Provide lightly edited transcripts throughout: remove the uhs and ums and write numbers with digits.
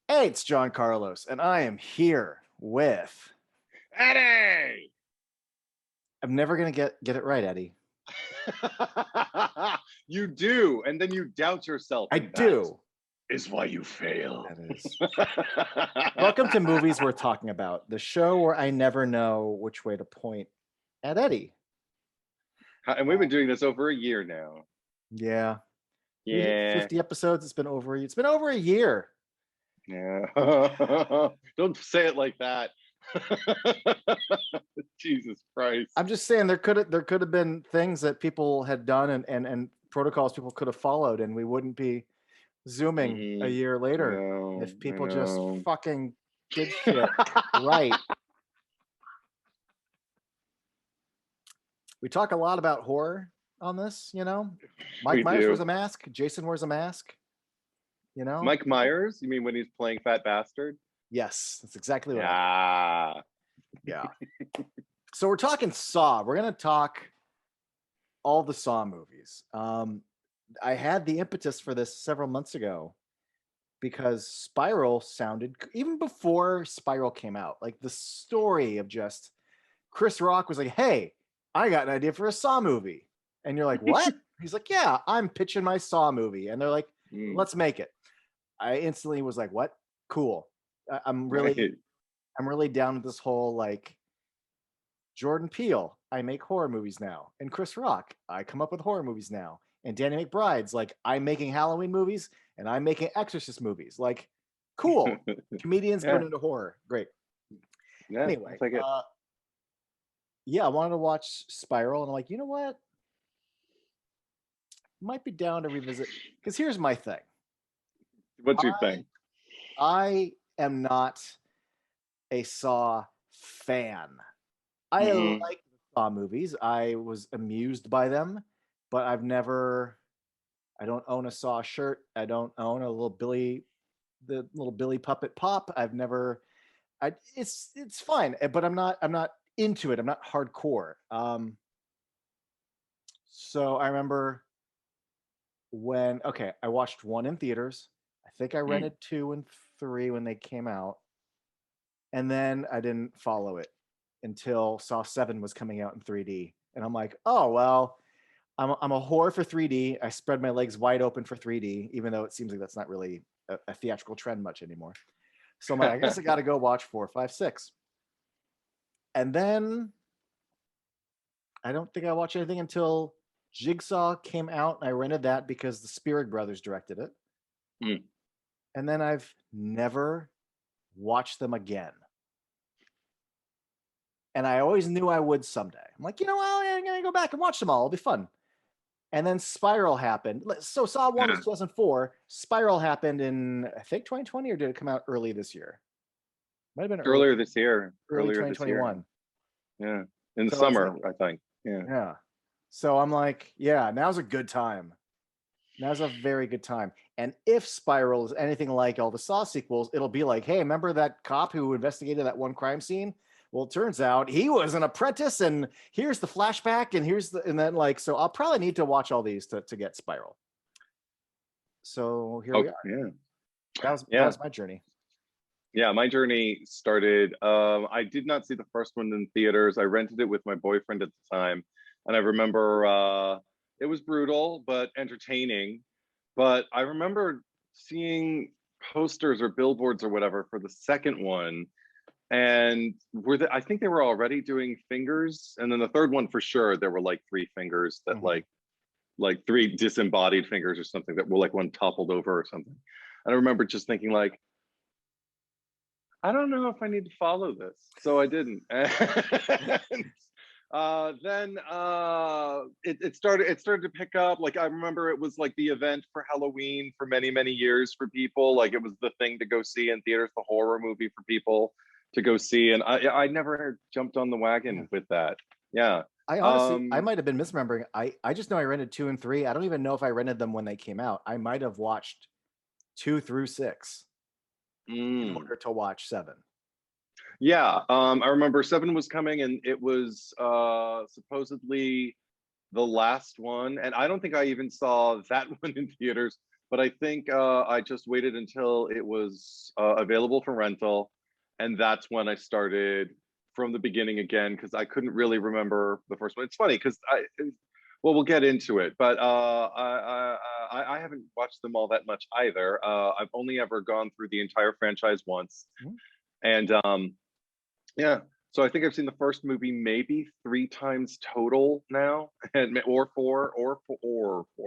Hey, it's John Carlos, and I am here with. Eddie! I'm never gonna get it right, Eddie. You do, and then you doubt yourself, I and that do. is why you fail. That is. Welcome to Movies We're Talking About, the show where I never know which way to point at Eddie. And we've been doing this over a year now. Yeah, we hit Yeah, 50 episodes. It's been over a year. yeah. Don't say it like that. Jesus Christ. I'm just saying there could have been things that people had done and protocols people could have followed, and we wouldn't be zooming a Mhm. year I later know, if I people just know. fucking did shit right. We talk a lot about horror on this, you know. Mike We Myers wears do. a mask. Jason wears a mask. You know. Mike Myers? You mean when he's playing Fat Bastard? Yes, that's exactly what I. Yeah. Yeah. So we're talking Saw. We're gonna talk all the Saw movies. I had the impetus for this several months ago because Spiral sounded even before Spiral came out. Like the story of just Chris Rock was like, "Hey, I got an idea for a Saw movie," and you're like, "What?" He's like, "Yeah, I'm pitching my Saw movie," and they're like, Mm, "Let's make it." I instantly was like, "What? Cool." I'm really, right. I'm really down with this whole like Jordan Peele. I make horror movies now, and Chris Rock. I come up with horror movies now, and Danny McBride's like, I'm making Halloween movies and I'm making Exorcist movies. Like, cool. Comedians going Yeah, into horror. Great. yeah, I'll Anyway, take it. yeah, I wanted to watch Spiral, and I'm like, you know what? Might be down to revisit because here's my thing. What do you I think? I am not a Saw fan. I Hmm. like the Saw movies. I was amused by them, but I don't own a Saw shirt. I don't own a the little Billy puppet pop. I've never. It's fine, but I'm not into it. I'm not hardcore. So I remember when I watched one in theaters. I think I Mm. rented two and three when they came out, and then I didn't follow it until Saw 7 was coming out in 3D, and I'm like, oh well. I'm a whore for 3D. I spread my legs wide open for 3D, even though it seems like that's not really a theatrical trend much anymore. So I'm like, I guess I got to go watch 4, 5, 6. And then I don't think I watched anything until Jigsaw came out, and I rented that because the Spirit Brothers directed it. Mm. And then I've never watched them again. And I always knew I would someday. I'm like, you know what? I'm going to go back and watch them all. It'll be fun. And then Spiral happened. So Saw 1 was Yeah. 2004. Spiral happened in, I think, 2020, or did it come out early this year? Might have been Earlier this year. early Earlier this year. 2021. Yeah. In the So it's like, summer, I think. Yeah. yeah. So I'm like, yeah, now's a good time. Now's a very good time. And if Spiral is anything like all the Saw sequels, it'll be like, hey, remember that cop who investigated that one crime scene? Well, it turns out he was an apprentice, and here's the flashback, and then like, so I'll probably need to watch all these to get Spiral. So here we Oh, are. yeah. That was Yeah. my journey. Yeah. My journey started. I did not see the first one in theaters. I rented it with my boyfriend at the time. And I remember it was brutal, but entertaining. But I remember seeing posters or billboards or whatever for the second one, and I think they were already doing fingers, and then the third one for sure there were like three fingers that Mm-hmm. like three disembodied fingers or something that were like one toppled over or something. And I remember just thinking like, I don't know if I need to follow this, so I didn't. And then it started to pick up. Like I remember it was like the event for Halloween for many years for people. Like it was the thing to go see in theaters, the horror movie for people to go see. And I never jumped on the Yeah. wagon with that. Yeah. I honestly, I Um, might have been misremembering. I just know I rented two and three. I don't even know if I rented them when they came out. I might have watched 2 through 6 in mm. order to watch 7. Yeah, I remember seven was coming, and it was supposedly the last one, and I don't think I even saw that one in theaters. but I think I just waited until it was available for rental, and that's when I started from the beginning again because I couldn't really remember the first one. It's funny because well, we'll get into it, but I haven't watched them all that much either. I've only ever gone through the entire franchise once, Mhm. and yeah. So I think I've seen the first movie maybe 3 times total now, and or four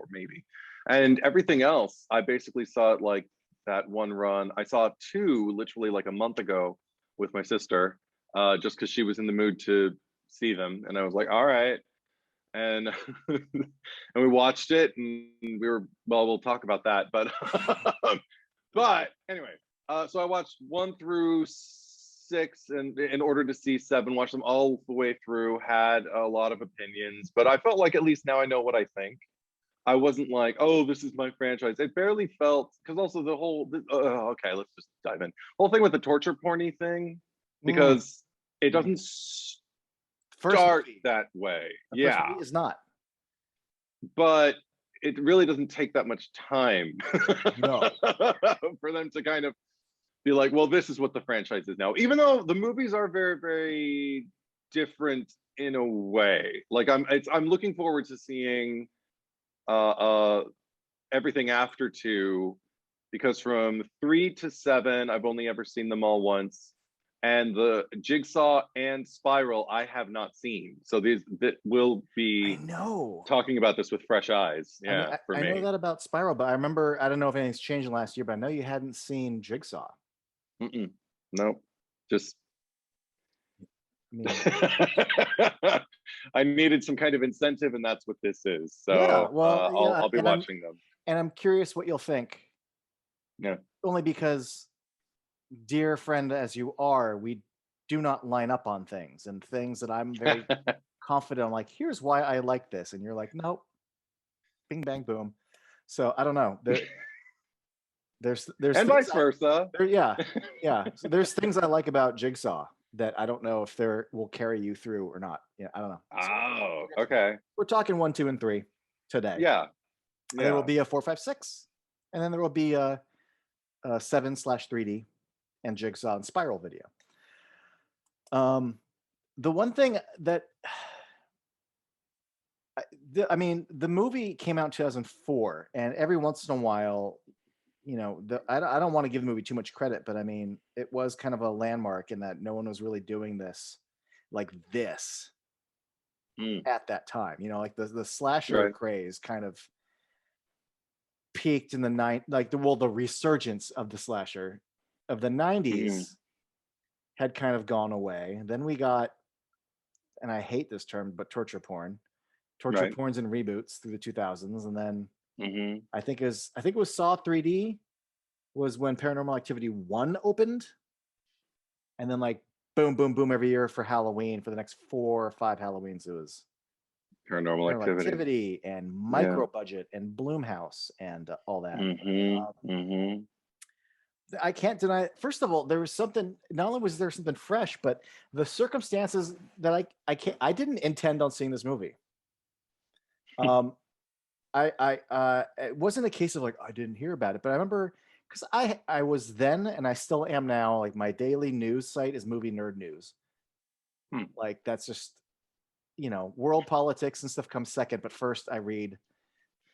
maybe, and everything else I basically saw it like that one run. I saw two literally like a month ago with my sister, just because she was in the mood to see them, and I was like, all right, and and we watched it, and we were well. We'll talk about that, but but anyway, so I watched 1 through 6, and in order to see 7, watched them all the way through. Had a lot of opinions, but I felt like at least now I know what I think. I wasn't like, oh, this is my franchise. It barely felt because also the whole. Okay, let's just dive in. Whole thing with the torture porny thing, Mm. because it Mm. doesn't First start movie. that way. The first Yeah, movie is not. but it really doesn't take that much time No. for them to kind of be like, well, this is what the franchise is now. Even though the movies are very, very different in a way. Like I'm looking forward to seeing uh, uh, everything after 2, because from 3 to 7, I've only ever seen them all once. And the Jigsaw and Spiral, I have not seen. So these that will I be know. talking about this with fresh eyes. I mean, Yeah, for I know me. that about Spiral, but I remember, I don't know if anything's changed in the last year, but I know you hadn't seen Jigsaw. Mm-mm. Nope. Just I mean, I needed some kind of incentive, and that's what this is. yeah, So well, yeah, I'll be watching them. and I'm curious what you'll think, Yeah. only because, dear friend as you are, we do not line up on things and things that I'm very confident. I'm like, here's why I like this, and you're like, nope, bing bang boom. So I don't know. There's And things vice versa. yeah, yeah. So there's things I like about Jigsaw that I don't know if they're will carry you through or not. Yeah, I don't know. So Oh, okay. we're talking 1, 2, and 3 today. Yeah, And there will yeah. be a 4, 5, 6, and then there will be a 7/3D and Jigsaw and Spiral video. The one thing that I mean, the movie came out in 2004, and every once in a while, I don't want to give the movie too much credit, but I mean, it was kind of a landmark in that no one was really doing this like this Mm, at that time. Like the slasher right. craze kind of peaked in the resurgence of the slasher of the Mm, 90s had kind of gone away. Then we got, and I hate this term, but torture porn. Torture right. porns and reboots through the 2000s, and then Hmm. I think it was Saw 3D was when Paranormal Activity 1 opened, and then like boom, boom, boom every year for Halloween for the next 4 or 5 Halloweens. It was Paranormal Paranormal Activity. Activity and Yeah. Micro Budget and Bloomhouse and all that. Hmm. Um, Hmm. I can't deny. First of all, there was something. Not only was there something fresh, but the circumstances that I didn't intend on seeing this movie. Um, it wasn't a case of like I didn't hear about it, but I remember because I was then and I still am now, like my daily news site is Movie Nerd News. Hmm. Like that's just world politics and stuff comes second, but first I read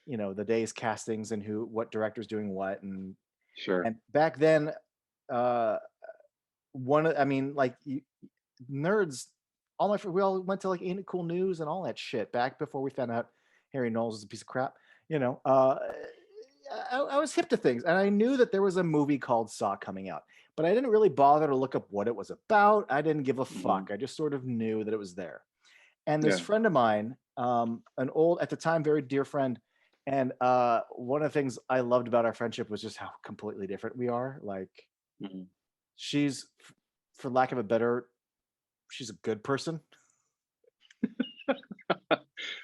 the day's castings and what director's doing what. Sure. And back then, uh I mean, like nerds, we all went to like Ain't It Cool News and all that shit back before we found out Harry Knowles was a piece of crap. You know, uh, I was hip to things, and I knew that there was a movie called Saw coming out, but I didn't really bother to look up what it was about. I didn't give a Hmm. fuck. I just sort of knew that it was there. And this Yeah. friend of mine, an old, at the time, very dear friend, and one of the things I loved about our friendship was just how completely different we are. Like, Hmm. she's, for lack of a better, she's a good person.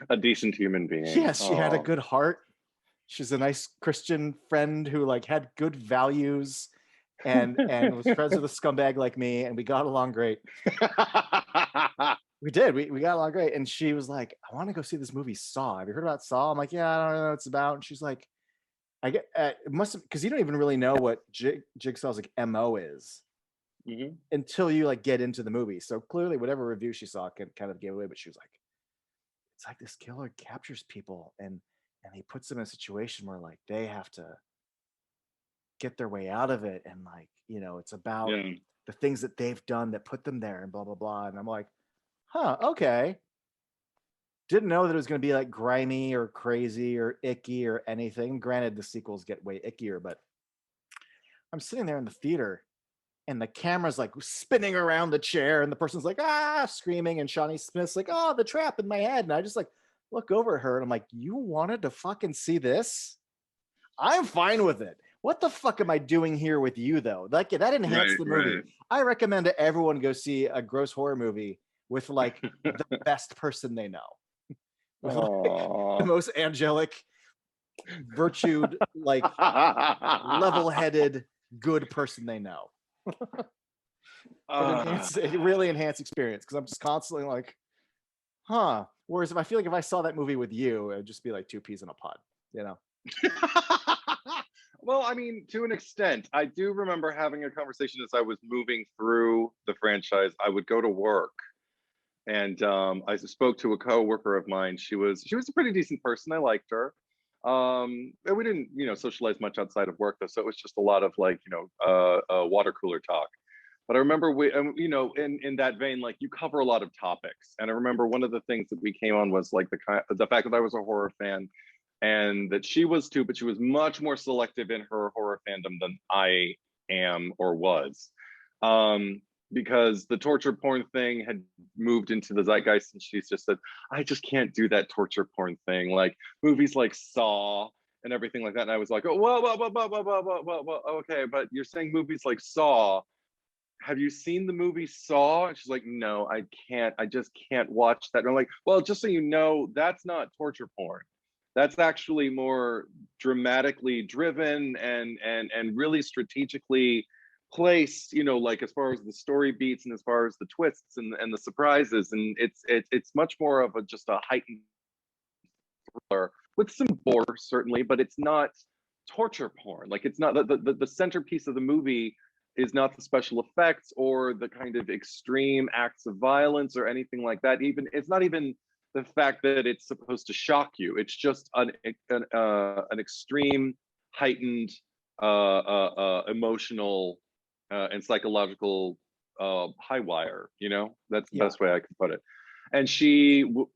A decent human being. Yes, she had a Oh. good heart. She's a nice Christian friend who like had good values and was friends with a scumbag like me, and we got along great. We did. We got along great. And she was like, I want to go see this movie Saw. Have you heard about Saw? I'm like, yeah, I don't know what it's about. And she's like, I get it must have, because you don't even really know what Jigsaw's like MO is until you like get into the movie. So clearly, whatever review she saw can kind of gave away. But she was like, "It's like this killer captures people and he puts them in a situation where like they have to get their way out of it, and like it's about Yeah. the things that they've done that put them there, and blah blah blah." And I'm like, "Huh, okay." Didn't know that it was going to be like grimy or crazy or icky or anything. Granted, the sequels get way ickier, but I'm sitting there in the theater and the camera's like spinning around the chair and the person's like, screaming. And Shawnee Smith's like, oh, the trap in my head. And I just like look over at her and I'm like, you wanted to fucking see this? I'm fine with it. What the fuck am I doing here with you though? Like that enhanced the movie. Right. I recommend to everyone go see a gross horror movie with like the best person they know. With like the most angelic, virtued, like level-headed, good person they know. It really enhanced experience because I'm just constantly like, huh. Whereas if I feel like if I saw that movie with you, it'd just be like two peas in a pod, Well, I mean, to an extent, I do remember having a conversation as I was moving through the franchise. I would go to work, and I spoke to a coworker of mine. She was a pretty decent person. I liked her. And we didn't, socialize much outside of work though, so it was just a lot of like, water cooler talk. But I remember in that vein, like you cover a lot of topics, and I remember one of the things that we came on was like the fact that I was a horror fan, and that she was too, but she was much more selective in her horror fandom than I am or was. Because the torture porn thing had moved into the zeitgeist, and she's just said, I just can't do that torture porn thing. Like movies like Saw and everything like that. And I was like, oh, whoa, okay, but you're saying movies like Saw. Have you seen the movie Saw? And she's like, no, I can't. I just can't watch that. And I'm like, well, just so you know, that's not torture porn. That's actually more dramatically driven and really strategically placed, like as far as the story beats and as far as the twists and the surprises. And it's much more of just a heightened thriller with some gore, certainly, but it's not torture porn. Like it's not the centerpiece of the movie is not the special effects or the kind of extreme acts of violence or anything like that. Even it's not even the fact that it's supposed to shock you. It's just an extreme, heightened, emotional and psychological high wire. That's the best way I can put it. And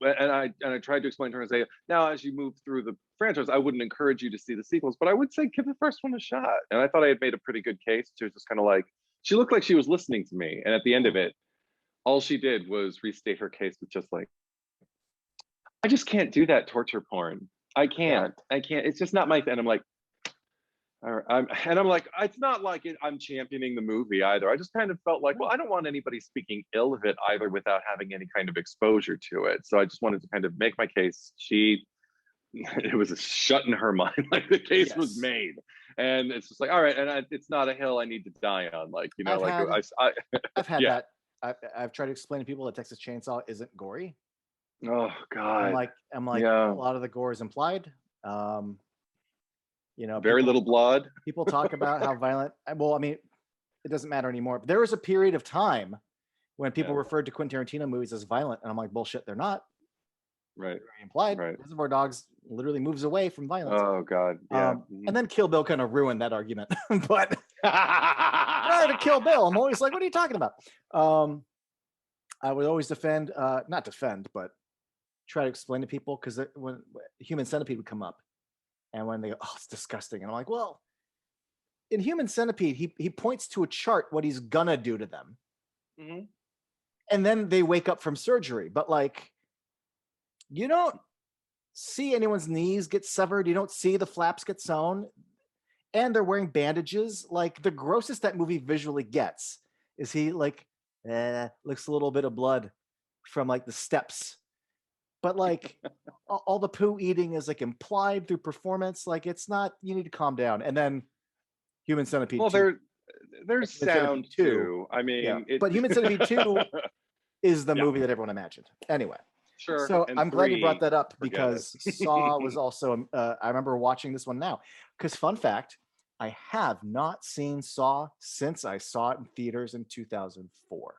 I tried to explain to her and say, now as you move through the franchise, I wouldn't encourage you to see the sequels, but I would say give the first one a shot. And I thought I had made a pretty good case. She was just kind of like, she looked like she was listening to me. And at the end of it, all she did was restate her case with just like, I just can't do that torture porn. I can't. It's just not my thing. And I'm like, it's not like I'm championing the movie either. I just kind of felt like, well, I don't want anybody speaking ill of it either without having any kind of exposure to it. So I just wanted to kind of make my case. It was a shut in her mind, like the case was made, and it's just like, all right, and it's not a hill I need to die on. Like I've had that. I've tried to explain to people that Texas Chainsaw isn't gory. Oh God! I'm like, a lot of the gore is implied. Very little blood. People talk about how violent. Well, I mean, it doesn't matter anymore. But there was a period of time when people referred to Quentin Tarantino movies as violent, and I'm like, bullshit, they're not. Right. They're implied. Right. Reservoir Dogs literally moves away from violence. Oh God. Yeah. And then Kill Bill kind of ruined that argument. But prior to Kill Bill, I'm always like, what are you talking about? I would always not defend, but try to explain to people, because when Human Centipede would come up, and when they go, oh, it's disgusting. And I'm like, well, in Human Centipede, he points to a chart what he's gonna do to them. Mm-hmm. And then they wake up from surgery. But like, you don't see anyone's knees get severed. You don't see the flaps get sewn. And they're wearing bandages. Like the grossest that movie visually gets is he like, looks a little bit of blood from like the steps. But like all the poo eating is like implied through performance. Like it's not, you need to calm down. And then Human Centipede. Well, there's sound too. I mean, but Human Centipede 2 is the movie that everyone imagined. Anyway. Sure. So I'm glad you brought that up, because Saw was also, I remember watching this one now. Because fun fact, I have not seen Saw since I saw it in theaters in 2004.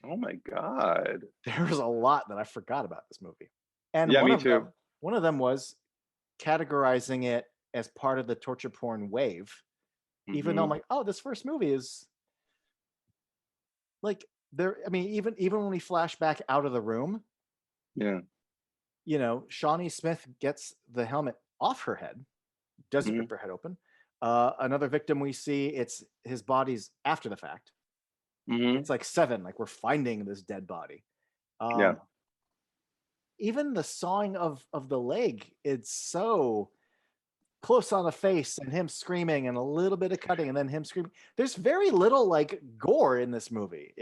Oh my God. There was a lot that I forgot about this movie. And Yeah, me too. one of them was categorizing it as part of the torture porn wave. Even though I'm like, oh, this first movie is like there. I mean, even when we flash back out of the room, Yeah. you know, Shawnee Smith gets the helmet off her head, doesn't Mhm. rip her head open. Another victim we see, it's his body's after the fact. It's like 7, like we're finding this dead body. Yeah. Even the sawing of the leg, it's so close on the face and him screaming and a little bit of cutting and then him screaming. There's very little like gore in this movie.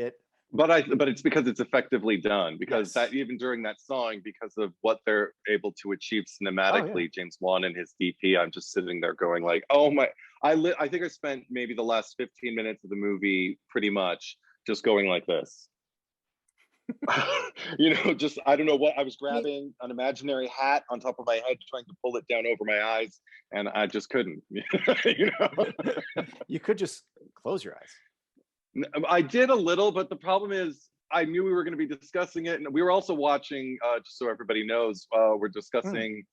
But it's because it's effectively done, because Yes. that even during that sawing, because of what they're able to achieve cinematically, James Wan and his DP, I'm just sitting there going like, oh my, I think I spent maybe the last 15 minutes of the movie pretty much just going like this. You know, just I don't know what I was grabbing, an imaginary hat on top of my head, trying to pull it down over my eyes, and I just couldn't. You know, You could just close your eyes. I did a little, but the problem is I knew we were going to be discussing it, and we were also watching. Just so everybody knows, we're discussing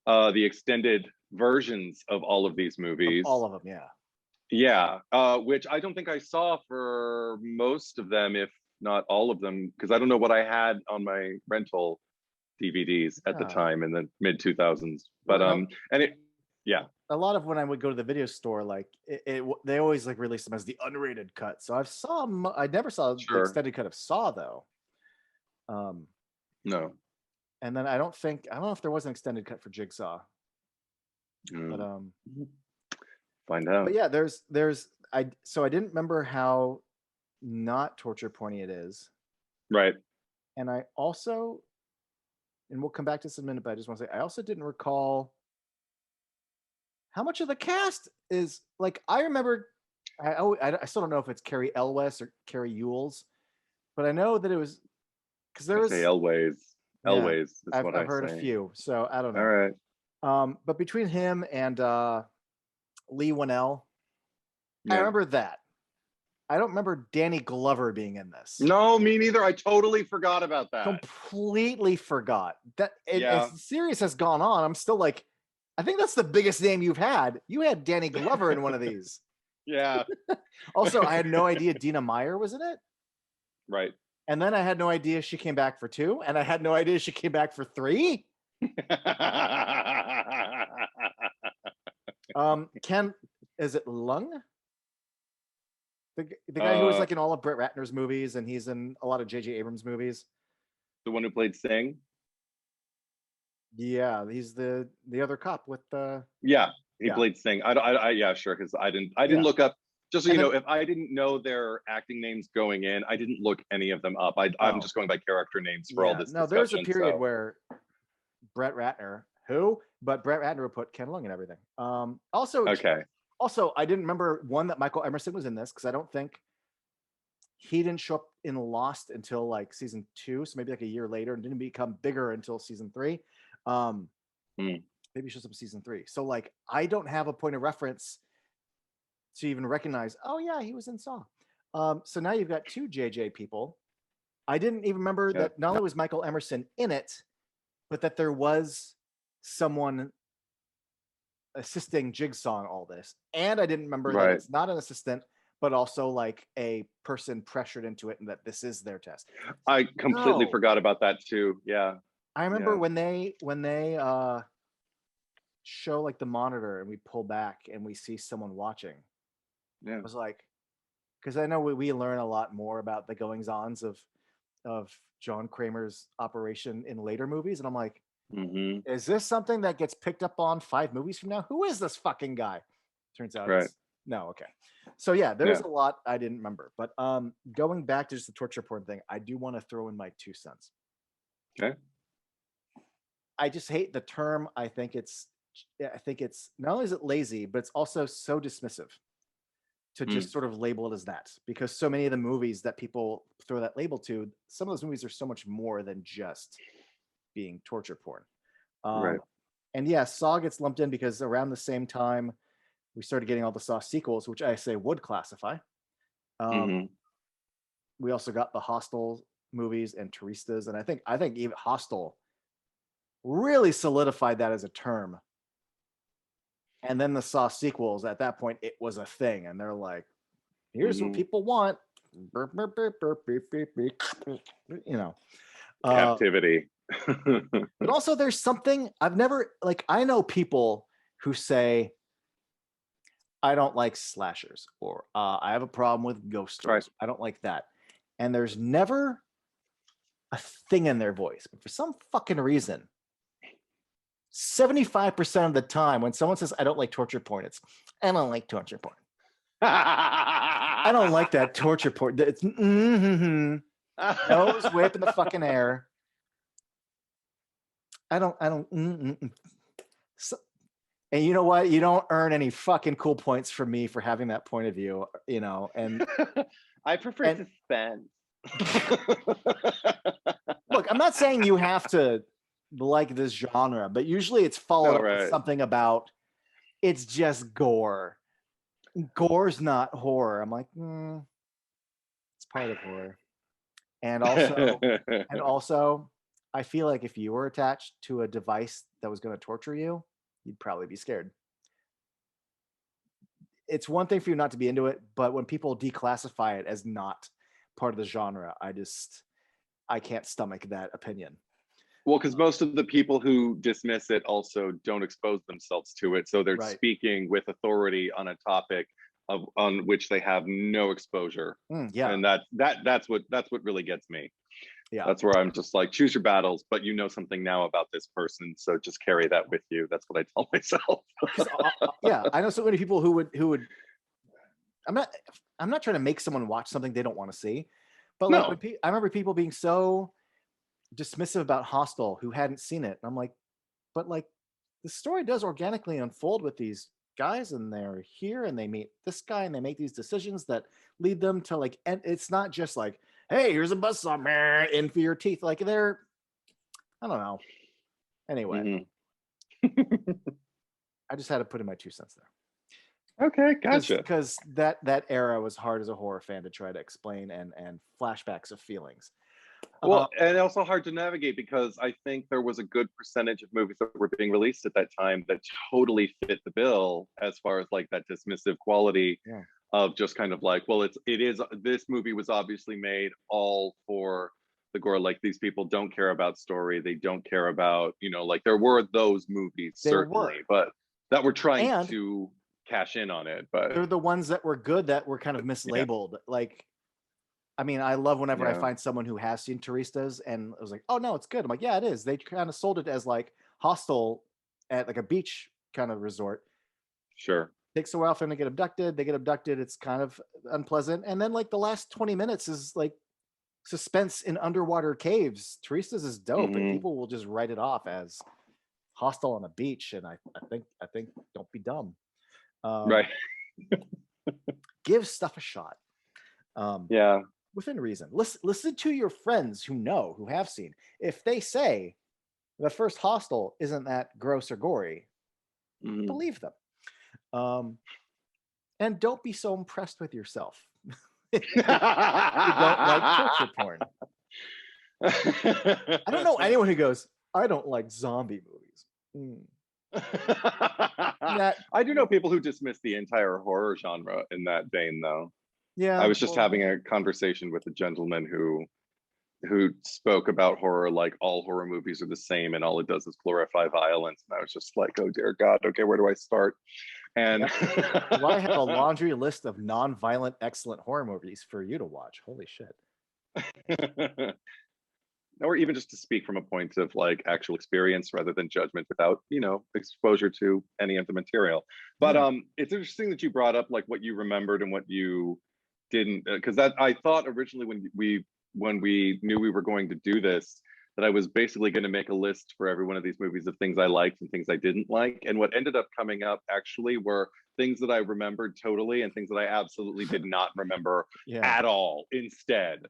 the extended versions of all of these movies. Of all of them, yeah. Yeah, which I don't think I saw for most of them, if not all of them, because I don't know what I had on my rental DVDs at the time in the mid 2000s. But yeah. A lot of when I would go to the video store, like they always like release them as the unrated cut. So I never saw the extended cut of Saw though. No. And then I don't know if there was an extended cut for Jigsaw. But find out. But yeah, so I didn't remember how not torture porny it is. Right. And I also, and we'll come back to this in a minute, but I just want to say I also didn't recall how much of the cast is like. I remember, I still don't know if it's Carrie Elwes or Carrie Ewells, but I know that it was because there was Elways. Elways is I've what I heard say. a few, so I don't know. All right. But between him and Leigh Whannell, I remember that. I don't remember Danny Glover being in this. No, me neither. I totally forgot about that. Completely forgot that. As the series has gone on, I'm still like, I think that's the biggest name you've had. You had Danny Glover in one of these. Yeah. Also, I had no idea Dina Meyer was in it. Right. And then I had no idea she came back for 2, and I had no idea she came back for 3. Ken, is it Lung? The guy who was like in all of Brett Ratner's movies, and he's in a lot of J.J. Abrams movies. The one who played Sting? Yeah, he's the other cop with the. Yeah, he played Sting. Yeah, sure, because I didn't look up. Just so you know, if I didn't know their acting names going in, I didn't look any of them up. I'm just going by character names for all this discussion. No, there was a period where Brett Ratner, but Brett Ratner would put Ken Lung and everything. Also, I didn't remember one that Michael Emerson was in this because I don't think he didn't show up in Lost until like season 2, so maybe like a year later, and didn't become bigger until season 3. Maybe he shows up in season 3. So like, I don't have a point of reference to even recognize. Oh yeah, he was in Saw. So now you've got 2 JJ people. I didn't even remember that not only was Michael Emerson in it, but that there was someone assisting Jigsaw in all this. And I didn't remember that it's not an assistant, but also like a person pressured into it and that this is their test. I completely forgot about that too. Yeah. I remember when they show like the monitor and we pull back and we see someone watching. Yeah. I was like, because I know we learn a lot more about the goings-ons of John Kramer's operation in later movies. And I'm like, is this something that gets picked up on 5 movies from now? Who is this fucking guy? Turns out no, okay. So yeah, there's a lot I didn't remember. But going back to just the torture porn thing, I do want to throw in my 2 cents. Okay. I just hate the term. I think it's not only is it lazy, but it's also so dismissive to just sort of label it as that, because so many of the movies that people throw that label to, some of those movies are so much more than just being torture porn. And yeah, Saw gets lumped in because around the same time, we started getting all the Saw sequels, which I say would classify. Mhm. We also got the Hostel movies and Turistas, and I think even Hostel really solidified that as a term. And then the Saw sequels, at that point, it was a thing, and they're like, here's what Mhm. people want. Burp, burp, burp, burp, beep, beep, beep. You know. Captivity. But also there's something I've never, like, I know people who say, I don't like slashers, or I have a problem with ghost stories. Right. I don't like that. And there's never a thing in their voice. But for some fucking reason, 75% of the time when someone says, I don't like torture porn, it's, I don't like torture porn. I don't like that torture porn. It's nose whip in the fucking air. I don't. So, and you know what? You don't earn any fucking cool points from me for having that point of view, you know. And I prefer suspense. Look, I'm not saying you have to like this genre, but usually it's followed up with something about it's just gore. Gore's not horror. I'm like, it's part of horror. And also, I feel like if you were attached to a device that was going to torture you, you'd probably be scared. It's one thing for you not to be into it, but when people declassify it as not part of the genre, I can't stomach that opinion. Well, because most of the people who dismiss it also don't expose themselves to it, so they're speaking with authority on a topic on which they have no exposure. Yeah, and that's what really gets me. Yeah, that's where I'm just like, choose your battles, but you know something now about this person, so just carry that with you. That's what I tell myself. Yeah, I know so many people who would. I'm not trying to make someone watch something they don't want to see, but like I remember people being so dismissive about Hostel who hadn't seen it, and I'm like, but like the story does organically unfold with these guys, and they're here and they meet this guy and they make these decisions that lead them to like, and it's not just like, hey, here's a buzzsaw in for your teeth. Like they're, I don't know. Anyway, I just had to put in my 2 cents there. Okay, gotcha. Because that era was hard as a horror fan to try to explain, and flashbacks of feelings. Well, and also hard to navigate because I think there was a good percentage of movies that were being released at that time that totally fit the bill as far as like that dismissive quality of just kind of like, well, it is this movie was obviously made all for the gore. Like these people don't care about story, they don't care about, you know, like there were those movies certainly, but that were trying to cash in on it. But they're the ones that were good that were kind of mislabeled. Like, I mean, I love whenever I find someone who has seen Turistas and I was like, oh no, it's good. I'm like, yeah, it is. They kind of sold it as like Hostel at like a beach kind of resort. Sure. Takes a while for them to get abducted. They get abducted. It's kind of unpleasant. And then like the last 20 minutes is like suspense in underwater caves. Turistas is dope, and people will just write it off as Hostel on a beach. And I think don't be dumb. Right. Give stuff a shot. Yeah. Within reason. Listen to your friends who have seen. If they say the first Hostel isn't that gross or gory, believe them. And don't be so impressed with yourself. You don't like torture porn. I don't know anyone who goes, I don't like zombie movies. I do know people who dismiss the entire horror genre in that vein, though. Yeah, I was just having a conversation with a gentleman who spoke about horror like all horror movies are the same and all it does is glorify violence. And I was just like, oh dear God, okay, where do I start? And well, I have a laundry list of non-violent, excellent horror movies for you to watch. Holy shit. Or even just to speak from a point of like actual experience rather than judgment without, you know, exposure to any of the material. But it's interesting that you brought up like what you remembered and what you didn't, because that I thought originally when we knew we were going to do this, that I was basically going to make a list for every one of these movies of things I liked and things I didn't like. And what ended up coming up actually were things that I remembered totally and things that I absolutely did not remember at all instead.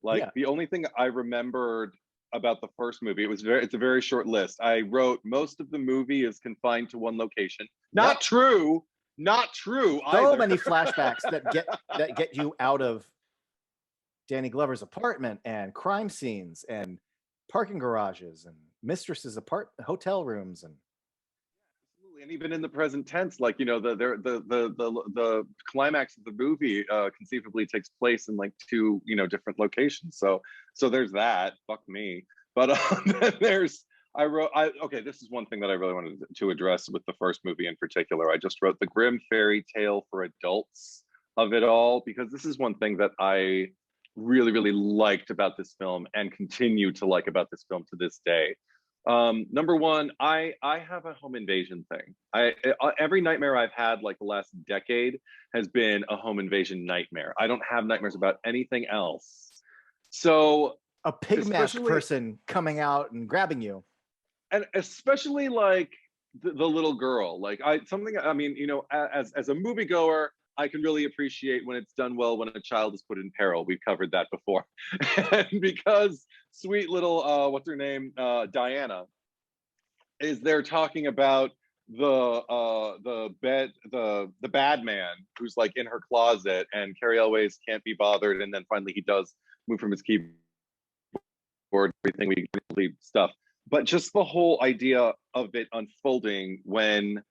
Like the only thing I remembered about the first movie, it's a very short list. I wrote most of the movie is confined to one location. Not true. Not true So either. many flashbacks that get you out of Danny Glover's apartment and crime scenes and parking garages and mistress's hotel rooms and And even in the present tense, like, you know, the climax of the movie conceivably takes place in like two, you know, different locations. So there's that. Fuck me. But then there's okay, this is one thing that I really wanted to address with the first movie in particular. I just wrote the grim fairy tale for adults of it all, because this is one thing that I really, really liked about this film and continue to like about this film to this day. Number one, I have a home invasion thing. Every nightmare I've had like the last decade has been a home invasion nightmare. I don't have nightmares about anything else. So a pig mask person coming out and grabbing you, and especially like the little girl, like I mean, you know, as a moviegoer, I can really appreciate when it's done well when a child is put in peril. We've covered that before. And because sweet little what's her name, Diana, is there talking about the bad man who's like in her closet, and Carrie Elways can't be bothered, and then finally he does move from his keyboard, everything we believe stuff. But just the whole idea of it unfolding when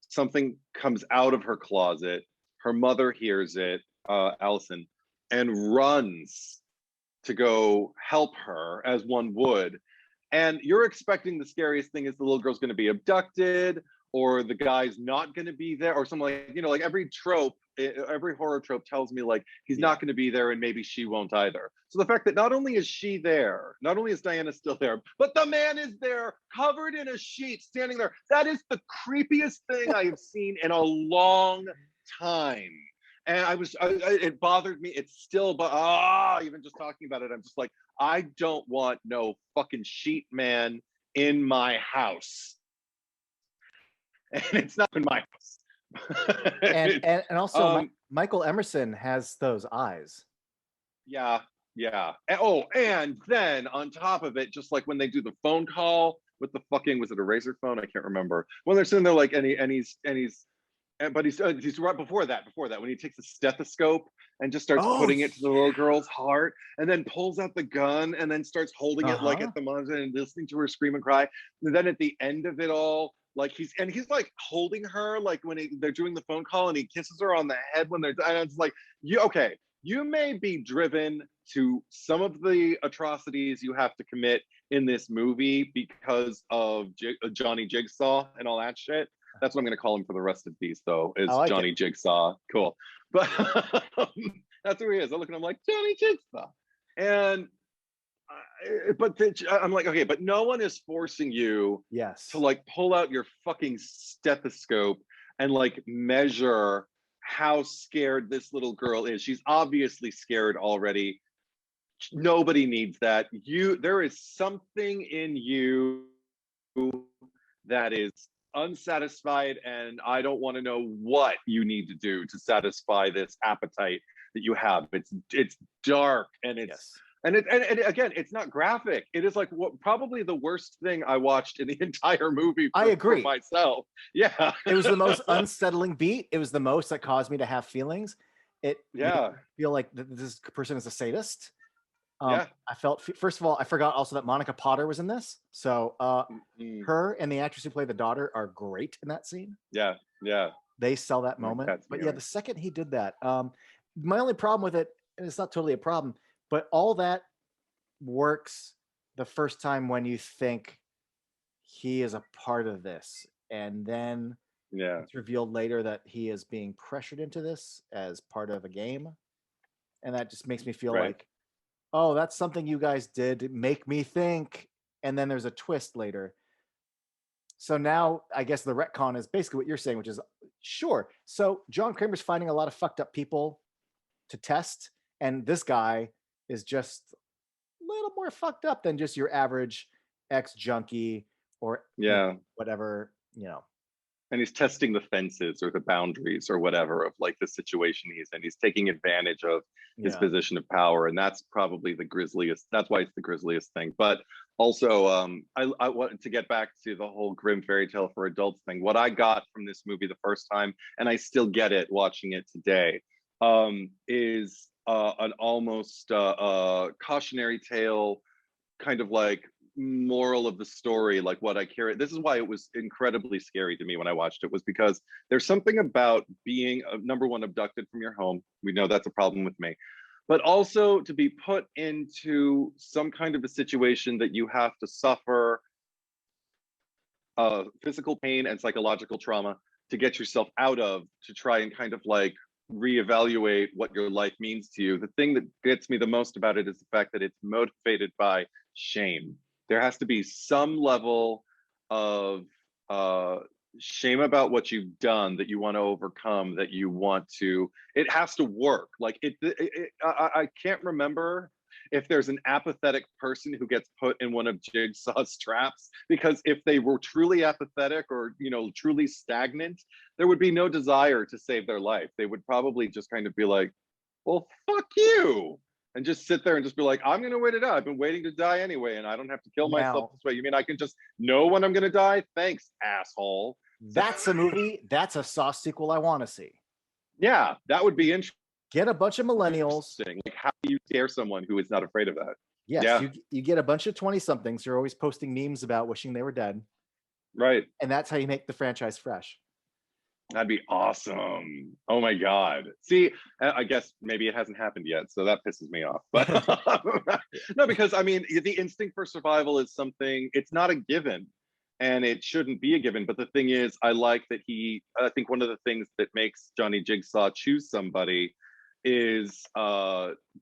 something comes out of her closet, her mother hears it, Allison, and runs to go help her as one would. And you're expecting the scariest thing is the little girl's going to be abducted, or the guy's not going to be there, or something like, you know, like every horror trope tells me like he's not going to be there, and maybe she won't either. So the fact that not only is she there, not only is Diana still there, but the man is there covered in a sheet standing there. That is the creepiest thing I have seen in a long time. And it bothered me. It's still, even just talking about it, I'm just like, I don't want no fucking sheet man in my house. And it's not in my house. and also Michael Emerson has those eyes. Yeah. And then on top of it, just like when they do the phone call with the fucking, was it a razor phone? I can't remember. When they're sitting there like, but he's right before that when he takes a stethoscope and just starts putting it to the little girl's heart, and then pulls out the gun and then starts holding it like at the monitor and listening to her scream and cry. And then at the end of it all, like he's like holding her, like when they're doing the phone call, and he kisses her on the head when they're, and it's like, you may be driven to some of the atrocities you have to commit in this movie because of Johnny Jigsaw and all that shit. That's what I'm going to call him for the rest of these, though, is like Johnny Jigsaw. Cool. But that's who he is. I look at him like, Johnny Jigsaw. And, I'm like, okay, but no one is forcing you to like pull out your fucking stethoscope and like measure how scared this little girl is. She's obviously scared already. Nobody needs that. There is something in you that is unsatisfied, and I don't want to know what you need to do to satisfy this appetite that you have. It's dark, and and again, it's not graphic. It is like probably the worst thing I watched in the entire movie. I agree. For myself. Yeah. It was the most unsettling beat. It was the most that caused me to have feelings. It feel like this person is a sadist. I felt, first of all, I forgot also that Monica Potter was in this. So her and the actress who played the daughter are great in that scene. Yeah. They sell that moment. But the second he did that, my only problem with it, and it's not totally a problem, but all that works the first time when you think he is a part of this. And then it's revealed later that he is being pressured into this as part of a game. And that just makes me feel like, oh, that's something you guys did to make me think. And then there's a twist later. So now I guess the retcon is basically what you're saying, which is sure. So John Kramer's finding a lot of fucked up people to test. And this guy is just a little more fucked up than just your average ex-junkie or whatever, And he's testing the fences or the boundaries or whatever of like the situation he's in. He's taking advantage of his position of power. And that's probably the grisliest. That's why it's the grisliest thing. But Also, I want to get back to the whole grim fairy tale for adults thing. What I got from this movie the first time, and I still get it watching it today, is an almost cautionary tale, kind of like moral of the story, like what I carry. This is why it was incredibly scary to me when I watched it, was because there's something about being number one, abducted from your home. We know that's a problem with me, but also to be put into some kind of a situation that you have to suffer physical pain and psychological trauma to get yourself out of, to try and kind of like reevaluate what your life means to you. The thing that gets me the most about it is the fact that it's motivated by shame. There has to be some level of uh, shame about what you've done that you want to overcome, that you want to, it has to work. Like I can't remember if there's an apathetic person who gets put in one of Jigsaw's traps, because if they were truly apathetic or, you know, truly stagnant, there would be no desire to save their life. They would probably just kind of be like, well, fuck you, and just sit there and just be like, I'm gonna wait it out. I've been waiting to die anyway, and I don't have to kill myself Now, this way. You mean I can just know when I'm gonna die? Thanks, asshole. So that's a movie. That's a Saw sequel I want to see. yeah, that would be interesting. Get a bunch of millennials. Like, how do you scare someone who is not afraid of that? Yes, Yeah, you get a bunch of 20-somethings who are always posting memes about wishing they were dead. right. And that's how you make the franchise fresh. That'd be awesome. Oh my God. See, I guess maybe it hasn't happened yet, so that pisses me off. But no, because I mean, the instinct for survival is something, it's not a given, and it shouldn't be a given. But the thing is, I like that I think one of the things that makes Johnny Jigsaw choose somebody is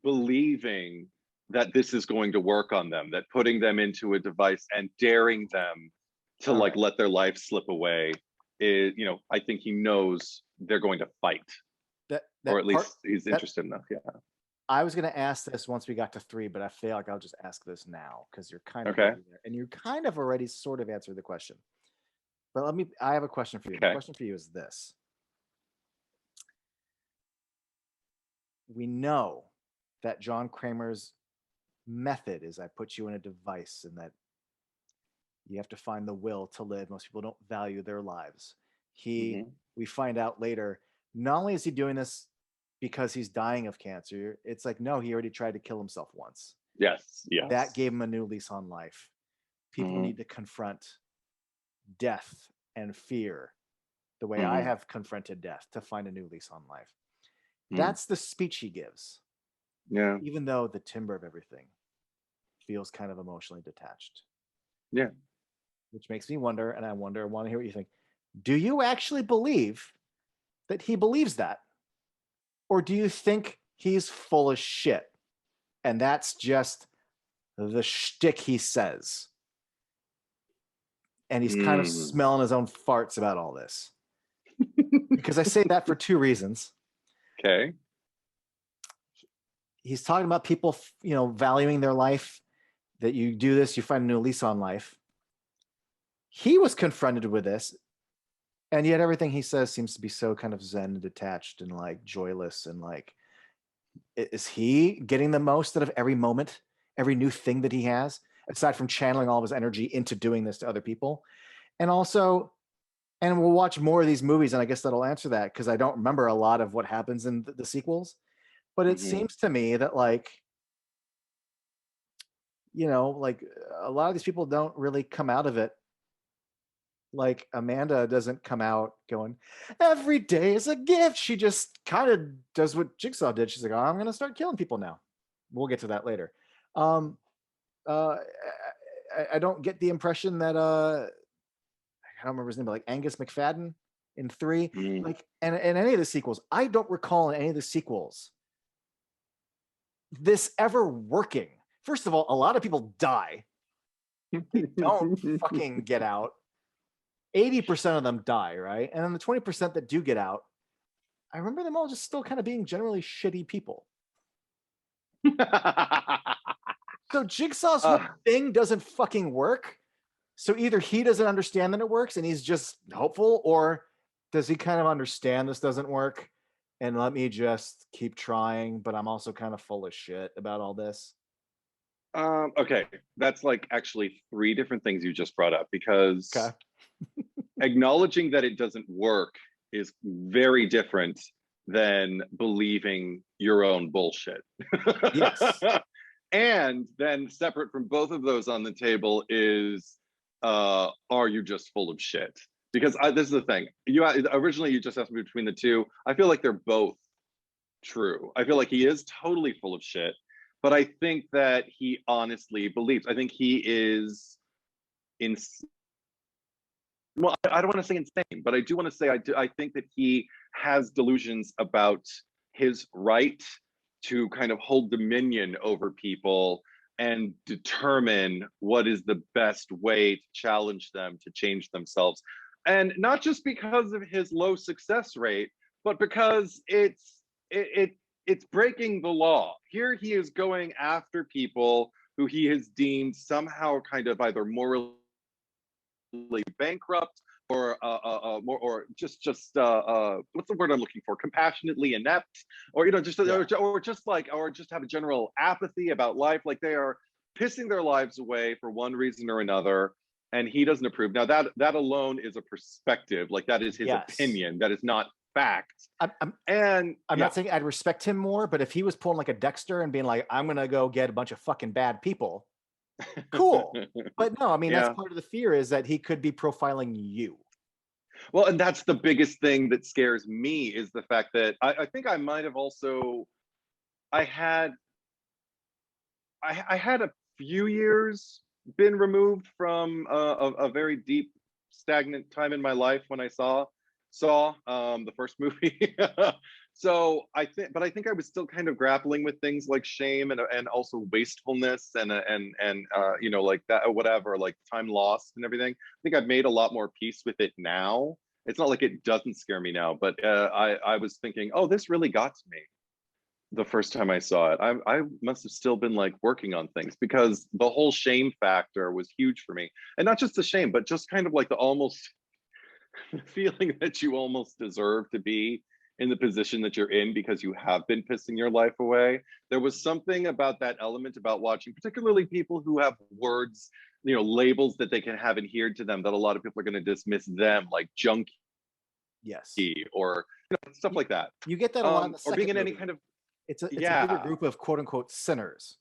believing that this is going to work on them, that putting them into a device and daring them to All like right. let their life slip away is, you know, I think he knows they're going to fight, That or at that part least he's that interested enough. Yeah. I was going to ask this once we got to 3, but I feel like I'll just ask this now because you're kind of Okay. already there, and you kind of already sort of answered the question. But I have a question for you. The Okay. question for you is this: we know that John Kramer's method is I put you in a device, and that you have to find the will to live. Most people don't value their lives. Hmm. We find out later, not only is he doing this because he's dying of cancer, it's like, no, he already tried to kill himself once. Yes. That Yes. gave him a new lease on life. People Hmm. need to confront death and fear the way I Hmm. have confronted death to find a new lease on life. Hmm. That's the speech he gives, Yeah. even though the timbre of everything feels kind of emotionally detached. Yeah. Which makes me wonder, and I want to hear what you think. Do you actually believe that he believes that? Or do you think he's full of shit? And that's just the shtick he says. And he's kind of Mm. smelling his own farts about all this. Because I say that for 2 reasons. Okay. He's talking about people, valuing their life, that you do this, you find a new lease on life. He was confronted with this, and yet everything he says seems to be so kind of zen and detached and like joyless, and like, is he getting the most out of every moment, every new thing that he has, aside from channeling all of his energy into doing this to other people? And also, and we'll watch more of these movies, and I guess that'll answer that, because I don't remember a lot of what happens in the sequels. But it Hmm. seems to me that, like, like, a lot of these people don't really come out of it. Like, Amanda doesn't come out going, every day is a gift. She just kind of does what Jigsaw did. She's like, oh, I'm going to start killing people now. We'll get to that later. Um, uh, I don't get the impression that, I don't remember his name, but like Angus McFadden in 3, Mm. like, and in any of the sequels, I don't recall in any of the sequels this ever working. First of all, a lot of people die. They don't fucking get out. 80% of them die, right? And then the 20% that do get out, I remember them all just still kind of being generally shitty people. So Jigsaw's whole uh, thing doesn't fucking work. So either he doesn't understand that it works and he's just hopeful, or does he kind of understand this doesn't work and let me just keep trying, but I'm also kind of full of shit about all this? Okay, that's like actually three different things you just brought up, because Okay. acknowledging that it doesn't work is very different than believing your own bullshit. Yes. And then separate from both of those on the table is, are you just full of shit? Because this is the thing. Originally you just asked me between the two. I feel like they're both true. I feel like he is totally full of shit, but I think that he honestly believes. I think he is in. Well, I don't want to say insane, but I do want to say I think that he has delusions about his right to kind of hold dominion over people and determine what is the best way to challenge them to change themselves. And not just because of his low success rate, but because it's breaking the law. Here he is going after people who he has deemed somehow kind of either morally bankrupt or more, or just what's the word I'm looking for? Compassionately inept, or just Yeah. or just like, or just have a general apathy about life. Like they are pissing their lives away for one reason or another, and he doesn't approve. Now that alone is a perspective. Like that is his Yes. opinion. That is not fact. I'm, I'm And I'm yeah, not saying I'd respect him more, but if he was pulling like a Dexter and being like, I'm gonna go get a bunch of fucking bad people, cool. But no, I mean that's yeah. part of the fear is that he could be profiling you. Well, and that's the biggest thing that scares me is the fact that I think I might have also I had I had a few years been removed from a very deep, stagnant time in my life when I saw the first movie. So I think I was still kind of grappling with things like shame and also wastefulness and like that, whatever, like time lost and everything. I think I've made a lot more peace with it now. It's not like it doesn't scare me now, but I was thinking, oh, this really got to me the first time I saw it. I must have still been like working on things, because the whole shame factor was huge for me. And not just the shame, but just kind of like the almost feeling that you almost deserve to be in the position that you're in because you have been pissing your life away. There was something about that element about watching, particularly people who have words, labels that they can have adhered to them, that a lot of people are going to dismiss them, like junkie Yes. or stuff You, like that. you get that a lot in the Or being second in any movie. kind of, It's a bigger yeah, group of quote unquote sinners.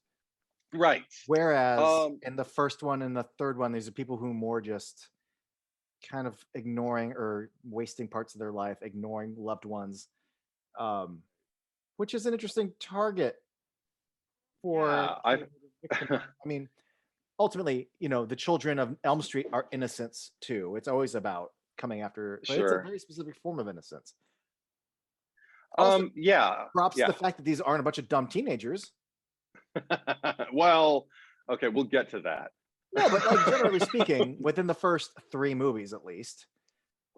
right. Whereas Um, in the first one and the third one, these are people who more just kind of ignoring or wasting parts of their life, ignoring loved ones, um, which is an interesting target for yeah, sort of the victim. I mean, ultimately, the children of Elm Street are innocents too. It's always about coming after, but it's a sure. very specific form of innocence. Also, Yeah, props to yeah. the fact that these aren't a bunch of dumb teenagers. Well, okay, we'll get to that. No, but like generally speaking, within the first three movies at least,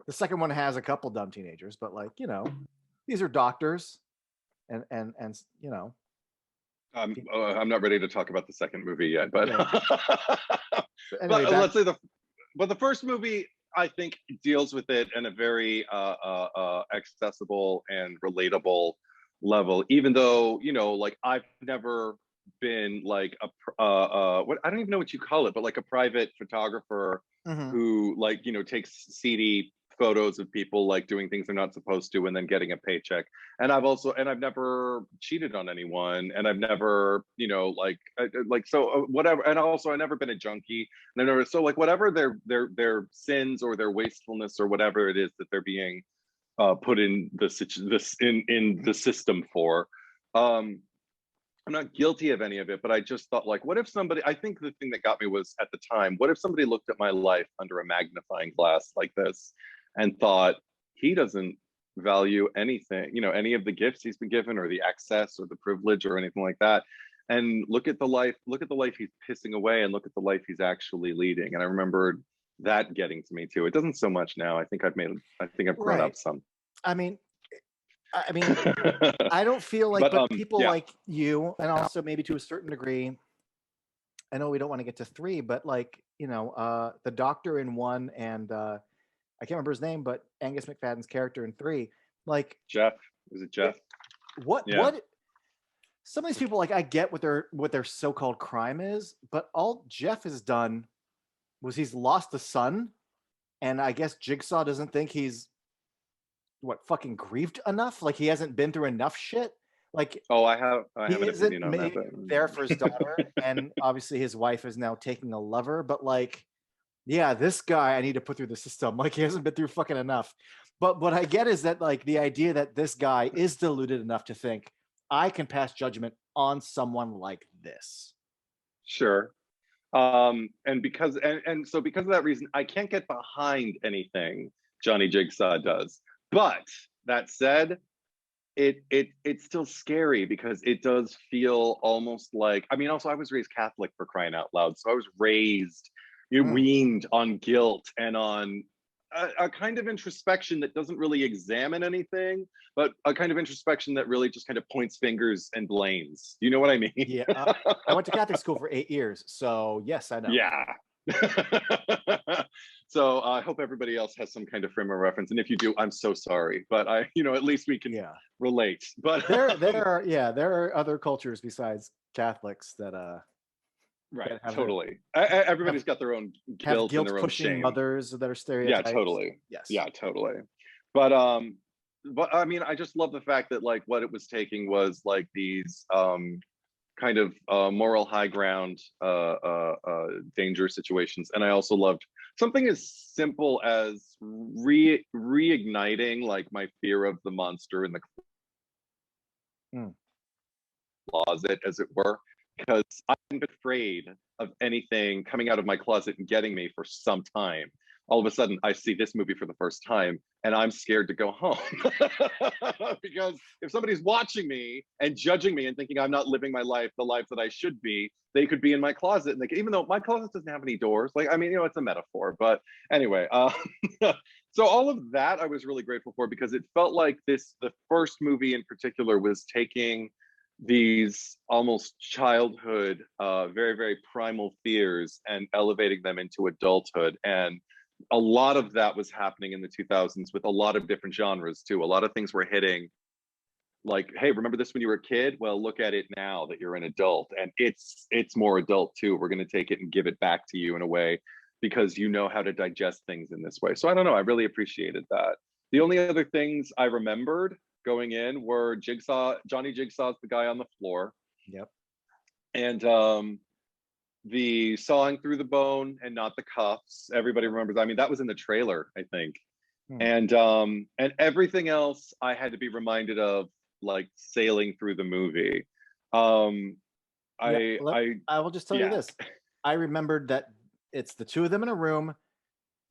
the second one has a couple dumb teenagers, but like these are doctors, and I'm not ready to talk about the second movie yet, but yeah. But anyway, but back. let's say the first movie I think deals with it in a very accessible and relatable level. Even though like I've never been like what I don't even know what you call it, but like a private photographer Mhm. who like takes seedy photos of people like doing things they're not supposed to and then getting a paycheck. And I've never cheated on anyone, and I've never like so whatever. And also I never been a junkie, and I never, so like whatever their sins or their wastefulness or whatever it is that they're being put in this in the system for. um I'm not guilty of any of it, but I just thought, like, what if somebody, I think the thing that got me was at the time, what if somebody looked at my life under a magnifying glass like this and thought, he doesn't value anything, any of the gifts he's been given or the access or the privilege or anything like that. And look at the life he's pissing away and look at the life he's actually leading. And I remembered that getting to me too. It doesn't so much now. I think I've grown Right. up some. I mean, I mean, I don't feel like, But but people yeah, like you, and also maybe to a certain degree, I know we don't want to get to three, but like, the doctor in one and I can't remember his name, but Angus McFadden's character in three, like Jeff, is it it, Jeff? what Yeah. what some of these people, like, I get what their so-called crime is, but all Jeff has done was he's lost a son, and I guess Jigsaw doesn't think he's fucking grieved enough. Like he hasn't been through enough shit. Like I have he an isn't opinion on that. But... there for his daughter, and obviously his wife is now taking a lover. But like, yeah, this guy I need to put through the system. Like he hasn't been through fucking enough. But what I get is that like the idea that this guy is deluded enough to think I can pass judgment on someone like this. Sure. And because so because of that reason, I can't get behind anything Johnny Jigsaw does. But that said, it's still scary because it does feel almost like, I mean, also I was raised Catholic, for crying out loud. So I was raised, weaned on guilt and on a kind of introspection that doesn't really examine anything, but a kind of introspection that really just kind of points fingers and blames. You know what I mean? Yeah. I went to Catholic school for 8 years. So yes, I know. Yeah. So I hope everybody else has some kind of frame of reference. And if you do, I'm so sorry. But at least we can relate. But there are other cultures besides Catholics that right, totally. Everybody's got their own guilt and their own shame. Mothers that are stereotypes. Yeah, totally. Yes. Yeah, totally. But I mean, I just love the fact that like what it was taking was like these kind of moral high ground danger situations. And I also loved something as simple as reigniting like my fear of the monster in the closet, as it were, because I've been afraid of anything coming out of my closet and getting me for some time. All of a sudden, I see this movie for the first time, and I'm scared to go home because if somebody's watching me and judging me and thinking I'm not living my life, the life that I should be, they could be in my closet, and even though my closet doesn't have any doors, like I mean, it's a metaphor, but anyway. So all of that I was really grateful for because it felt like the first movie in particular was taking these almost childhood, very, very primal fears and elevating them into adulthood. And a lot of that was happening in the 2000s with a lot of different genres too. A lot of things were hitting like, hey, remember this when you were a kid? Well, look at it now that you're an adult, and it's more adult too. We're going to take it and give it back to you in a way because you know how to digest things in this way. So I don't know, I really appreciated that. The only other things I remembered going in were Johnny Jigsaw's the guy on the floor. Yep. And the sawing through the bone and not the cuffs. Everybody remembers. I mean, that was in the trailer, I think. And everything else I had to be reminded of, like sailing through the movie. I will just tell you this. I remembered that it's the two of them in a room.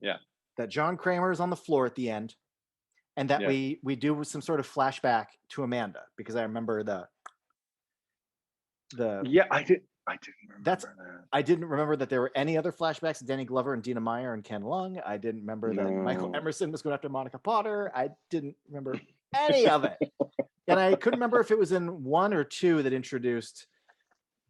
Yeah. That John Kramer is on the floor at the end. And that we do some sort of flashback to Amanda, because I remember the I didn't remember that. I didn't remember that there were any other flashbacks to Danny Glover and Dina Meyer and Ken Lung. I didn't remember that Michael Emerson was going after Monica Potter. I didn't remember any of it. And I couldn't remember if it was in 1 or 2 that introduced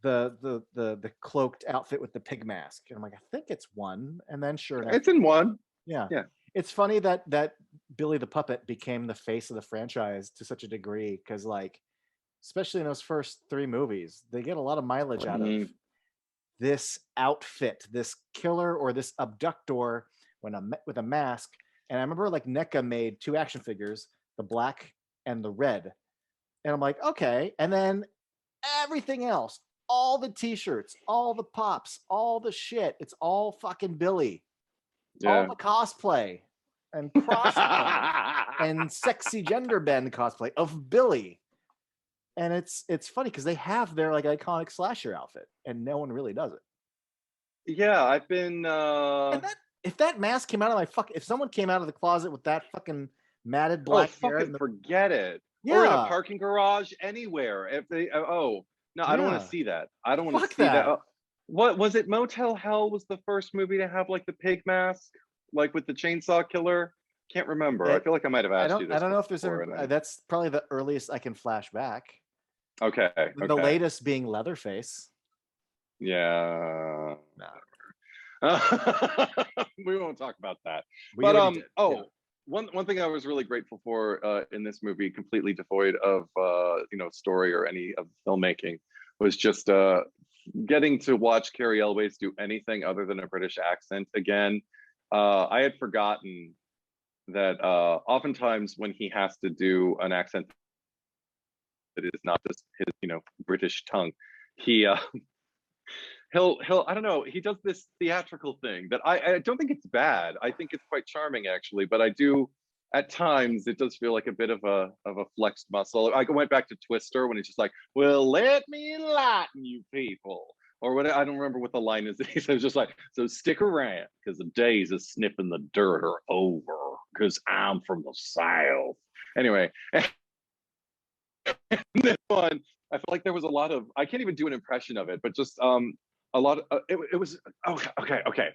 the cloaked outfit with the pig mask. And I'm like, I think it's 1. And then sure enough, it's in 1. Yeah. It's funny that Billy the Puppet became the face of the franchise to such a degree, because like, especially in those first 3 movies, they get a lot of mileage out of this outfit, this killer or this abductor with a mask. And I remember like NECA made 2 action figures, the black and the red. And I'm like, okay. And then everything else, all the t-shirts, all the pops, all the shit, it's all fucking Billy. All the cosplay and crossplay and sexy gender bend cosplay of Billy. And it's funny because they have their like iconic slasher outfit and no one really does it. Yeah, I've been if that mask came out of if someone came out of the closet with that fucking matted black hair, fucking forget it. Yeah. Or in a parking garage, anywhere. If they I don't want to see that. I don't want to see that. What was it? Motel Hell was the first movie to have like the pig mask, like with the chainsaw killer. Can't remember. I feel like I might have asked you this. I don't know if there's that's probably the earliest I can flash back. Okay. The latest being Leatherface. Yeah. No. We won't talk about that. one thing I was really grateful for in this movie, completely devoid of story or any of the filmmaking, was just getting to watch Carrie Elways do anything other than a British accent again. I had forgotten that oftentimes when he has to do an accent that is not just his British tongue, he he'll I don't know, he does this theatrical thing that I don't think it's bad. I think it's quite charming actually, but I do at times it does feel like a bit of a flexed muscle. I went back to Twister when it's just like, well, let me enlighten you people. Or what, I don't remember what the line is. He says just like, so stick around because the days of sniffing the dirt are over because I'm from the South. Anyway, this one, I feel like there was a lot of, I can't even do an impression of it, but just a lot of, it was, okay.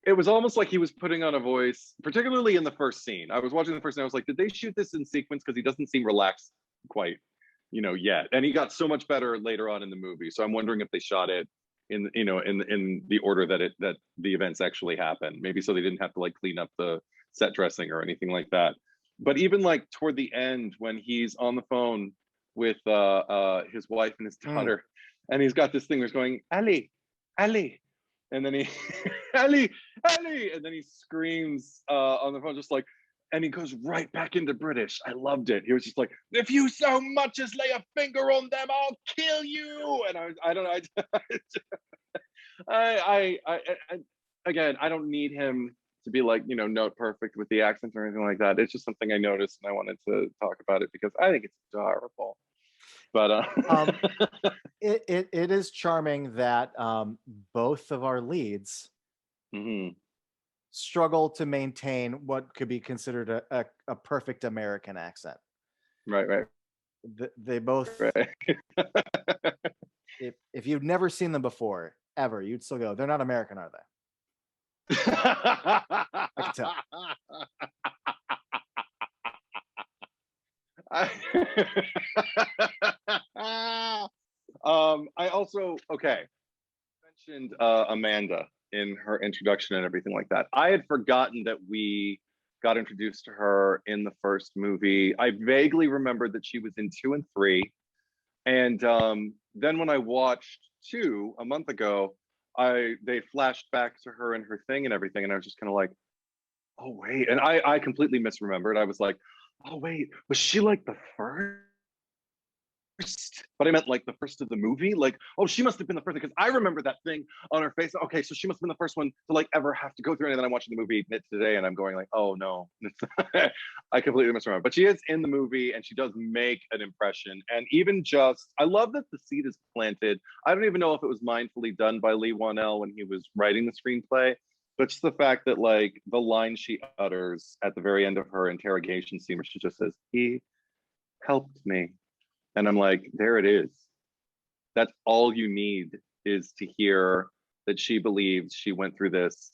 It was almost like he was putting on a voice, particularly in the first scene. I was watching the first scene, I was like, did they shoot this in sequence? Because he doesn't seem relaxed quite, yet. And he got so much better later on in the movie. So I'm wondering if they shot it in, in the order that the events actually happened. Maybe so they didn't have to like clean up the set dressing or anything like that. But even like toward the end when he's on the phone with his wife and his daughter, and he's got this thing where he's going, Ali, Ali, and then he Ali, Ali, and then he screams on the phone just like, and he goes right back into British. I loved it. He was just like, if you so much as lay a finger on them, I'll kill you. And I don't know. I again, I don't need him to be like, note perfect with the accent or anything like that. It's just something I noticed and I wanted to talk about it because I think it's adorable. But it is charming that both of our leads struggle to maintain what could be considered a perfect American accent. Right. They both, right. if you've never seen them before, ever, you'd still go, they're not American, are they? I can tell. I also mentioned Amanda in her introduction and everything like that. I had forgotten that we got introduced to her in the first movie. I vaguely remembered that she was in 2 and 3, and then when I watched 2 a month ago, they flashed back to her and her thing and everything, and I was just kind of like, oh wait, and I completely misremembered. I was like, oh wait, was she like the first? But I meant like the first of the movie. Like, oh, she must have been the first because I remember that thing on her face. Okay, so she must have been the first one to like ever have to go through. And then I'm watching the movie today, and I'm going like, oh no, I completely misremember. But she is in the movie, and she does make an impression. And even just, I love that the seed is planted. I don't even know if it was mindfully done by Leigh Whannell when he was writing the screenplay. But just the fact that like the line she utters at the very end of her interrogation scene, where she just says, "He helped me." And I'm like, there it is. That's all you need, is to hear that she believes she went through this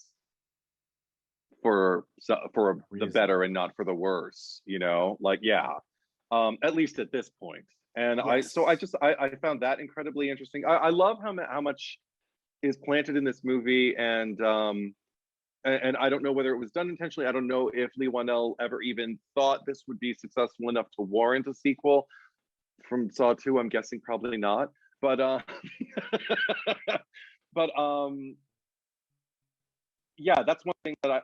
for the better and not for the worse, like, yeah, at least at this point. And yes. I found that incredibly interesting. I love how much is planted in this movie. And I don't know whether it was done intentionally. I don't know if Leigh Whannell ever even thought this would be successful enough to warrant a sequel. From Saw 2, I'm guessing probably not, but yeah, that's one thing that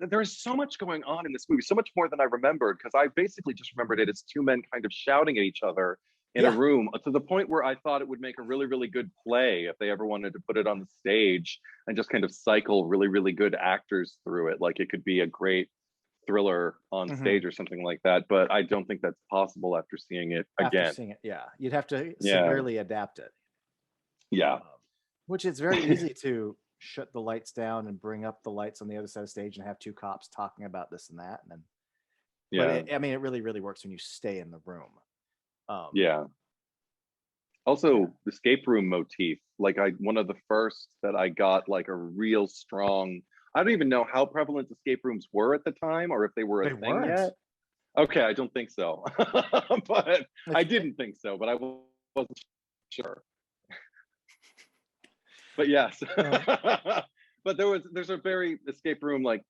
there's so much going on in this movie, so much more than I remembered, because I basically just remembered it as 2 men kind of shouting at each other in a room, to the point where I thought it would make a really, really good play if they ever wanted to put it on the stage and just kind of cycle really, really good actors through it. Like, it could be a great thriller on stage or something like that, but I don't think that's possible after seeing it again. You'd have to severely adapt it. Which is very easy to shut the lights down and bring up the lights on the other side of the stage and have 2 cops talking about this and that, and then but it really, really works when you stay in the room. Also, the escape room motif, like one of the first that I got like a real strong, I don't even know how prevalent escape rooms were at the time, or if they were a thing yet. Okay, I don't think so. But I didn't think so, but I wasn't sure. But yes. But there's a very escape room like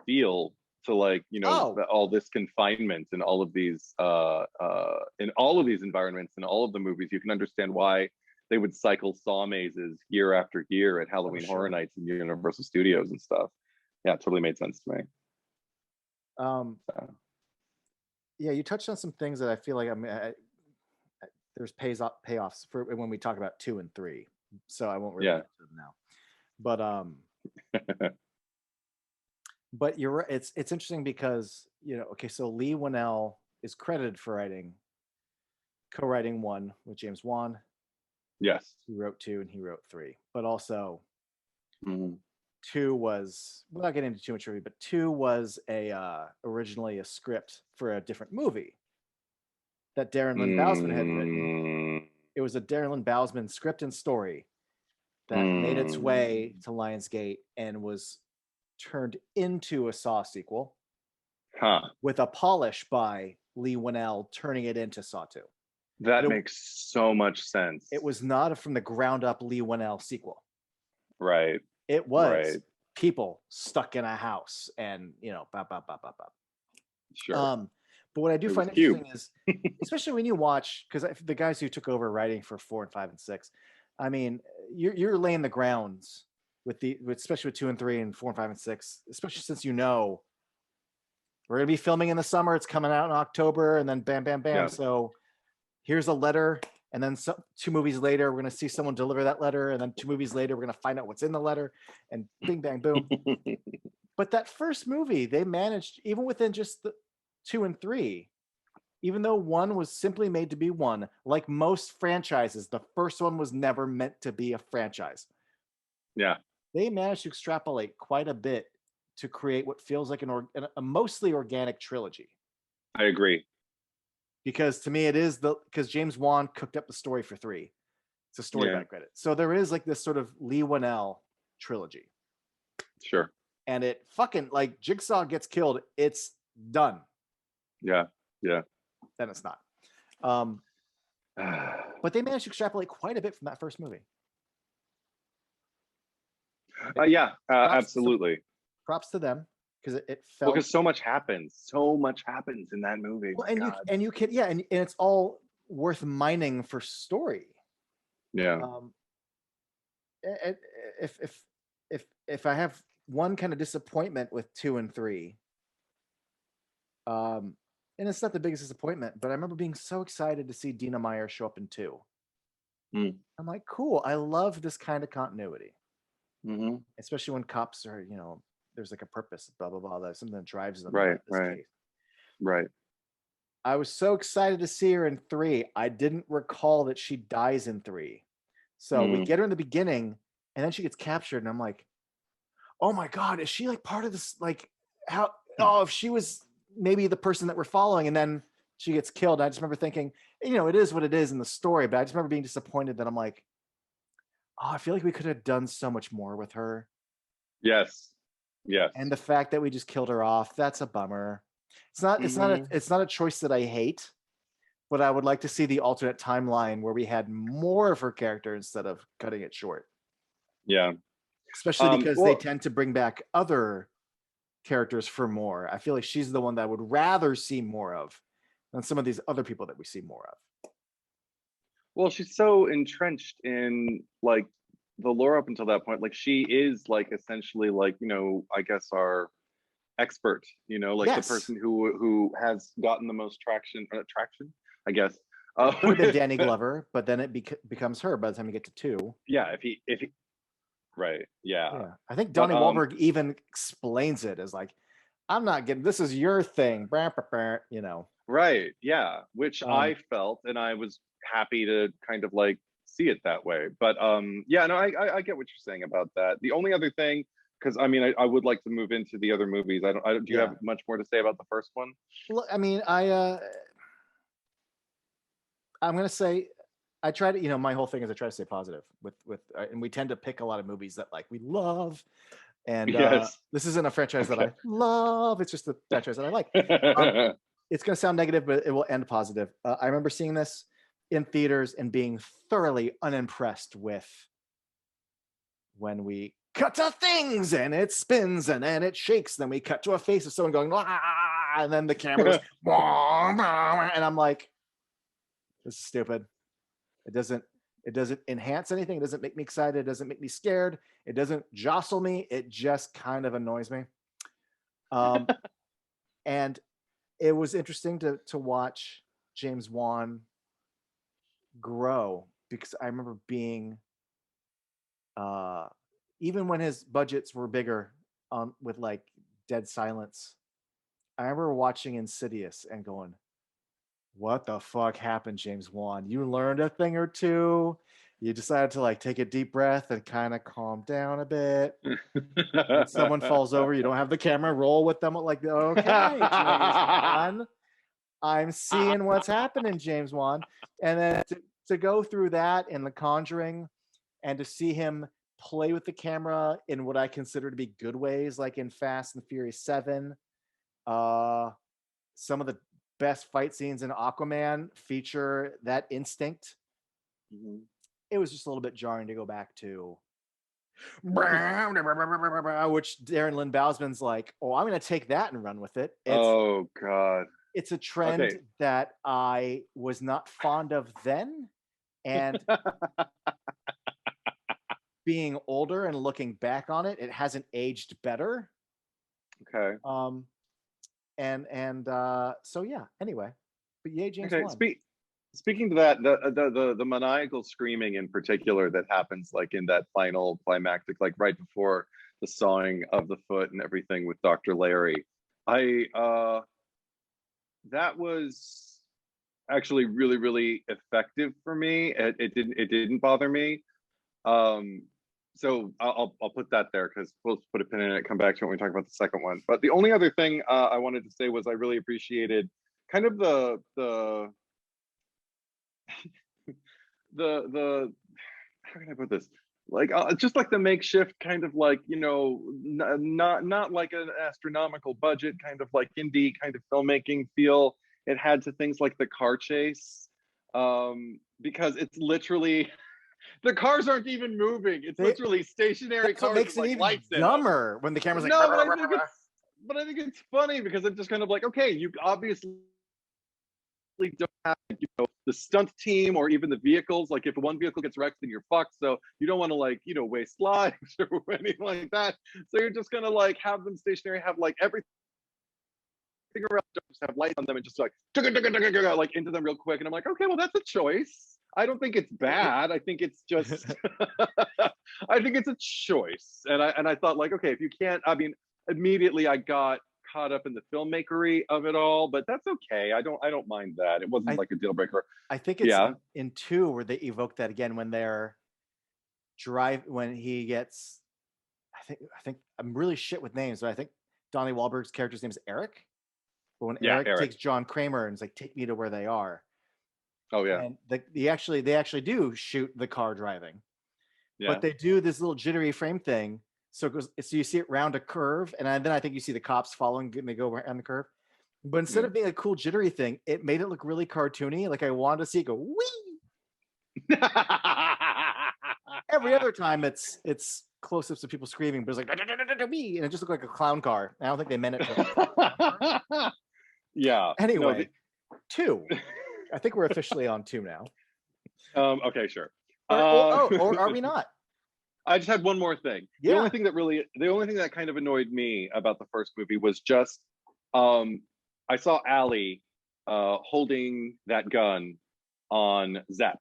feel to like, Oh, all this confinement and all of these in all of these environments and all of the movies. You can understand why they would cycle saw mazes year after year at Halloween Horror sure. Nights in Universal Studios and stuff. Yeah, it totally made sense to me. Um, So, yeah, you touched on some things that I feel like there's payoffs for when we talk about 2 and 3. So I won't really yeah. get to them now. But you're right. It's interesting because okay, so Leigh Whannell is credited for co-writing 1 with James Wan. Yes. He wrote 2 and he wrote 3, but also Mm-hmm. 2 was, without getting into too much review, but 2 was originally a script for a different movie that Darren Lynn Bousman had written. It was a Darren Lynn Bousman script and story that made its way to Lionsgate and was turned into a Saw sequel with a polish by Leigh Whannell turning it into Saw 2. That makes so much sense. It was not a from the ground up Leigh Whannell sequel. Right. It was people stuck in a house and, bop, bop, bop, bop, bop. Sure. But what I do find interesting is, especially when you watch, because the guys who took over writing for 4 and 5 and 6, I mean, you're laying the grounds especially with 2 and 3 and 4 and 5 and 6, especially since we're gonna be filming in the summer. It's coming out in October, and then bam, bam, bam. Yeah. So here's a letter, and then 2 movies later, we're gonna see someone deliver that letter, and then 2 movies later, we're gonna find out what's in the letter, and bing, bang, boom. But that first movie, they managed, even within just the 2 and 3, even though 1 was simply made to be 1, like most franchises, the first one was never meant to be a franchise. Yeah. They managed to extrapolate quite a bit to create what feels like a mostly organic trilogy. I agree. Because to me, it is because James Wan cooked up the story for 3. It's a story by credit. So there is like this sort of Leigh Whannell trilogy. Sure. And it fucking, like, Jigsaw gets killed, it's done. Yeah. Yeah. Then it's not. But they managed to extrapolate quite a bit from that first movie. Absolutely. Props to them, because it felt, because so much happens in that movie. Well, and you can, and it's all worth mining for story. Yeah. If I have one kind of disappointment with 2 and 3, and it's not the biggest disappointment, but I remember being so excited to see Dina Meyer show up in 2. I'm like, cool, I love this kind of continuity. Especially when cops are, there's like a purpose, blah, blah, blah, that's something that drives them. Right. I was so excited to see her in 3. I didn't recall that she dies in 3. So we get her in the beginning, and then she gets captured, and I'm like, oh my God, is she like part of this? Like, how, if she was maybe the person that we're following, and then she gets killed. I just remember thinking, it is what it is in the story, but I just remember being disappointed that I'm like, oh, I feel like we could have done so much more with her. Yes. And the fact that we just killed her off, that's a bummer. It's not a choice that I hate, but I would like to see the alternate timeline where we had more of her character instead of cutting it short. Yeah. Especially because they tend to bring back other characters for more. I feel like she's the one that I would rather see more of than some of these other people that we see more of. Well, she's so entrenched in like the lore up until that point. Like she is like essentially like, I guess our expert, like the person who has gotten the most traction, I guess. It could have been Danny Glover, but then it becomes her by the time you get to 2. Yeah, if he right. Yeah. I think Donnie Wahlberg even explains it as like, I'm not getting, this is your thing, Right. Yeah. Which I felt, and I was happy to kind of like see it that way. But I get what you're saying about that. The only other thing, because I mean, I would like to move into the other movies. Do you have much more to say about the first one? Well, I mean, I'm gonna say, I try to, my whole thing is I try to stay positive with, and we tend to pick a lot of movies that like we love, and this isn't a franchise that I love. It's just a franchise that I like. It's gonna sound negative, but it will end positive. I remember seeing this in theaters and being thoroughly unimpressed with when we cut to things, and it spins, and then it shakes. Then we cut to a face of someone going, and then the camera goes, and I'm like, this is stupid. It doesn't enhance anything. It doesn't make me excited. It doesn't make me scared. It doesn't jostle me. It just kind of annoys me. And it was interesting to watch James Wan grow, because I remember being, even when his budgets were bigger, with like Dead Silence, I remember watching Insidious and going, what the fuck happened, James Wan? You learned a thing or two. You decided to like take a deep breath and kind of calm down a bit. When someone falls over, you don't have the camera roll with them. Like, okay, James Wan, I'm seeing what's happening, James Wan. And then to go through that in The Conjuring, and to see him play with the camera in what I consider to be good ways, like in Fast and Furious 7, some of the best fight scenes in Aquaman feature that instinct. Mm-hmm. It was just a little bit jarring to go back to, which Darren Lynn Bousman's like, oh, I'm going to take that and run with it. Oh God. It's a trend that I was not fond of then, and being older and looking back on it, it hasn't aged better. Okay. So yeah. Anyway, but yay, James Okay. Wan. Speaking to that, the maniacal screaming in particular that happens like in that final climactic, like right before the sawing of the foot and everything with Dr. Larry, that was actually really, really effective for me. It didn't bother me. So I'll put that there, because we'll put a pin in it, come back to it when we talk about the second one. But the only other thing I wanted to say was I really appreciated kind of the how can I put this? Like just like the makeshift kind of like, you know, not like an astronomical budget kind of like indie kind of filmmaking feel it had to things like the car chase, because it's literally the cars aren't even moving. It's literally stationary That's cars. what makes with, it like, even dumber when the camera's like. No, but I think it's funny because I'm just kind of like, okay, you obviously don't have, you know, the stunt team or even the vehicles. Like if one vehicle gets wrecked, then you're fucked. So you don't want to like, you know, waste lives or anything like that. So you're just gonna like have them stationary, have like everything around, just have lights on them and just like into them real quick. And I'm like, okay, well that's a choice. I don't think it's bad. I think it's just I think it's a choice. And I thought like, okay, if you can't, I mean, immediately I got caught up in the filmmakery of it all, but that's okay. I don't mind that. It wasn't like a deal breaker. I think it's in 2 where they evoke that again when they're when he gets, I think I'm really shit with names, but I think Donnie Wahlberg's character's name is Eric. But when Eric takes John Kramer and is like, take me to where they are. Oh yeah. And they actually do shoot the car driving. Yeah. But they do this little jittery frame thing. So you see it round a curve, and then I think you see the cops following, and they go around the curve. But instead of being a cool jittery thing, it made it look really cartoony. Like I wanted to see it go wee. Every other time it's close-ups of people screaming, but it's like and it just looked like a clown car. I don't think they meant it to. Yeah. Anyway, 2. I think we're officially on 2 now. Okay, sure. Or are we not? I just had one more thing. Yeah. The only thing that kind of annoyed me about the first movie was just I saw Allie holding that gun on Zepp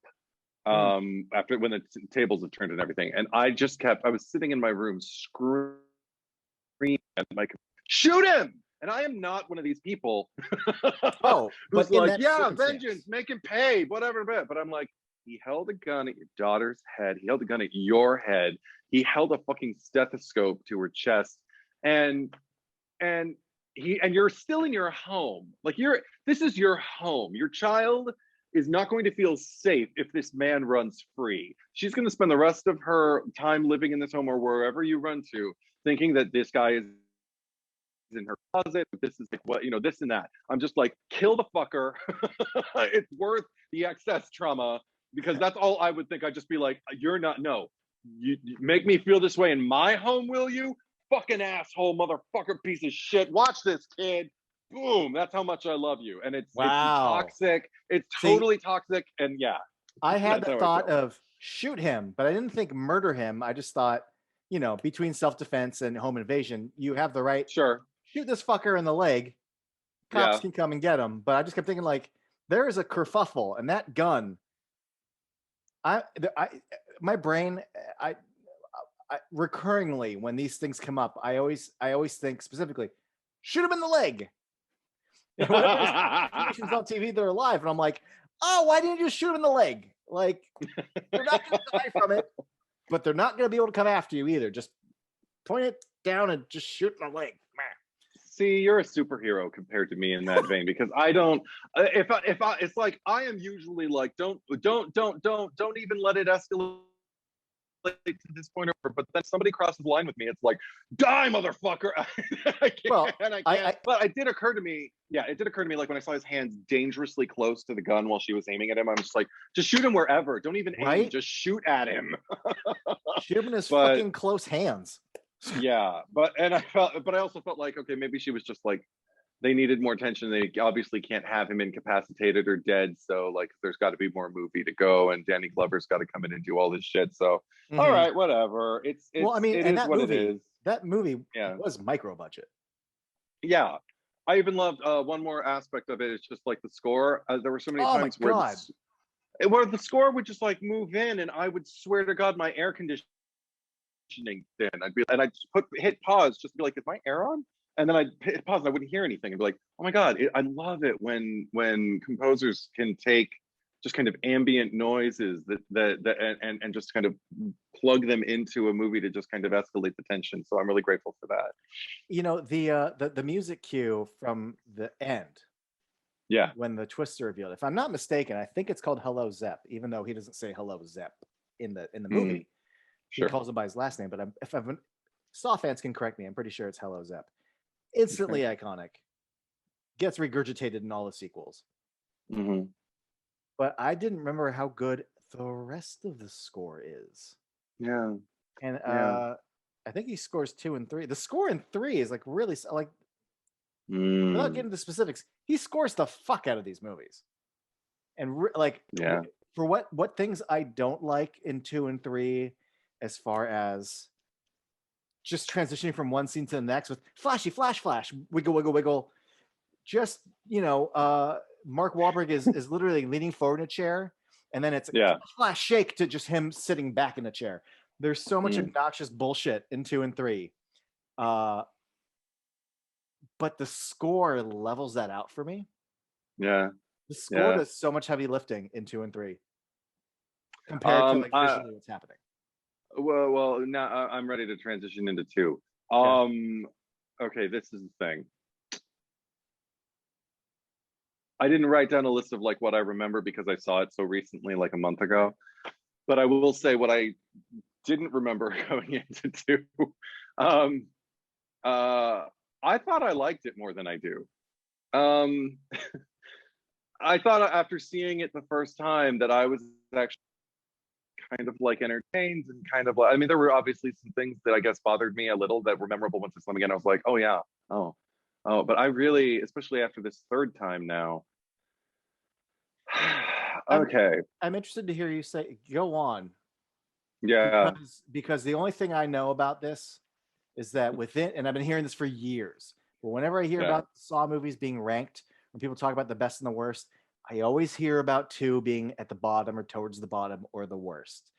after when the tables had turned and everything, and I was sitting in my room screaming like, shoot him! And I am not one of these people. Who's like, yeah, vengeance, make him pay, whatever. But I'm like, he held a gun at your daughter's head. He held a gun at your head. He held a fucking stethoscope to her chest, and you're still in your home. Like this is your home. Your child is not going to feel safe if this man runs free. She's going to spend the rest of her time living in this home or wherever you run to, thinking that this guy is in her closet. This is like what, you know, this and that. I'm just like, kill the fucker. It's worth the excess trauma, because that's all I would think. I'd just be like, you're not, no, you make me feel this way in my home, will you? Fucking asshole, motherfucker, piece of shit. Watch this, kid. Boom. That's how much I love you. And it's Wow. toxic. It's See, totally toxic. And yeah. I had That's the how I thought feel. of shoot him, but I didn't think murder him. I just thought, you know, between self-defense and home invasion, you have the right Sure. shoot this fucker in the leg. Cops Yeah. can come and get him. But I just kept thinking, like, there is a kerfuffle, and that gun. I my brain, I, recurringly when these things come up, I always think specifically, shoot him in the leg. And whenever there's situations on TV, they're alive, and I'm like, oh, why didn't you just shoot him in the leg? Like, they're not going to die from it, but they're not going to be able to come after you either. Just point it down and just shoot in the leg. See, you're a superhero compared to me in that vein, because I don't. If I, it's like I am usually like, don't even let it escalate to this point. But then somebody crosses the line with me, it's like, die, motherfucker! I can't. Well, I can't. But it did occur to me. Yeah, it did occur to me. Like when I saw his hands dangerously close to the gun while she was aiming at him, I'm just like, just shoot him wherever. Don't even aim. Just shoot at him. Shoot him in his fucking close hands. Yeah, but I also felt like, okay, maybe she was just like, they needed more attention. They obviously can't have him incapacitated or dead, so like there's got to be more movie to go, and Danny Glover's got to come in and do all this shit. So all right, whatever. It's well, I mean, it and is what it is. That movie was micro budget. Yeah, I even loved one more aspect of it. It's just like the score. There were so many times where the score would just like move in, and I would swear to God, my air conditioning then I'd hit pause just to be like, is my air on? And then I'd hit pause and I wouldn't hear anything and be like, oh my God, I love it when composers can take just kind of ambient noises and just kind of plug them into a movie to just kind of escalate the tension. So I'm really grateful for that. You know, the music cue from the end. Yeah. When the twist is revealed. If I'm not mistaken, I think it's called Hello Zep, even though he doesn't say Hello Zep in the movie. Sure. He calls him by his last name, but if Saw fans can correct me, I'm pretty sure it's Hello Zep. Instantly iconic. Gets regurgitated in all the sequels. But I didn't remember how good the rest of the score is. Yeah. And I think he scores 2 and 3. The score in 3 is like really like, without getting into the specifics, he scores the fuck out of these movies. And for what things I don't like in 2 and 3, as far as just transitioning from one scene to the next with flashy, flash, wiggle, wiggle, wiggle. Just, you know, Mark Wahlberg is literally leaning forward in a chair, and then it's flash, shake to just him sitting back in a chair. There's so much obnoxious bullshit in 2 and 3. But the score levels that out for me. Yeah. The score does so much heavy lifting in 2 and 3 compared to like visually what's happening. Well, now I'm ready to transition into 2. Okay, this is the thing. I didn't write down a list of like what I remember because I saw it so recently, like a month ago. But I will say what I didn't remember going into 2. I thought I liked it more than I do. I thought after seeing it the first time that I was actually kind of like entertained and kind of like, I mean, there were obviously some things that I guess bothered me a little that were memorable once I saw them again. I was like, oh yeah, but I really, especially after this third time now. Okay. I'm interested to hear you say, go on. Yeah. Because the only thing I know about this is that within, and I've been hearing this for years, but whenever I hear about Saw movies being ranked, when people talk about the best and the worst, I always hear about 2 being at the bottom or towards the bottom or the worst.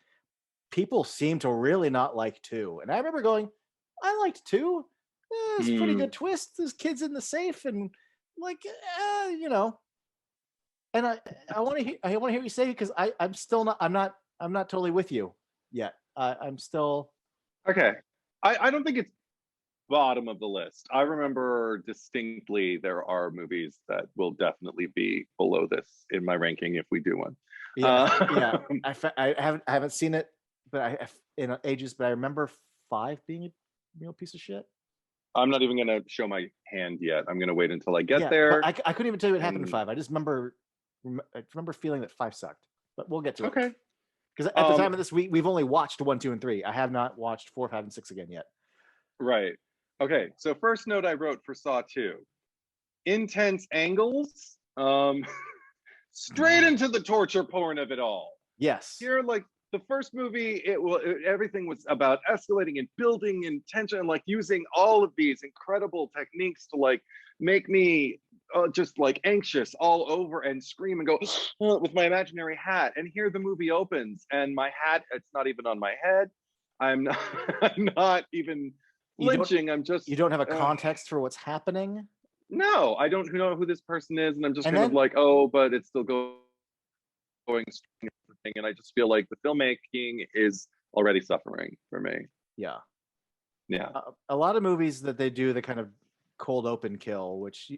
People seem to really not like 2. And I remember going, I liked 2. It's a pretty good twist. There's kids in the safe and like, you know. And I want to hear you say, because I'm still not, I'm not totally with you yet. I'm still. Okay. I don't think it's bottom of the list. I remember distinctly there are movies that will definitely be below this in my ranking if we do one. I haven't seen it, but I in ages. But I remember 5 being a real piece of shit. I'm not even gonna show my hand yet. I'm gonna wait until I get there. I couldn't even tell you what happened in 5. I just remember feeling that 5 sucked. But we'll get to it. Okay. Because at the time of this, we've only watched 1, 2, and 3. I have not watched 4, 5, and 6 again yet. Right. Okay. So first note I wrote for Saw 2. Intense angles. Straight into the torture porn of it all. Yes. Here, like the first movie, everything was about escalating and building and tension and like using all of these incredible techniques to like make me just like anxious all over and scream and go with my imaginary hat. And here the movie opens and my hat, it's not even on my head. I'm not, I'm not even flinching. I'm just, you don't have a context for what's happening. No, I don't know who this person is, and I'm just And kind then, of like, oh, but it's still going thing, and I just feel like the filmmaking is already suffering for me. Yeah. Yeah. A lot of movies that they do the kind of cold open kill, which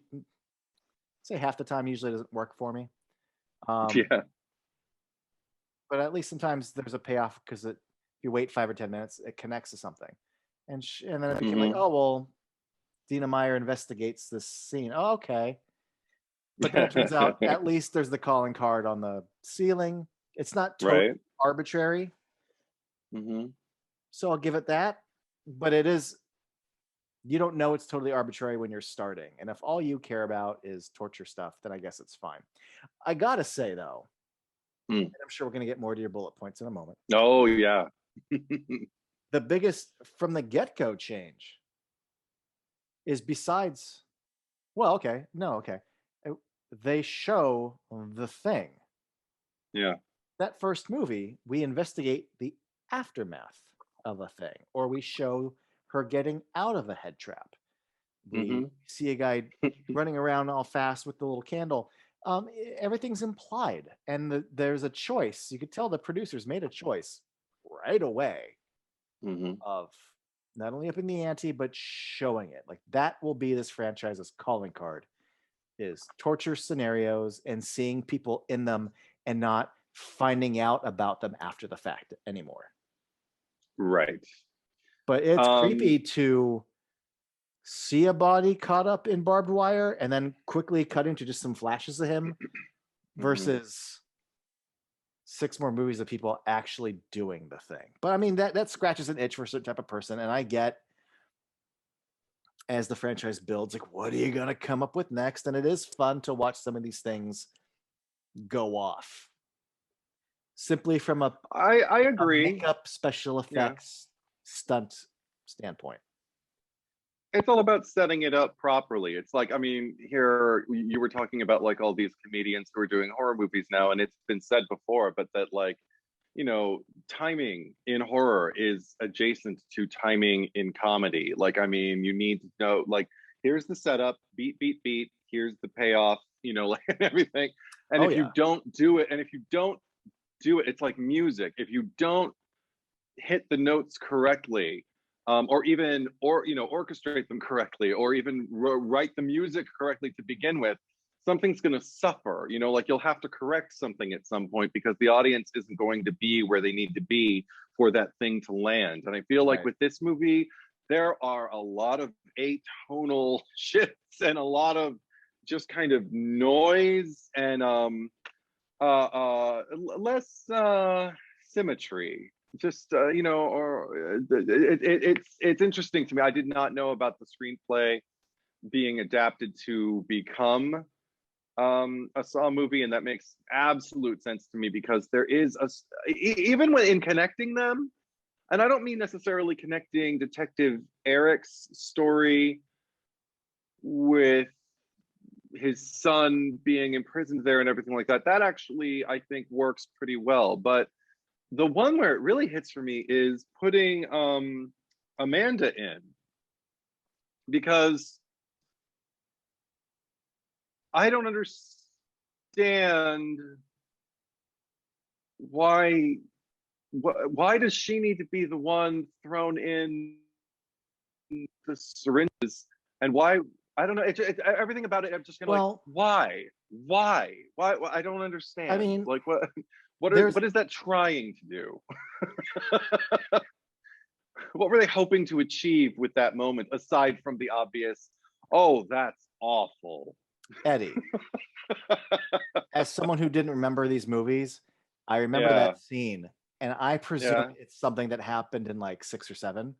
say half the time usually doesn't work for me. Yeah. But at least sometimes there's a payoff because if you wait 5 or 10 minutes, it connects to something, and then it became like, oh well, Dina Meyer investigates this scene. Oh, okay. But then it turns out at least there's the calling card on the ceiling. It's not totally arbitrary. So I'll give it that. But it is, you don't know it's totally arbitrary when you're starting. And if all you care about is torture stuff, then I guess it's fine. I gotta say though, and I'm sure we're gonna get more to your bullet points in a moment. Oh yeah. The biggest from the get-go change is besides, well, okay, no, okay. They show the thing. Yeah. That first movie, we investigate the aftermath of a thing, or we show her getting out of a head trap. We see a guy running around all fast with the little candle. Everything's implied, and there's a choice. You could tell the producers made a choice right away of not only upping the ante, but showing it. Like that will be this franchise's calling card. Is torture scenarios and seeing people in them and not finding out about them after the fact anymore. Right. But it's creepy to see a body caught up in barbed wire and then quickly cut into just some flashes of him versus 6 more movies of people actually doing the thing. But I mean, that scratches an itch for a certain type of person. And I get, as the franchise builds, like, what are you going to come up with next? And it is fun to watch some of these things go off. Simply from I agree. A makeup, special effects, stunt standpoint. It's all about setting it up properly. It's like, I mean, here you were talking about like all these comedians who are doing horror movies now, and it's been said before, but that like, you know, timing in horror is adjacent to timing in comedy. Like, I mean, you need to know, like, here's the setup, beat, beat, beat, here's the payoff, you know, like everything. And if you don't do it, it's like music. If you don't hit the notes correctly, or even, you know, orchestrate them correctly, or even write the music correctly to begin with, something's going to suffer, you know, like you'll have to correct something at some point because the audience isn't going to be where they need to be for that thing to land. And I feel like with this movie, there are a lot of atonal shifts and a lot of just kind of noise and less symmetry. Just you know, or it's interesting to me. I did not know about the screenplay being adapted to become a Saw movie, and that makes absolute sense to me because there is even when in connecting them, and I don't mean necessarily connecting Detective Eric's story with his son being imprisoned there and everything like that. That actually I think works pretty well. But the one where it really hits for me is putting Amanda in, because I don't understand why does she need to be the one thrown in the syringes, and why, I don't know. Everything about it, I'm just gonna like, why? I don't understand. I mean, like what is that trying to do? What were they hoping to achieve with that moment, aside from the obvious, oh, that's awful? Eddie, as someone who didn't remember these movies, I remember that scene and I presume Yeah. it's something that happened in like 6 or 7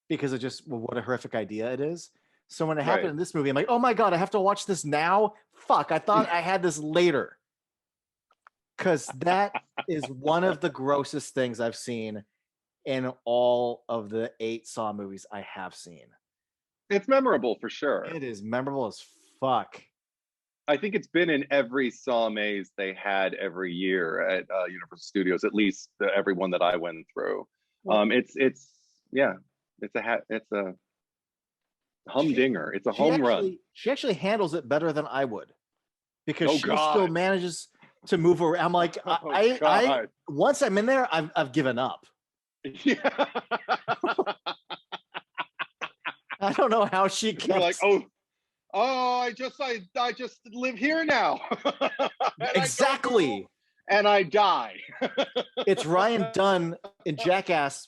because of just what a horrific idea it is. So when it happened Right. in this movie, I'm like, oh my God, I have to watch this now? Fuck, I thought I had this later. Because that is one of the grossest things I've seen in all of the 8 Saw movies I have seen. It's memorable for sure. It is memorable as fuck. I think it's been in every Saw maze they had every year at Universal Studios, at least every one that I went through. Well, It's yeah, it's a humdinger. It's a home run. she actually handles it better than I would because Oh she still God. manages to move around. I'm like, Oh I God. once I'm in there, I've given up. Yeah. I don't know how she You're like, kept I just live here now. exactly. And I die. It's Ryan Dunn in Jackass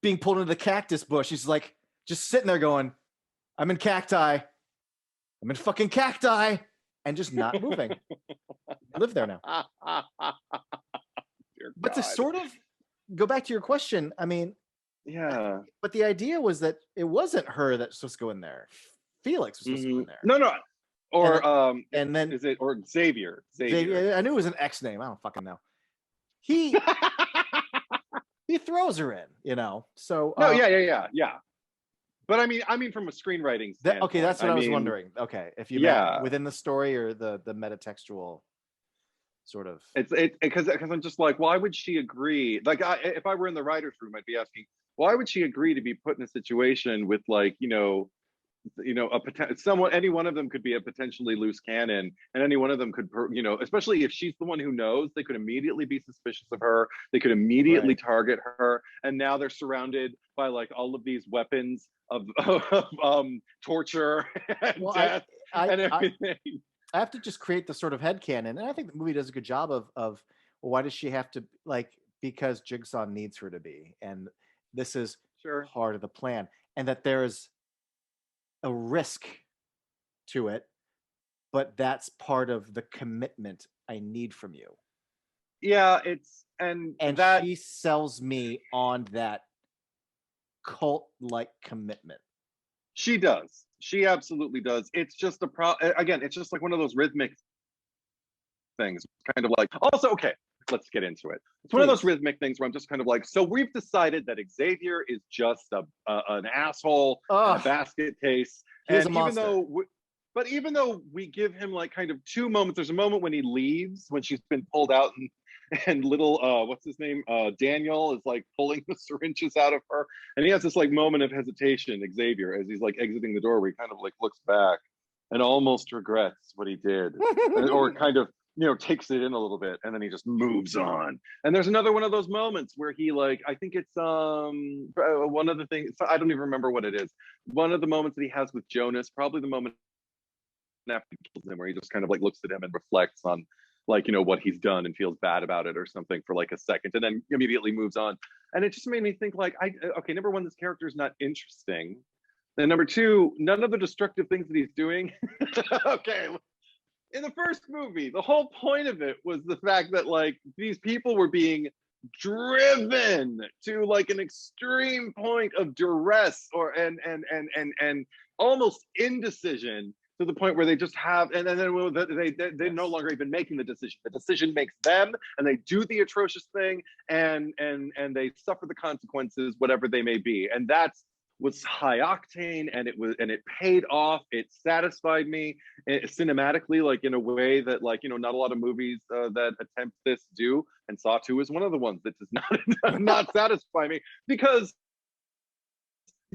being pulled into the cactus bush. He's like just sitting there going, I'm in cacti. I'm in fucking cacti. And just not moving. I live there now. But to sort of go back to your question, I mean, yeah. But the idea was that it wasn't her that's supposed to go in there. Felix was supposed to go in there. No. Or and then is it or Xavier? I knew it was an X name. I don't fucking know. He throws her in, you know. So no, yeah. But I mean, from a screenwriting standpoint. Okay, that's what I was wondering. Okay, if you meant within the story or the metatextual sort of. It's because I'm just like, why would she agree? Like, if I were in the writers' room, I'd be asking, why would she agree to be put in a situation with like, someone, any one of them could be a potentially loose cannon, and any one of them could, especially if she's the one who knows, they could immediately be suspicious of her. They could immediately target her, and now they're surrounded by like all of these weapons of torture and death and everything. I have to just create the sort of headcanon, and I think the movie does a good job of well, why does she have to, like, because Jigsaw needs her to be, and this is part of the plan, and that there's a risk to it, but that's part of the commitment I need from you. Yeah, and that she sells me on that cult-like commitment. She does. She absolutely does. It's just again, it's just like one of those rhythmic things, kind of like, also, okay, let's get into it. It's one of those rhythmic things where I'm just kind of like, so we've decided that Xavier is just an asshole, and a basket case. And even though we give him like kind of 2 moments, there's a moment when he leaves, when she's been pulled out and little what's his name, Daniel is like pulling the syringes out of her, and he has this like moment of hesitation, Xavier, as he's like exiting the door, where he kind of like looks back and almost regrets what he did, or kind of takes it in a little bit, and then he just moves on. And there's another one of those moments where he, like, I think it's one of the things, I don't even remember what it is, one of the moments that he has with Jonas, probably the moment after he kills him, where he just kind of like looks at him and reflects on, like, what he's done and feels bad about it or something for like a second, and then immediately moves on. And it just made me think, like, okay, number one, this character is not interesting, and number two, none of the destructive things that he's doing okay, in the first movie, the whole point of it was the fact that like these people were being driven to like an extreme point of duress and almost indecision, to the point where they just have, and then they're no longer even making the decision. The decision makes them, and they do the atrocious thing, and they suffer the consequences, whatever they may be. And that's was high octane, and it paid off. It satisfied me cinematically, like in a way that, like, not a lot of movies that attempt this do. And Saw 2 is one of the ones that does not satisfy me, because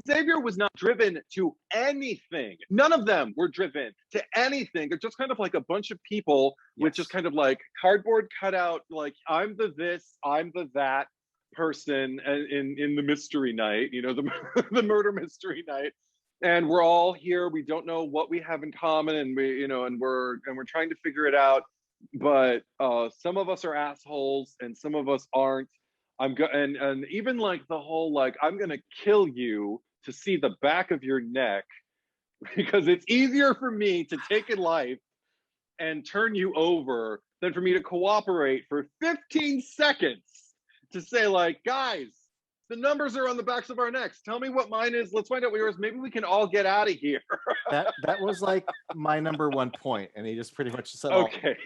Xavier was not driven to anything. None of them were driven to anything. They're just kind of like a bunch of people with just kind of like cardboard cutout, like, I'm the this, I'm the that person in the mystery night, the murder mystery night. And we're all here. We don't know what we have in common, and we're trying to figure it out. But some of us are assholes and some of us aren't. And even like the whole, like, I'm gonna kill you to see the back of your neck, because it's easier for me to take a life and turn you over than for me to cooperate for 15 seconds to say like, guys, the numbers are on the backs of our necks. Tell me what mine is. Let's find out what yours. Maybe we can all get out of here. That was like my number one point, and he just pretty much said, okay.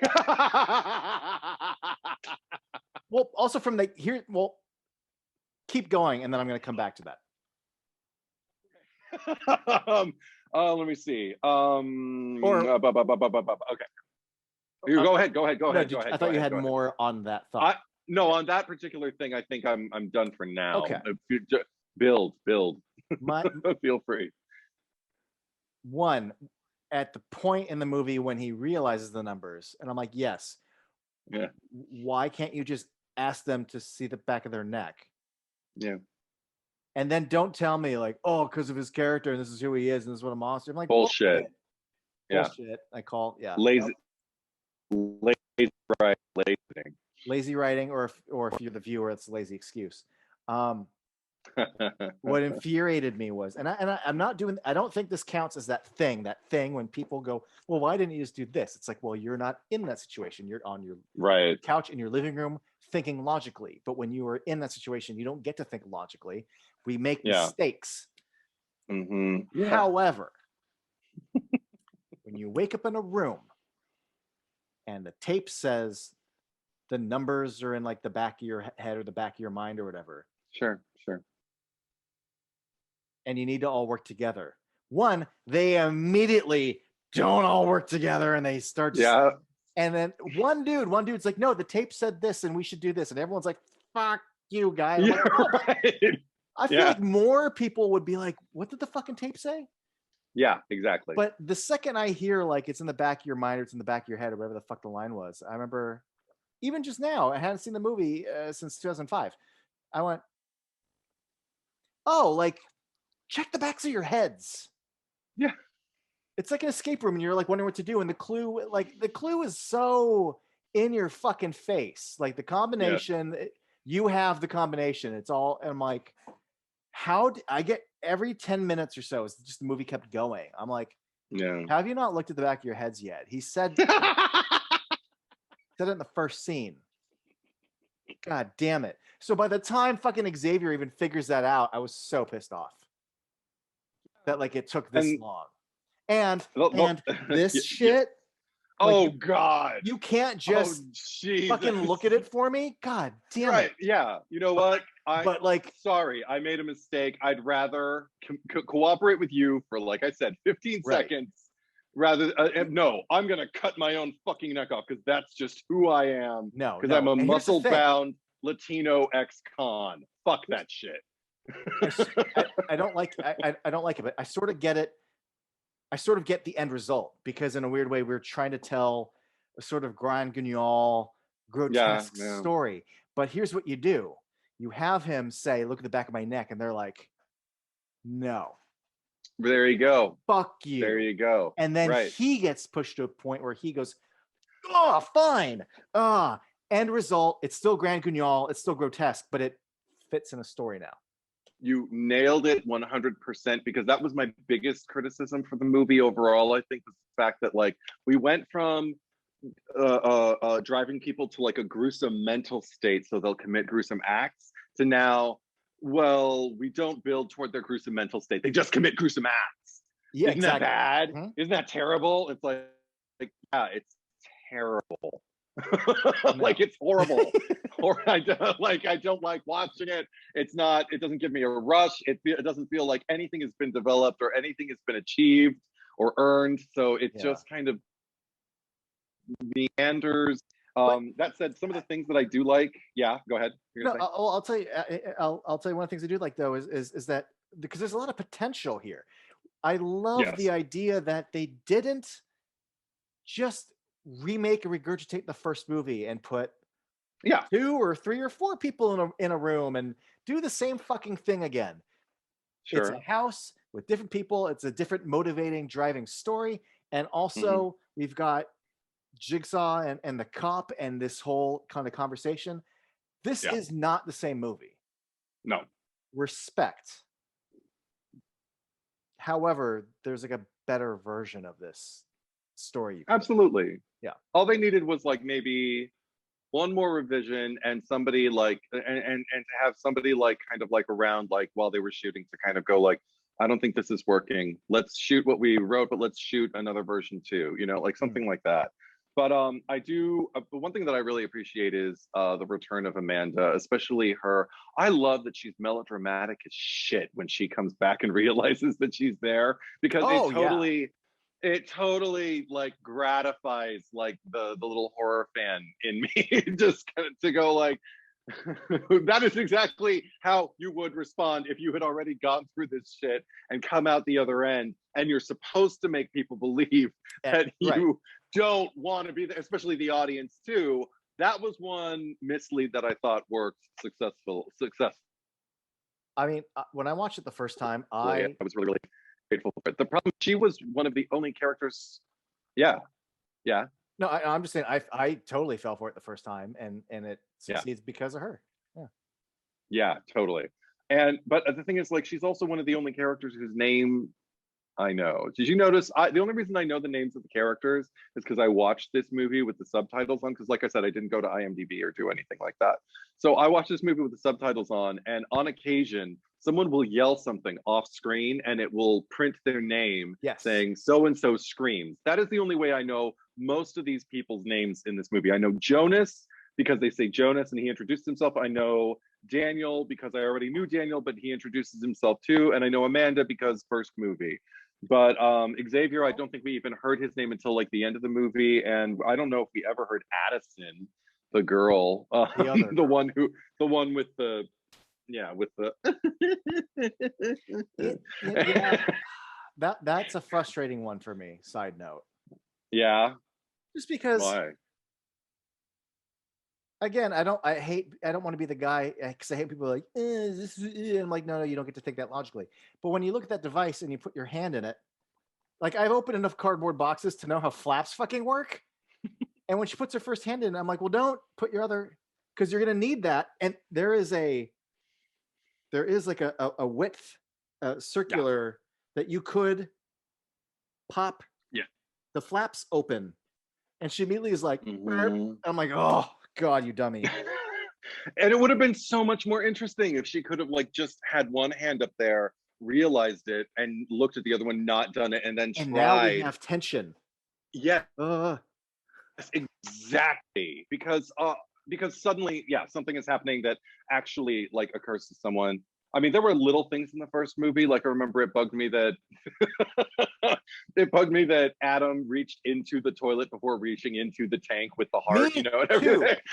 Well, also from the here, well, keep going, and then I'm going to come back to that. Let me see. Or okay. You go ahead. Go ahead. no, Go ahead. I thought you had more on that thought. No, on that particular thing, I think I'm done for now. Okay. Build. Feel free. One, at the point in the movie when he realizes the numbers, and I'm like, yes. Yeah. Why can't you just ask them to see the back of their neck? Yeah. And then don't tell me like, oh, because of his character and this is who he is and this is what a monster. I'm like, bullshit. Yeah. Bullshit. I call lazy writing, or if you're the viewer, it's a lazy excuse. What infuriated me was, and I'm not doing, I don't think this counts as that thing when people go, well, why didn't you just do this? It's like, well, you're not in that situation. You're on your couch in your living room thinking logically. But when you are in that situation, you don't get to think logically. We make mistakes. Mm-hmm. Yeah. However, when you wake up in a room and the tape says the numbers are in like the back of your head or the back of your mind or whatever. Sure. And you need to all work together. One, they immediately don't all work together and they start and then one dude's like, no, the tape said this and we should do this. And everyone's like, fuck you, guy. Yeah, like, right. I feel like more people would be like, what did the fucking tape say? Yeah, exactly. But the second I hear like it's in the back of your mind or it's in the back of your head or whatever the fuck the line was, I remember even just now, I hadn't seen the movie since 2005. I went, oh, like, check the backs of your heads. Yeah. It's like an escape room and you're like wondering what to do. And the clue is so in your fucking face. Like the combination, you have the combination. It's all, and I'm like, I get every 10 minutes or so, it's just the movie kept going. I'm like, have you not looked at the back of your heads yet? He said, said it in the first scene. God damn it. So by the time fucking Xavier even figures that out, I was so pissed off that like it took this long. And this shit. God. You can't just fucking look at it for me. God damn it. Yeah. You know what? Sorry, I made a mistake. I'd rather cooperate with you for, like I said, 15 seconds rather. No, I'm going to cut my own fucking neck off because that's just who I am. No, because I'm a muscle-bound Latino ex-con. Fuck that shit. I don't like it, but I sort of get it. I sort of get the end result because in a weird way, we're trying to tell a sort of grand guignol, grotesque story. But here's what you do. You have him say, look at the back of my neck. And they're like, no. There you go. Fuck you. There you go. And then he gets pushed to a point where he goes, oh, fine. End result. It's still grand guignol. It's still grotesque, but it fits in a story now. You nailed it 100%, because that was my biggest criticism for the movie overall. I think was the fact that like we went from driving people to like a gruesome mental state so they'll commit gruesome acts to now, well, we don't build toward their gruesome mental state. They just commit gruesome acts. Yeah, Isn't that bad? Mm-hmm. Isn't that terrible? It's like yeah, it's terrible. Like it's horrible. Or I don't like watching it. It doesn't give me a rush. It doesn't feel like anything has been developed or anything has been achieved or earned. So it just kind of meanders. That said, some of the things that I do like, go ahead. I'll tell you. I'll tell you one of the things I do like though is that because there's a lot of potential here. I love the idea that they didn't just remake and regurgitate the first movie and put 2 or 3 or 4 people in a room and do the same fucking thing again. Sure. It's a house with different people. It's a different motivating, driving story. And also we've got Jigsaw and the cop and this whole kind of conversation. This is not the same movie. No. Respect. However, there's like a better version of this story. Absolutely. Yeah. All they needed was like maybe one more revision, and somebody like and to have somebody like kind of like around like while they were shooting to kind of go like, I don't think this is working. Let's shoot what we wrote, but let's shoot another version too. You know, like something like that. But I do. The one thing that I really appreciate is the return of Amanda, especially her. I love that she's melodramatic as shit when she comes back and realizes that she's there, because Oh it totally like gratifies like the little horror fan in me just kind of to go like, that is exactly how you would respond if you had already gone through this shit and come out the other end, and you're supposed to make people believe that right. you don't want to be there, especially the audience too. That was one mislead that I thought worked successful. I mean, when I watched it the first time, I was really, really grateful for it. The problem, she was one of the only characters. Yeah, yeah. No, I'm just saying I totally fell for it the first time, and it succeeds because of her. Yeah. Yeah, totally. And but the thing is, like, she's also one of the only characters whose name I know. Did you notice? The only reason I know the names of the characters is because I watched this movie with the subtitles on. Because, like I said, I didn't go to IMDb or do anything like that. So I watched this movie with the subtitles on, and on occasion, someone will yell something off screen, and it will print their name saying "so and so screams." That is the only way I know most of these people's names in this movie. I know Jonas because they say Jonas, and he introduced himself. I know Daniel because I already knew Daniel, but he introduces himself too, and I know Amanda because first movie. But Xavier, I don't think we even heard his name until like the end of the movie, and I don't know if we ever heard Addison, the girl, the one with the with the That's a frustrating one for me. Side note. Yeah. Just because. Why? Again, I don't want to be the guy, because I hate people like, this is, I'm like, no, you don't get to think that logically. But when you look at that device and you put your hand in it, like, I've opened enough cardboard boxes to know how flaps fucking work. And when she puts her first hand in, I'm like, well, don't put your other, because you're going to need that. And there is like a width, circular that you could pop the flaps open. And she immediately is like, I'm like, oh God, you dummy. And it would have been so much more interesting if she could have like just had one hand up there, realized it, and looked at the other one, not done it, and then tried. Now we have tension. Yeah. Exactly. Because suddenly, something is happening that actually like occurs to someone. I mean, there were little things in the first movie. Like, I remember it bugged me that Adam reached into the toilet before reaching into the tank with the heart. Me too.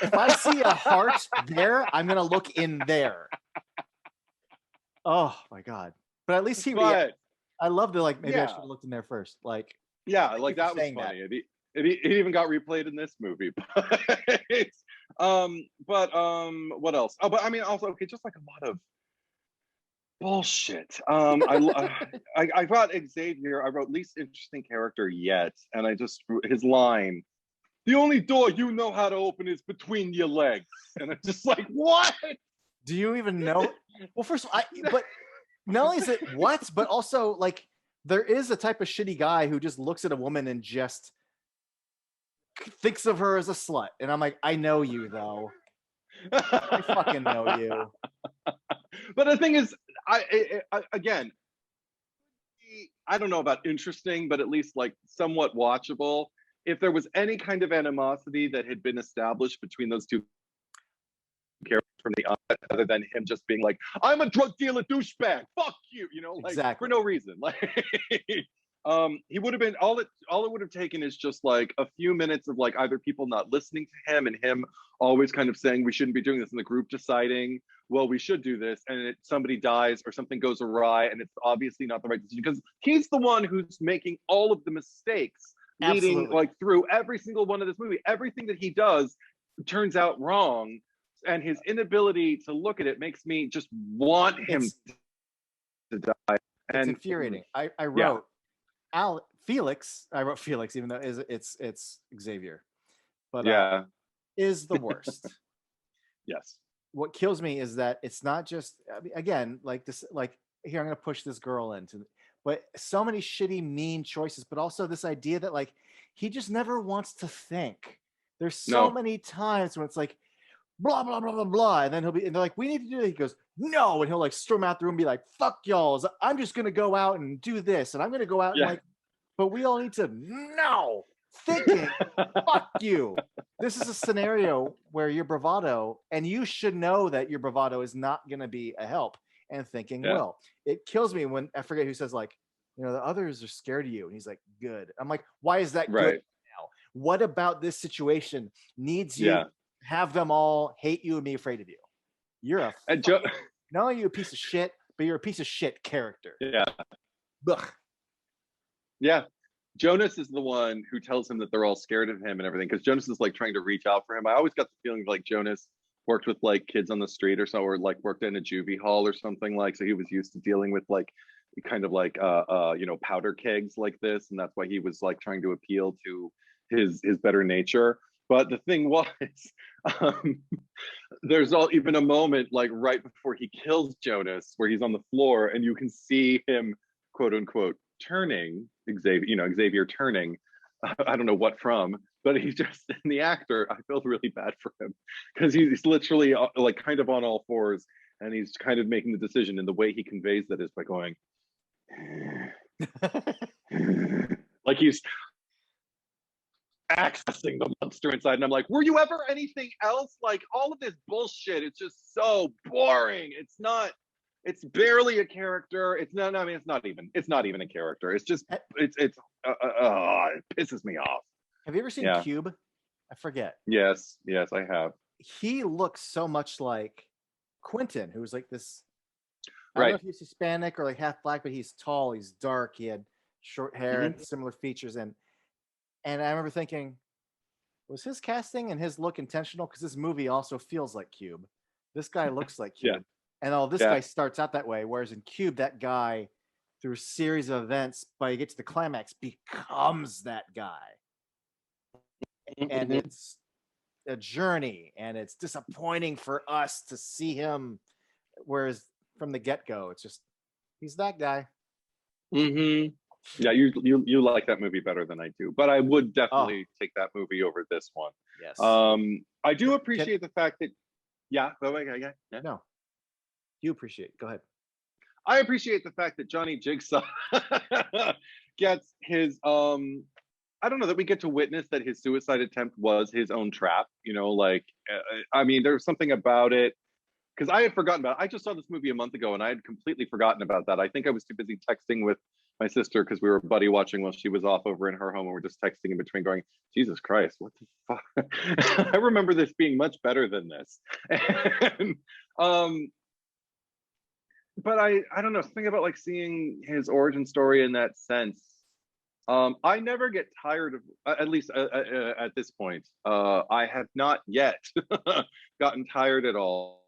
If I see a heart there, I'm gonna look in there. Oh my God! But at least I love to like. Maybe I should have looked in there first. Like, that was funny. It even got replayed in this movie. But what else? Oh, but I mean, also, okay, just like a lot of bullshit. I brought Xavier. I wrote least interesting character yet, and his line, "The only door you know how to open is between your legs," and I'm just like, what? Do you even know? Well, first of all, but not only is it what, but also like there is a type of shitty guy who just looks at a woman and just thinks of her as a slut, and I'm like, I know you though. I fucking know you. But the thing is, I don't know about interesting, but at least like somewhat watchable. If there was any kind of animosity that had been established between those two characters from the onset, other than him just being like, "I'm a drug dealer douchebag, fuck you," like for no reason. Like, he would have been all it would have taken is just like a few minutes of like either people not listening to him and him always kind of saying we shouldn't be doing this, and the group deciding, well, we should do this, and somebody dies or something goes awry and it's obviously not the right decision, because he's the one who's making all of the mistakes leading like through every single one of this movie. Everything that he does turns out wrong, and his inability to look at it makes me just want him to die. It's infuriating. I wrote Felix, even though it's Xavier, but is the worst. Yes. What kills me is that it's not just, again, like this, like, here, I'm going to push this girl into, but so many shitty, mean choices, but also this idea that like, he just never wants to think. There's so No. many times when it's like, blah, blah, blah, blah, blah. And then and they're like, we need to do it. He goes, no. And he'll like storm out the room and be like, fuck y'all. I'm just going to go out and do this. And I'm going to go out and Yeah. like, but we all need to know, thinking, fuck you. This is a scenario where your bravado, and you should know that your bravado is not going to be a help, and thinking, Yeah. well, it kills me when I forget who says like, you know, the others are scared of you. And he's like, good. I'm like, why is that good Right. now? What about this situation needs you Yeah. to have them all hate you and be afraid of you? You're a And not only are you a piece of shit, but you're a piece of shit character. yeah. Ugh. Yeah. Jonas is the one who tells him that they're all scared of him and everything, because Jonas is like trying to reach out for him. I always got the feeling like Jonas worked with like kids on the street or so, or like worked in a juvie hall or something, like, so he was used to dealing with like kind of like you know, powder kegs like this, and that's why he was like trying to appeal to his better nature. But the thing was, um, there's all even a moment like right before he kills Jonas where he's on the floor and you can see him, quote unquote, turning Xavier, you know, Xavier turning. I don't know what from, but he's just, in the actor, I felt really bad for him because he's literally like kind of on all fours, and he's kind of making the decision, and the way he conveys that is by going like he's accessing the monster inside. And I'm like, were you ever anything else? Like, all of this bullshit, it's just so boring. It's barely a character. It's not, I mean, it's not even a character. It's just, it pisses me off. Have you ever seen Cube? I forget. Yes, I have. He looks so much like Quentin, who was like this, I right. don't know if he's Hispanic or like half black, but he's tall, he's dark, he had short hair and similar features. And I remember thinking, was his casting and his look intentional? Because this movie also feels like Cube. This guy looks like Cube. And this guy starts out that way, whereas in Cube, that guy, through a series of events, by you get to the climax, becomes that guy. And it's a journey, and it's disappointing for us to see him, whereas from the get-go, it's just, he's that guy. Yeah, you like that movie better than I do, but I would definitely take that movie over this one. Yes. I do appreciate the fact that, no, you appreciate. Go ahead. I appreciate the fact that Johnny Jigsaw gets his I don't know, that we get to witness that his suicide attempt was his own trap. You know, like I mean, there's something about it, because I had forgotten about it. I just saw this movie a month ago and I had completely forgotten about that. I think I was too busy texting with my sister because we were buddy watching while she was off over in her home, and we're just texting in between going, Jesus Christ, what the fuck? I remember this being much better than this. And, but I don't know, something about like seeing his origin story in that sense. I never get tired of, at least at this point, I have not yet gotten tired at all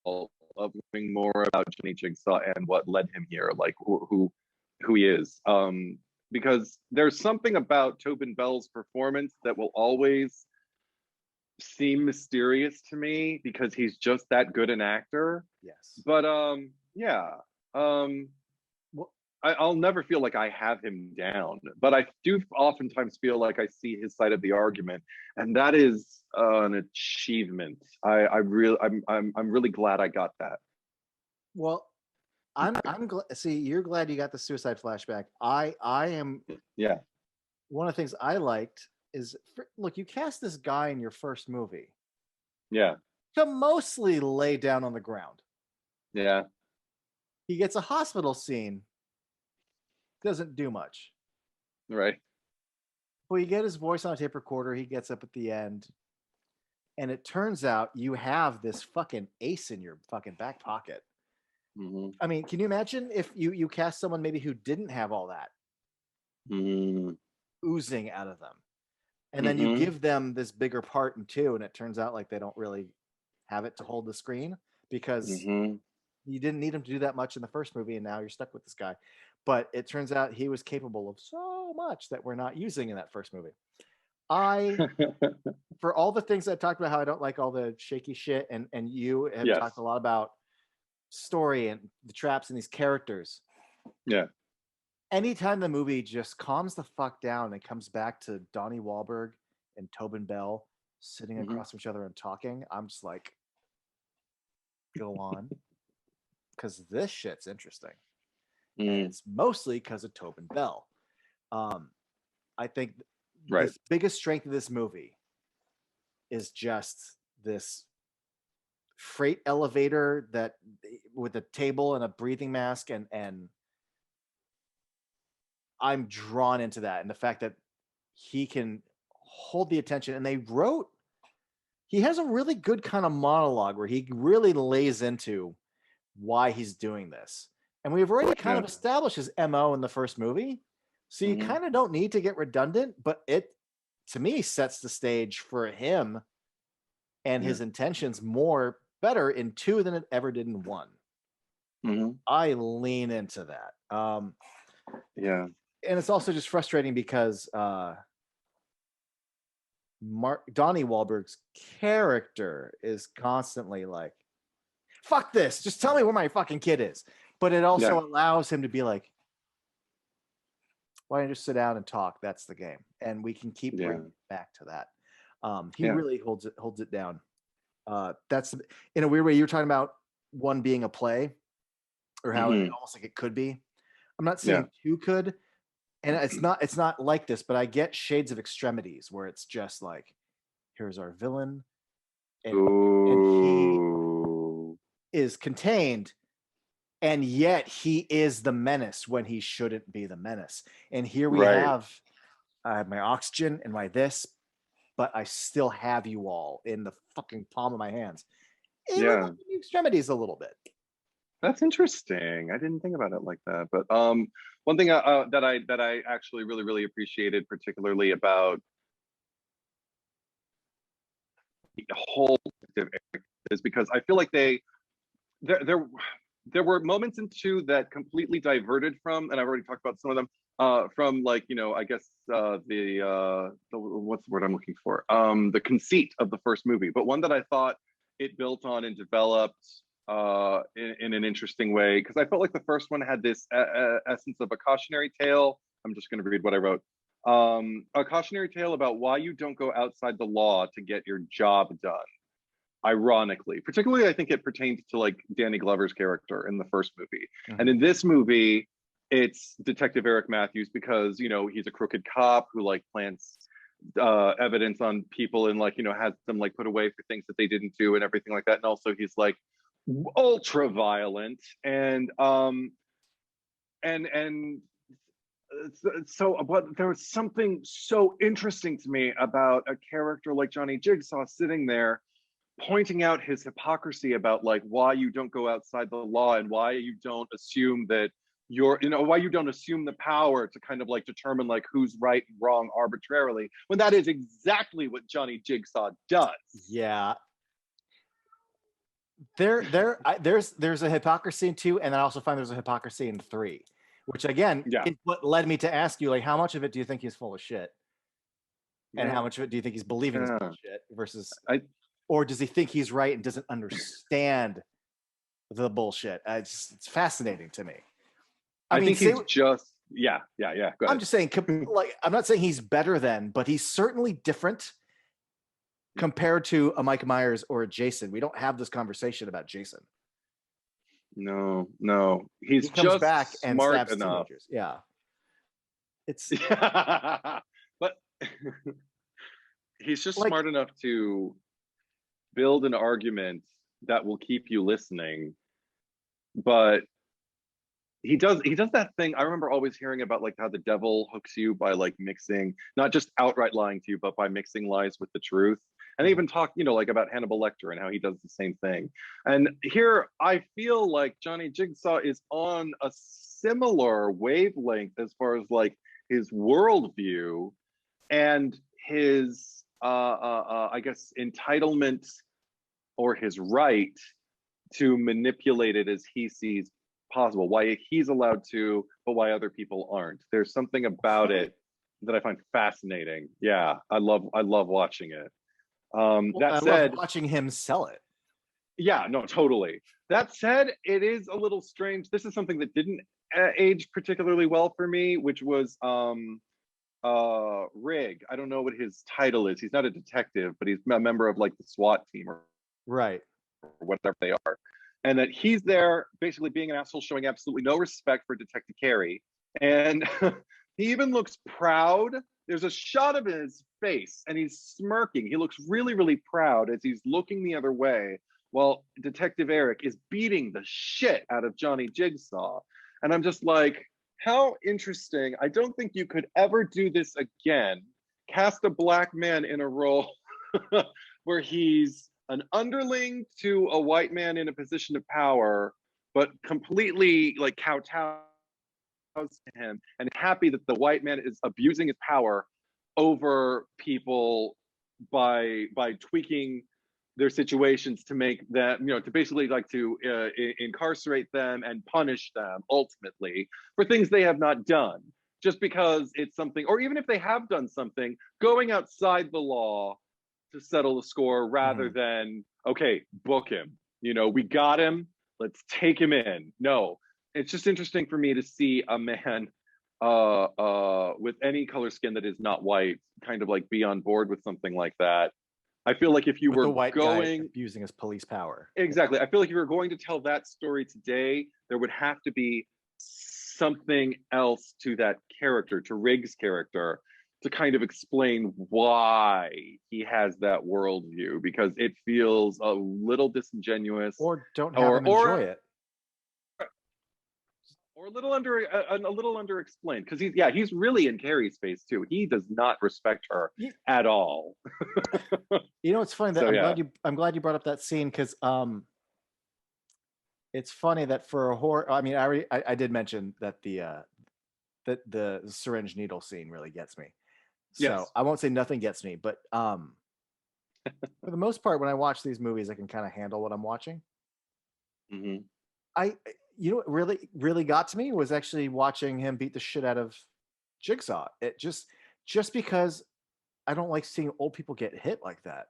of learning more about Johnny Jigsaw and what led him here, like who he is. Because there's something about Tobin Bell's performance that will always seem mysterious to me because he's just that good an actor. Yes. But I'll never feel like I have him down, but I do oftentimes feel like I see his side of the argument, and that is an achievement. I'm really glad I got that. Well, I'm glad. See, you're glad you got the suicide flashback. I am. Yeah. One of the things I liked is, look, you cast this guy in your first movie. Yeah. To mostly lay down on the ground. Yeah. He gets a hospital scene. Doesn't do much. Right. Well, you get his voice on a tape recorder. He gets up at the end. And it turns out you have this fucking ace in your fucking back pocket. Mm-hmm. I mean, can you imagine if you cast someone maybe who didn't have all that oozing out of them, and then you give them this bigger part in two, and it turns out like they don't really have it to hold the screen because you didn't need him to do that much in the first movie, and now you're stuck with this guy. But it turns out he was capable of so much that we're not using in that first movie. For all the things I talked about, how I don't like all the shaky shit, and you have talked a lot about story and the traps and these characters. Yeah. Anytime the movie just calms the fuck down and comes back to Donnie Wahlberg and Tobin Bell sitting across from each other and talking, I'm just like, go on, because this shit's interesting. And it's mostly because of Tobin Bell. I think the biggest strength of this movie is just this freight elevator that with a table and a breathing mask, and I'm drawn into that, and the fact that he can hold the attention. And he has a really good kind of monologue where he really lays into why he's doing this. And we've already kind of established his MO in the first movie. So you kind of don't need to get redundant, but it, to me, sets the stage for him and his intentions better in 2 than it ever did in 1. I lean into that. And it's also just frustrating because Donnie Wahlberg's character is constantly like, fuck this, just tell me where my fucking kid is. But it also allows him to be like, why don't you just sit down and talk? That's the game. And we can keep bringing back to that. He really holds it down. That's, in a weird way, you were talking about 1 being a play, or how it almost like it could be. I'm not saying 2 could, and it's not like this, but I get shades of Extremities where it's just like, here's our villain, and he is contained, and yet he is the menace when he shouldn't be the menace. And here we have my oxygen and my this, but I still have you all in the fucking palm of my hands. Even like the Extremities a little bit. That's interesting. I didn't think about it like that. But one thing that I actually really, really appreciated, particularly about the whole is because I feel like there were moments in 2 that completely diverted from, and I've already talked about some of them, from like, I guess the what's the word I'm looking for? The conceit of the first movie, but one that I thought it built on and developed in an interesting way, because I felt like the first one had this essence of a cautionary tale. I'm just going to read what I wrote. A cautionary tale about why you don't go outside the law to get your job done. Ironically, particularly, I think it pertained to like Danny Glover's character in the first movie. And in this movie, it's Detective Eric Matthews, because, he's a crooked cop who like plants evidence on people and like, has them like put away for things that they didn't do and everything like that. And also he's like ultra violent and so, but there was something so interesting to me about a character like Johnny Jigsaw sitting there pointing out his hypocrisy about like why you don't go outside the law and why you don't assume that why you don't assume the power to kind of like determine like who's right and wrong arbitrarily, when that is exactly what Johnny Jigsaw does. Yeah. There's a hypocrisy in 2, and I also find there's a hypocrisy in 3, which again is what led me to ask you, like, how much of it do you think he's full of shit, and how much of it do you think he's believing his bullshit versus, or does he think he's right and doesn't understand the bullshit? It's fascinating to me. I mean, think he's just go ahead. I'm just saying, like, I'm not saying he's better than, but he's certainly different compared to a Mike Myers or a Jason. We don't have this conversation about Jason. No, he comes just back and smart stabs enough. Teenagers. Yeah, it's but he's just like, smart enough to build an argument that will keep you listening. But he does that thing. I remember always hearing about like how the devil hooks you by like mixing, not just outright lying to you, but by mixing lies with the truth. And they even talk, like about Hannibal Lecter and how he does the same thing. And here I feel like Johnny Jigsaw is on a similar wavelength as far as like his worldview and his, I guess, entitlement or his right to manipulate it as he sees possible, why he's allowed to, but why other people aren't. There's something about it that I find fascinating. Yeah, I love watching it. That said, I love watching him sell it. Yeah, no, totally. That said, it is a little strange. This is something that didn't age particularly well for me, which was Rig. I don't know what his title is. He's not a detective, but he's a member of like the SWAT team or Right. whatever they are. And that he's there basically being an asshole, showing absolutely no respect for Detective Carey. And he even looks proud. There's a shot of his face and he's smirking. He looks really, really proud as he's looking the other way while Detective Eric is beating the shit out of Johnny Jigsaw. And I'm just like, how interesting. I don't think you could ever do this again. Cast a black man in a role where he's an underling to a white man in a position of power, but completely like kowtows to him and is happy that the white man is abusing his power over people by tweaking their situations to make them, you know, to basically like to incarcerate them and punish them ultimately for things they have not done, just because it's something, or even if they have done something, going outside the law to settle the score rather than, okay, book him. You know, we got him, let's take him in. No, it's just interesting for me to see a man with any color skin that is not white kind of like be on board with something like that. I feel like if you With were the white going guy abusing his police power. exactly, I feel like if you were going to tell that story today, there would have to be something else to that character, to Riggs' character, to kind of explain why he has that worldview, because it feels a little disingenuous, Or don't have him enjoy it. or a little underexplained, because he's really in Carrie's face too. He does not respect her at all. You know, it's funny that So, I'm glad you brought up that scene, because it's funny that for a horror, I mean, I did mention that the syringe needle scene really gets me. So yes. I won't say nothing gets me, but for the most part, when I watch these movies, I can kind of handle what I'm watching. Mm-hmm. You know, what really got to me was actually watching him beat the shit out of Jigsaw. It just because I don't like seeing old people get hit like that.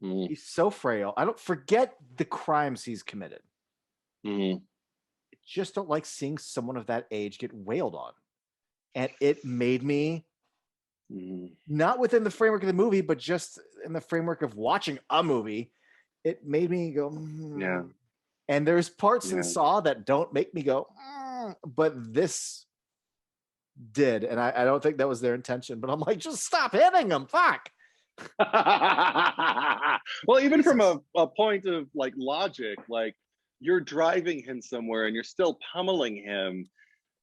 Mm-hmm. He's so frail. I don't forget the crimes he's committed. Mm-hmm. I just don't like seeing someone of that age get wailed on. And it made me, not within the framework of the movie, but just in the framework of watching a movie, it made me go, Yeah. And there's parts in Saw that don't make me go, but this did. And I don't think that was their intention, but I'm like, just stop hitting him. Fuck. Well, even from a point of like logic, like you're driving him somewhere and you're still pummeling him,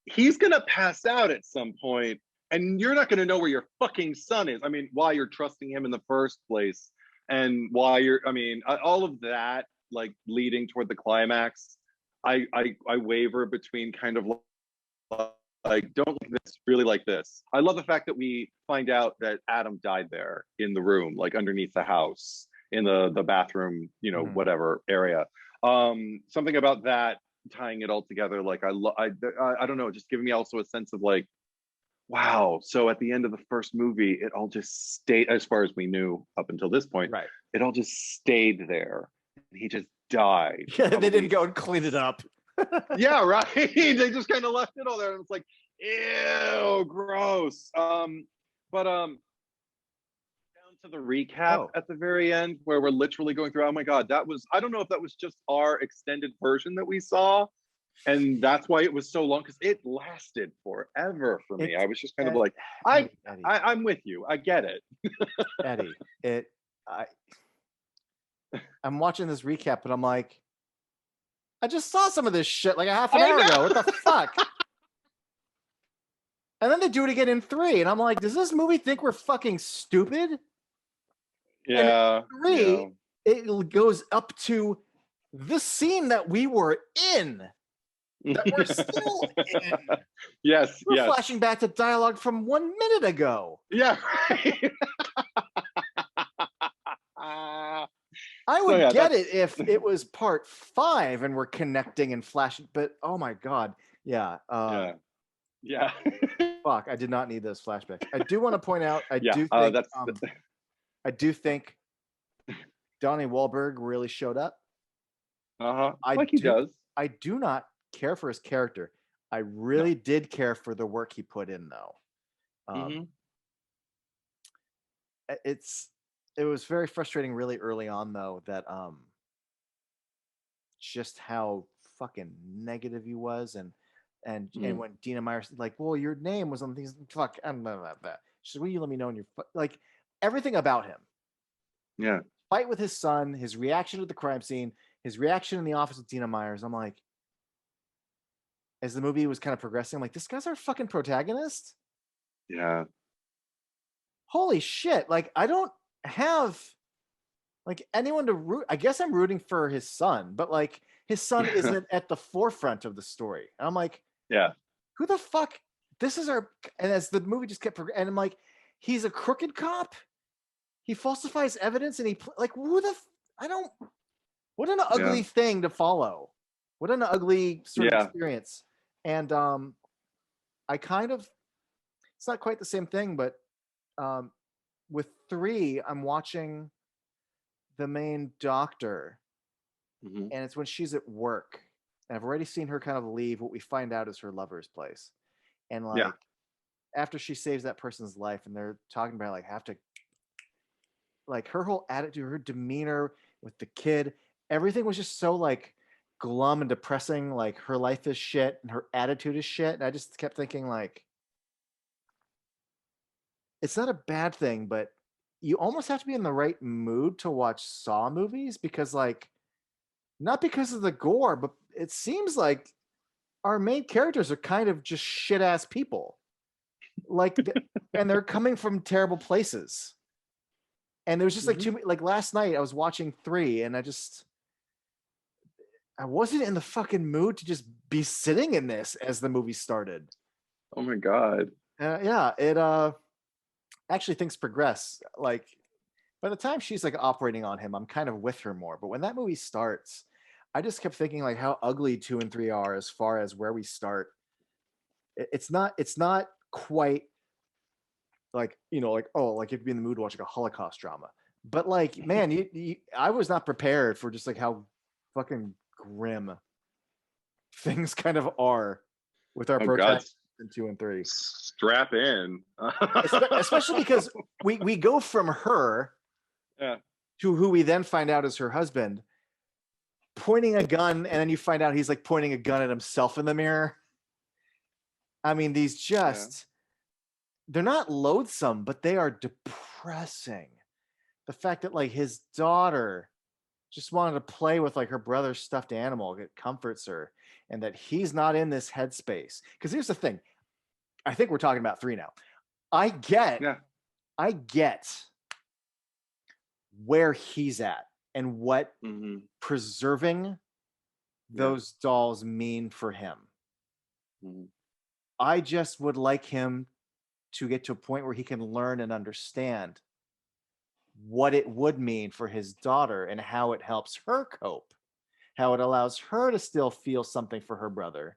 he's gonna pass out at some point, and you're not gonna know where your fucking son is. I mean, why you're trusting him in the first place, and why all of that, like leading toward the climax. I waver between kind of like don't like this, really like this. I love the fact that we find out that Adam died there in the room, like underneath the house, in the bathroom, you know, whatever area. Something about that tying it all together, like I don't know, just giving me also a sense of like, wow, so at the end of the first movie, it all just stayed, as far as we knew up until this point, right? It all just stayed there. He just died. Yeah, they didn't go and clean it up. Yeah, right. They just kind of left it all there, and it's like, ew, gross. But down to the recap at the very end, where we're literally going through. Oh my god, that was. I don't know if that was just our extended version that we saw, and that's why it was so long, because it lasted forever for me. I was just kind of like, I'm with you. I get it. Eddie, I'm watching this recap, but I'm like, I just saw some of this shit like a half an hour ago. What the fuck? And then they do it again in 3, and I'm like, does this movie think we're fucking stupid? Yeah. And 3, it goes up to the scene that we were in. That we're still in. Yes. We're flashing back to dialogue from 1 minute ago. Yeah. Right. I would get it if it was part 5 and we're connecting and flashing, but oh my god, yeah. Fuck, I did not need those flashbacks. I do want to point out, I do think Donnie Wahlberg really showed up. Like he does. I do not care for his character. I really did care for the work he put in, though. it was very frustrating really early on though that just how fucking negative he was and when Dina Meyer's like, well, your name was on these fuck I don't know about that. She's will you let me know when you're like everything about him. Yeah. Fight with his son, his reaction to the crime scene, his reaction in the office with Dina Myers. I'm like, as the movie was kind of progressing, I'm like, this guy's our fucking protagonist? Yeah. Holy shit. Like, I don't have like anyone to root. I guess I'm rooting for his son, but like his son isn't at the forefront of the story. And I'm like, Yeah. who the fuck? This is our. And as the movie just kept progressing, and I'm like, he's a crooked cop. He falsifies evidence, and he like who the. I don't. What an ugly thing to follow. What an ugly sort of experience. And I kind of. It's not quite the same thing, but with 3, I'm watching the main doctor, and it's when she's at work, and I've already seen her kind of leave what we find out is her lover's place, and like after she saves that person's life, and they're talking about like have to like her whole attitude, her demeanor with the kid, everything was just so like glum and depressing. Like her life is shit and her attitude is shit, and I just kept thinking like it's not a bad thing, but you almost have to be in the right mood to watch Saw movies because like not because of the gore, but it seems like our main characters are kind of just shit ass people. Like and they're coming from terrible places. And there was just like too like last night I was watching 3 and I wasn't in the fucking mood to just be sitting in this as the movie started. Oh my God. Yeah, it actually things progress. Like by the time she's like operating on him, I'm kind of with her more. But when that movie starts, I just kept thinking like how ugly 2 and 3 are as far as where we start. It's not quite like, you know, like, oh, like you'd be in the mood to watch like a Holocaust drama. But like, man, I was not prepared for just like how fucking grim things kind of are with our protagonists in 2 and 3. Strap in. Especially because we go from her to who we then find out is her husband pointing a gun, and then you find out he's like pointing a gun at himself in the mirror. I mean, these just they're not loathsome, but they are depressing. The fact that like his daughter just wanted to play with like her brother's stuffed animal, it comforts her, and that he's not in this headspace. Because here's the thing, I think we're talking about 3 now. I get where he's at and what preserving those dolls mean for him. I just would like him to get to a point where he can learn and understand what it would mean for his daughter and how it helps her cope, how it allows her to still feel something for her brother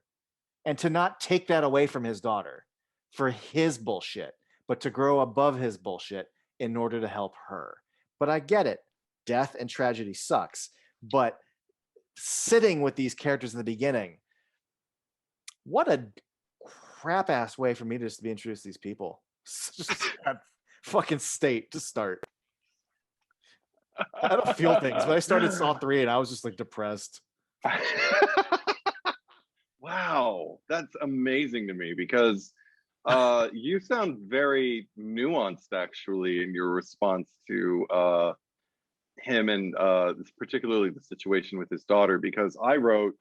and to not take that away from his daughter for his bullshit, but to grow above his bullshit in order to help her. But I get it. Death and tragedy sucks. But sitting with these characters in the beginning, what a crap ass way for me to just be introduced to these people. Just that fucking state to start. I don't feel things, but I started Saw 3 and I was just like depressed. Wow, that's amazing to me because you sound very nuanced actually in your response to him and particularly the situation with his daughter, because I wrote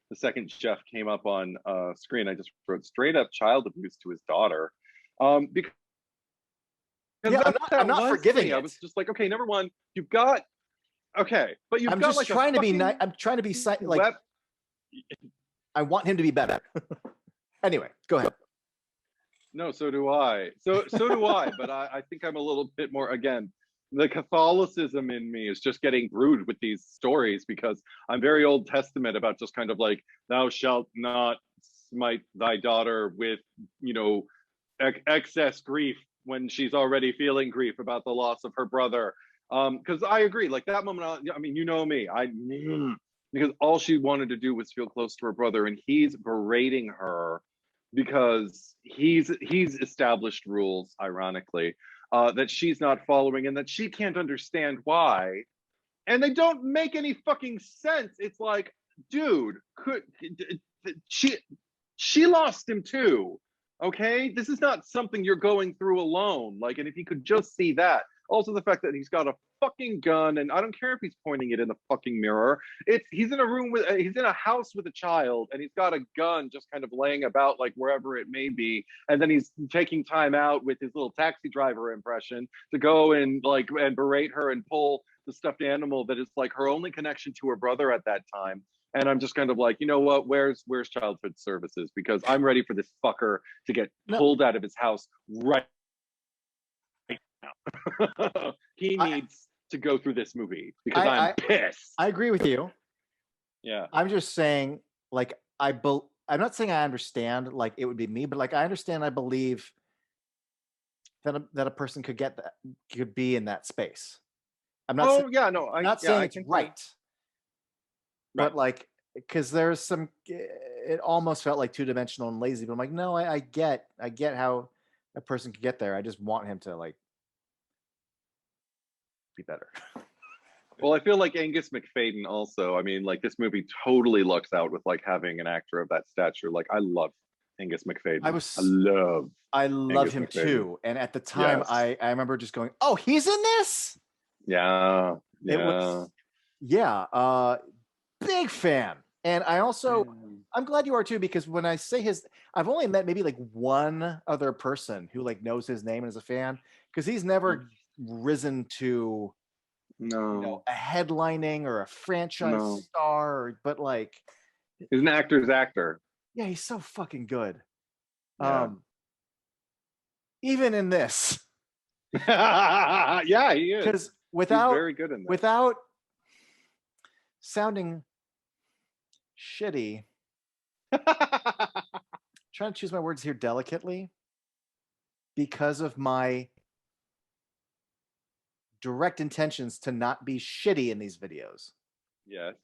the second Jeff came up on screen, I just wrote straight up child abuse to his daughter. Because I'm not forgiving it. I was just like, okay, number one, you've got but you've I'm got just like trying to be nice. I'm trying to be like I want him to be better. Anyway, go ahead. No, so do I. So do I. But I think I'm a little bit more, again, the Catholicism in me is just getting brewed with these stories because I'm very Old Testament about just kind of like, thou shalt not smite thy daughter with, you know, excess grief when she's already feeling grief about the loss of her brother. Because I agree, like that moment, I mean, you know me, because all she wanted to do was feel close to her brother, and he's berating her because he's established rules, ironically, that she's not following and that she can't understand why. And they don't make any fucking sense. It's like, dude, she lost him too. Okay, this is not something you're going through alone. Like, and if you could just see that. Also, the fact that he's got a fucking gun, and I don't care if he's pointing it in the fucking mirror. He's in a room with, he's in a house with a child, and he's got a gun just kind of laying about like wherever it may be, and then he's taking time out with his little taxi driver impression to go and like and berate her and pull the stuffed animal that is like her only connection to her brother at that time. And I'm just kind of like, you know what? Where's childhood services? Because I'm ready for this fucker to get pulled out of his house right now. He needs to go through this movie because I'm pissed. I agree with you. Yeah. I'm just saying, like, I'm not saying I understand, like, it would be me, but like, I understand, I believe that a person could be in that space. I'm not. I'm not saying it's right. But like, because there's some, it almost felt like two-dimensional and lazy. But I'm like, no, I get how a person could get there. I just want him to like be better. Well, I feel like Angus McFadden also. I mean, like this movie totally lucks out with like having an actor of that stature. Like I love Angus McFadden. I love him McFadden too. And at the time, yes. I remember just going, "Oh, he's in this." Yeah. It was, big fan. And I also, I'm glad you are too, because when I say I've only met maybe like one other person who like knows his name and is a fan, because he's never risen to a headlining or a franchise star, but like he's an actor's actor. Yeah, he's so fucking good. Yeah. Even in this. Yeah, he is. Because he's very good in this. Without sounding shitty, trying to choose my words here delicately, because of my direct intentions to not be shitty in these videos. Yes.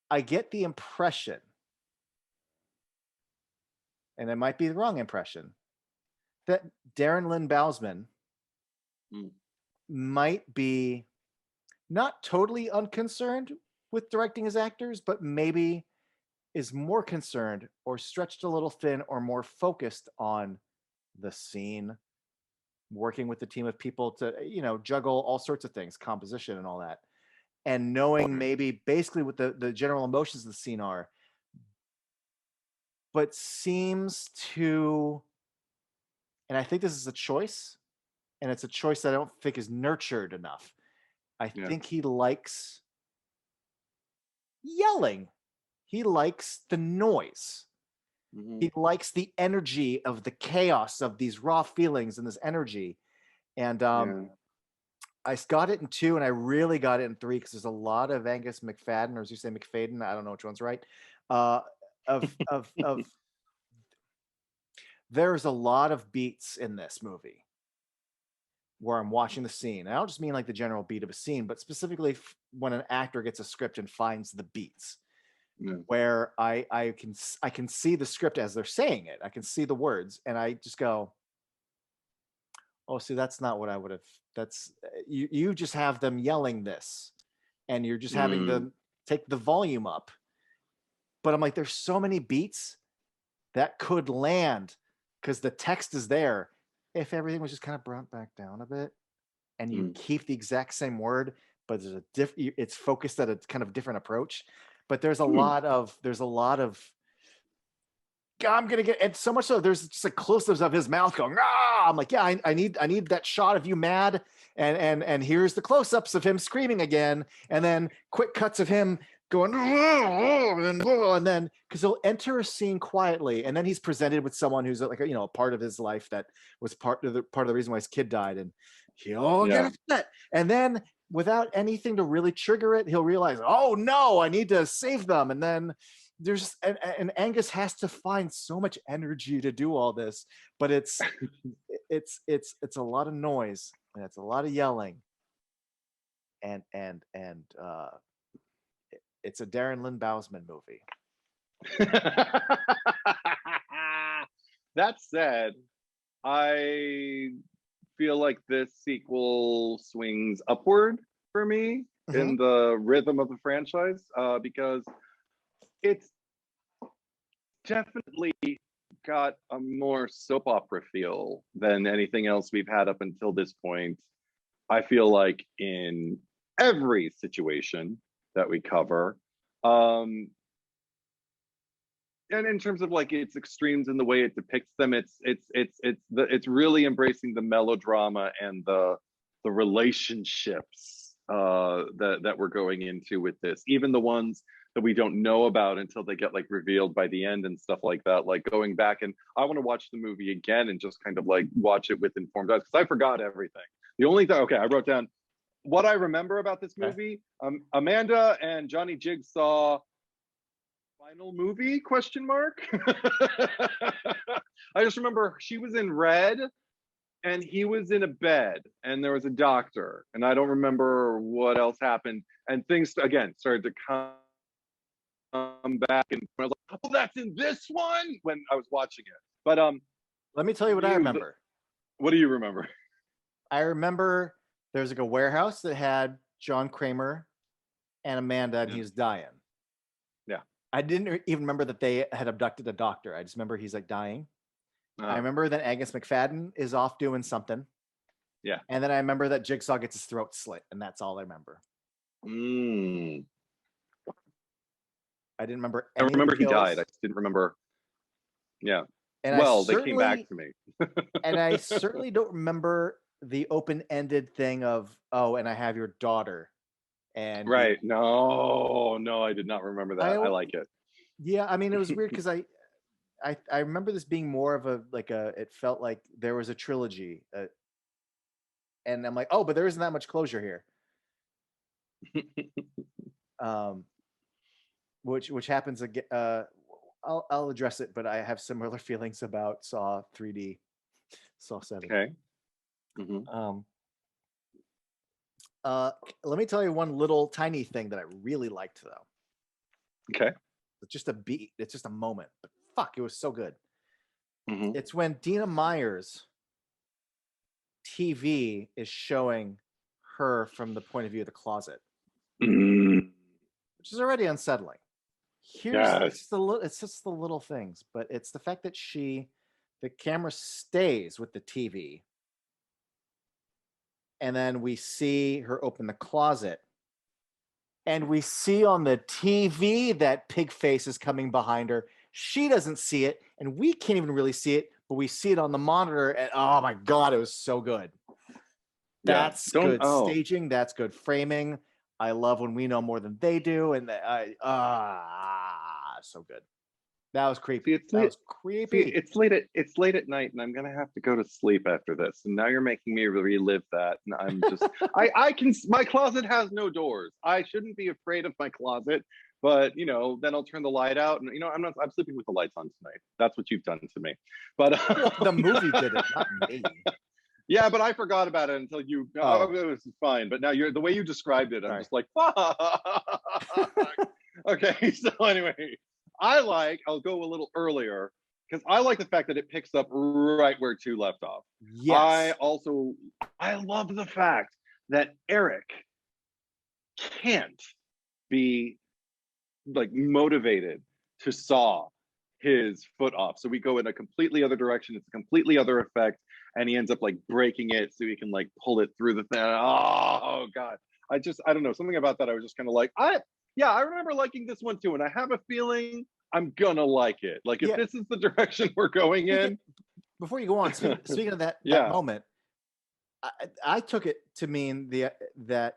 I get the impression, and it might be the wrong impression, that Darren Lynn Bousman might be not totally unconcerned with directing his actors, but maybe is more concerned or stretched a little thin or more focused on the scene, working with the team of people to, juggle all sorts of things, composition and all that. And knowing maybe basically what the general emotions of the scene are, but seems to, and I think this is a choice, and it's a choice that I don't think is nurtured enough. I think he likes yelling. He likes the noise. He likes the energy of the chaos of these raw feelings and this energy. And I got it in 2, and I really got it in 3 because there's a lot of Angus McFadden, or as you say McFadden, I don't know which one's right. There's a lot of beats in this movie where I'm watching the scene. I don't just mean like the general beat of a scene, but specifically when an actor gets a script and finds the beats, where I can see the script as they're saying it. I can see the words, and I just go, oh, see, that's not what I would have. That's you just have them yelling this, and you're just having them take the volume up. But I'm like, there's so many beats that could land because the text is there. If everything was just kind of brought back down a bit, and you keep the exact same word, but there's it's focused at a kind of different approach. But there's a lot of I'm gonna get, and so much so there's just like close-ups of his mouth going, ah! I'm like, yeah, I need that shot of you mad, and here's the close-ups of him screaming again, and then quick cuts of him going, and then because he'll enter a scene quietly, and then he's presented with someone who's like a part of his life that was part of the reason why his kid died, and he'll get upset, and then without anything to really trigger it, he'll realize, oh no, I need to save them, and then there's and Angus has to find so much energy to do all this, but it's a lot of noise, and it's a lot of yelling, and it's a Darren Lynn Bousman movie. That said, I feel like this sequel swings upward for me Mhm. in the rhythm of the franchise, because it's definitely got a more soap opera feel than anything else we've had up until this point. I feel like in every situation that we cover. Um, and in terms of like its extremes in the way it depicts them, it's really embracing the melodrama and the relationships that we're going into with this, even the ones that we don't know about until they get like revealed by the end and stuff like that. Like going back, and I want to watch the movie again and just kind of like watch it with informed eyes because I forgot everything. The only thing, okay, I wrote down what I remember about this Okay. movie. Amanda and Johnny Jigsaw final movie question mark. I just remember she was in red and he was in a bed and there was a doctor, and I don't remember what else happened, and things again started to come back, and I was like, oh, that's in this one when I was watching it. But Let me tell you what I remember. what do you remember? I remember there was like a warehouse that had John Kramer and Amanda, and Yeah. he was dying. Yeah. I didn't even remember that they had abducted a doctor. I just remember he's like dying. I remember that Angus McFadden is off doing something. Yeah. And then I remember that Jigsaw gets his throat slit, and that's all I remember. I didn't remember I any of the remember he died. kills. I just didn't remember. Yeah. And Well, they came back to me. I certainly don't remember the open-ended thing of, oh, and I have your daughter. And Right. No, I did not remember that. I like it. Yeah, I mean, it was weird because I remember this being more of it felt like there was a trilogy, and I'm like, oh, but there isn't that much closure here. Um, which happens again. I'll address it, but I have similar feelings about Saw 3D, Saw 7. Okay. Mm-hmm. Let me tell you one little tiny thing that I really liked though. Okay. It's just a beat. It's just a moment, but fuck, it was so good. Mm-hmm. It's when Dina Meyer's TV is showing her from the point of view of the closet, Mm-hmm. which is already unsettling. Yes. It's just the little things, but it's the fact that the camera stays with the TV, and then we see her open the closet, and we see on the TV that pig face is coming behind her. She doesn't see it, and we can't even really see it, but we see it on the monitor, and oh my god, it was so good. That's good staging. That's good framing. I love when we know more than they do, and so good. That was creepy. It's late at night, and I'm gonna have to go to sleep after this. And now you're making me relive that, and I'm just my closet has no doors. I shouldn't be afraid of my closet, but then I'll turn the light out, and I'm sleeping with the lights on tonight. That's what you've done to me. But the movie did it, not me. Yeah, but I forgot about it until you. Oh, this is fine. But now the way you described it, I'm just like, fuck. Okay, so anyway, I'll go a little earlier because I like the fact that it picks up right where 2 left off. Yes. I love the fact that Eric can't be like motivated to saw his foot off. So we go in a completely other direction. It's a completely other effect. And he ends up like breaking it so he can like pull it through the thing. Oh God. I don't know. Something about that. I was just kind of like, I remember liking this one too. And I have a feeling I'm gonna like it. Like if this is the direction we're going in. Before you go on, speaking of that moment, I took it to mean that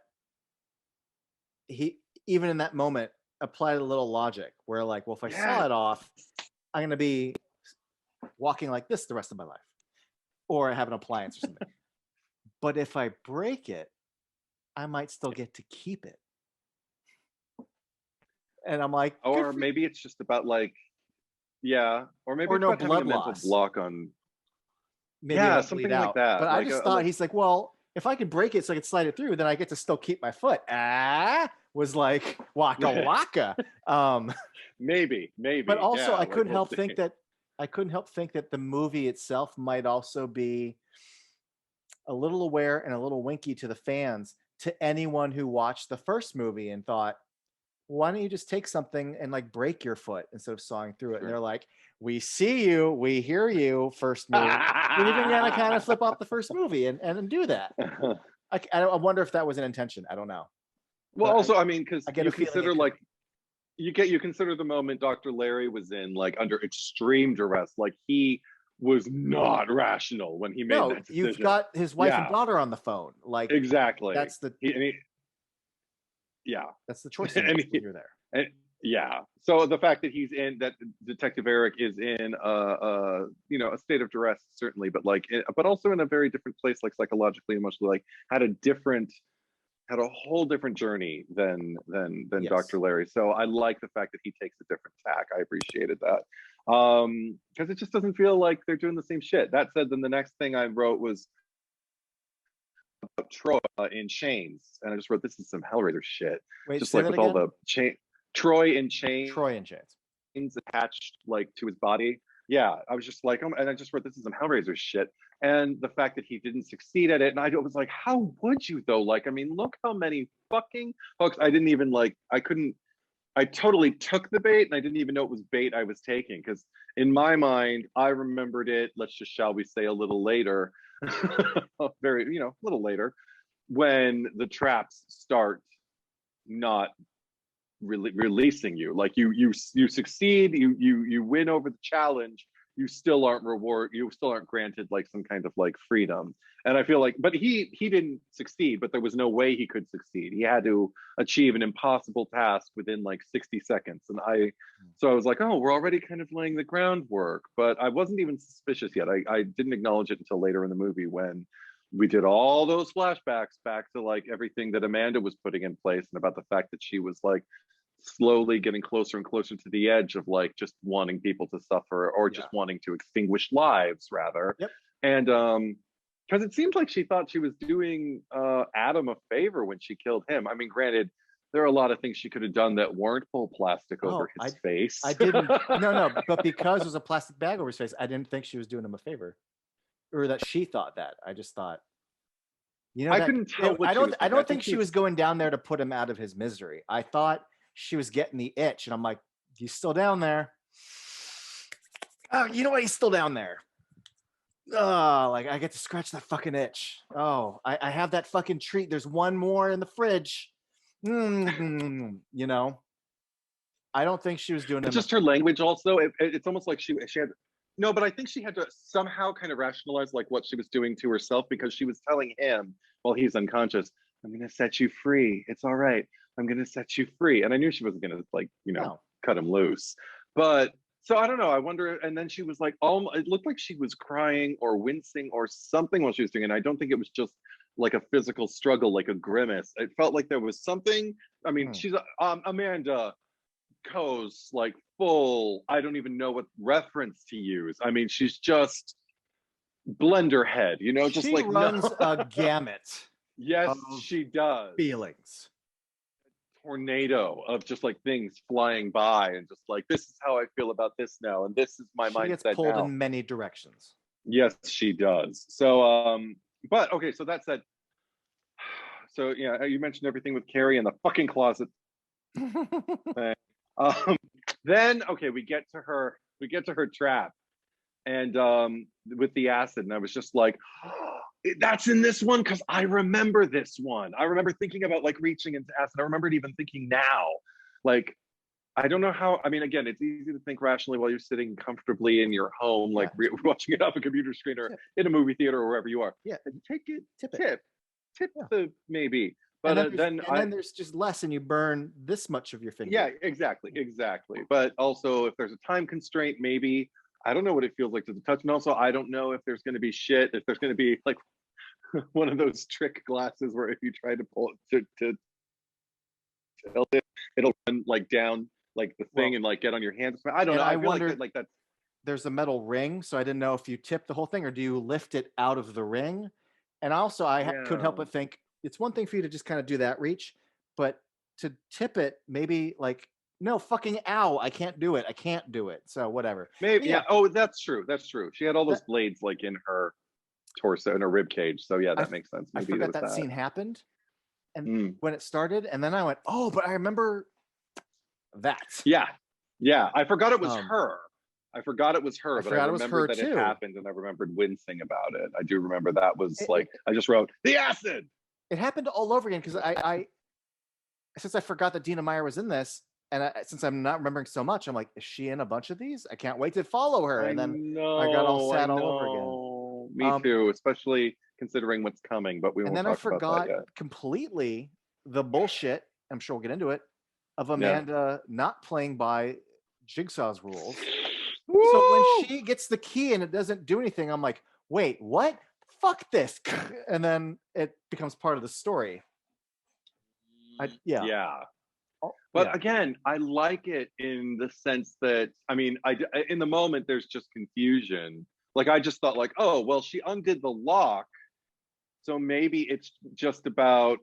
he, even in that moment, applied a little logic where like, well, if I saw it off, I'm going to be walking like this the rest of my life, or I have an appliance or something. But if I break it, I might still get to keep it. And I'm like, or maybe it's just about like, or maybe or it's no about blood having a mental loss. block on. Maybe something like that. But like I just thought he's like, well, if I could break it so I could slide it through, then I get to still keep my foot. Was like waka waka. Maybe. But also, I couldn't help think that I couldn't help think that the movie itself might also be a little aware and a little winky to the fans, to anyone who watched the first movie and thought, why don't you just take something and like break your foot instead of sawing through it? And they're Sure. like, we see you, we hear you, first movie. We're even gonna kind of flip off the first movie and do that. I wonder if that was an intention. I don't know, Well, but also, I mean, because I get you a feeling it consider could like be. you consider the moment Dr. Larry was in like under extreme duress, like he was not rational when he made No, that you've decision. got his wife and Yeah, daughter on the phone. Like exactly. that's the And yeah, that's the choice you make and, when you're there. and yeah. So the fact that he's in that Detective Eric is in you know, a state of duress certainly, but like but also in a very different place, like psychologically, emotionally, like had a different had a whole different journey than Yes. Dr. Larry. So I like the fact that he takes a different tack. I appreciated that. Because it just doesn't feel like they're doing the same shit. That said, then the next thing I wrote was about Troy in chains. And I just wrote, this is some Hellraiser shit. Wait, Just say like that with all again. the chain Troy in chains Troy and James. attached like to his body. Yeah, I was just like, oh, and I just wrote, this is some Hellraiser shit. And the fact that he didn't succeed at it, and I was like, how would you though? Like, I mean, look how many fucking hooks I didn't even like. I couldn't. I totally took the bait, and I didn't even know it was bait I was taking because in my mind, I remembered it. Let's just, shall we say, a little later, very, you know, a little later, when the traps start not releasing you. Like you succeed, you win over the challenge, you still aren't granted like some kind of like freedom. And I feel like, but he didn't succeed, but there was no way he could succeed. He had to achieve an impossible task within like 60 seconds. And so I was like, oh, we're already kind of laying the groundwork, but I wasn't even suspicious yet. I didn't acknowledge it until later in the movie when we did all those flashbacks back to like everything that Amanda was putting in place and about the fact that she was like slowly getting closer and closer to the edge of like just wanting people to suffer or Yeah. just wanting to extinguish lives rather. Yep. And because it seems like she thought she was doing Adam a favor when she killed him. I mean, granted, there are a lot of things she could have done that weren't pull plastic over Oh, his face. I didn't. No, no. But because it was a plastic bag over his face, I didn't think she was doing him a favor, or that she thought that. I just thought, I that couldn't tell what she was I thinking. I don't think think she she was. was going down there to put him out of his misery. I thought she was getting the itch, and I'm like, he's still down there. Oh, you know what? He's still down there. Oh, like I get to scratch that fucking itch. Oh, I have that fucking treat. There's one more in the fridge. You know, I don't think she was doing But him a just her language also, it's almost like she had no, but I think she had to somehow kind of rationalize like what she was doing to herself because she was telling him while he's unconscious, I'm gonna set you free. It's all right. I'm gonna set you free. And I knew she wasn't gonna like, you know, no. cut him loose. But so I don't know. I wonder. And then she was like, oh, it looked like she was crying or wincing or something while she was doing it. And I don't think it was just like a physical struggle, like a grimace. It felt like there was something. I mean, Hmm. she's Amanda goes like full, I don't even know what reference to use. I mean, she's just blender head, you know, just She like no. runs a gamut Yes, of she does. feelings. Tornado of just like things flying by and just like this is how I feel about this now and this is my She gets mindset pulled now. in many directions. Yes, she does. So but okay, so that said, so yeah, you mentioned everything with Carrie in the fucking closet thing. Um then okay, we get to her trap and with the acid and I was just like that's in this one because I remember this one. I remember thinking about like reaching into acid. I remember it even thinking now like I don't know how. I mean, again, it's easy to think rationally while you're sitting comfortably in your home, like Yeah. watching it off a computer screen or Tip. in a movie theater or wherever you are. Yeah. And take it, Tip it. tip Yeah. the maybe. And But then there's just less, and you burn this much of your finger. yeah, exactly. But also, if there's a time constraint, maybe I don't know what it feels like to the touch, and also I don't know if there's going to be shit, if there's going to be like one of those trick glasses where if you try to pull it to tilt it, it'll run like down like the thing Well, and like get on your hands. I don't and know. I I feel wondered, like that's there's a metal ring, so I didn't know if you tip the whole thing or do you lift it out of the ring. And also, couldn't help yeah. but think it's one thing for you to just kind of do that reach, but to tip it, maybe like no, fucking ow, I can't do it. I can't do it. So whatever. But Maybe, yeah, yeah. Oh, that's true. That's true. She had all those that, blades like in her torso, in her rib cage. So yeah, I that makes sense. I Maybe there forgot was that that. scene happened and Mm. when it started, and then I went, oh, but I remember that. Yeah, yeah. I forgot it was Um, her. I forgot it was I her, but I forgot it was her remembered that it too. happened, and I remembered wincing about it. I do remember that was It, like it, I just wrote the acid. it happened all over again because I since I forgot that Dina Meyer was in this, and since I'm not remembering so much, I'm like, is she in a bunch of these? I can't wait to follow her. I And then I got all know, I sad all over again. know. Me Um, too, especially considering what's coming, but we and won't then I talk about that forgot yet. completely the bullshit. I'm sure we'll get into it of Yeah. Amanda not playing by Jigsaw's rules. So when Woo! she gets the key and it doesn't do anything, I'm like, wait, what? Fuck this. And then it becomes part of the story. Yeah. Yeah. Oh, But yeah. again, I like it in the sense that I mean, in the moment there's just confusion. Like I just thought like, oh, well, she undid the lock, so maybe it's just about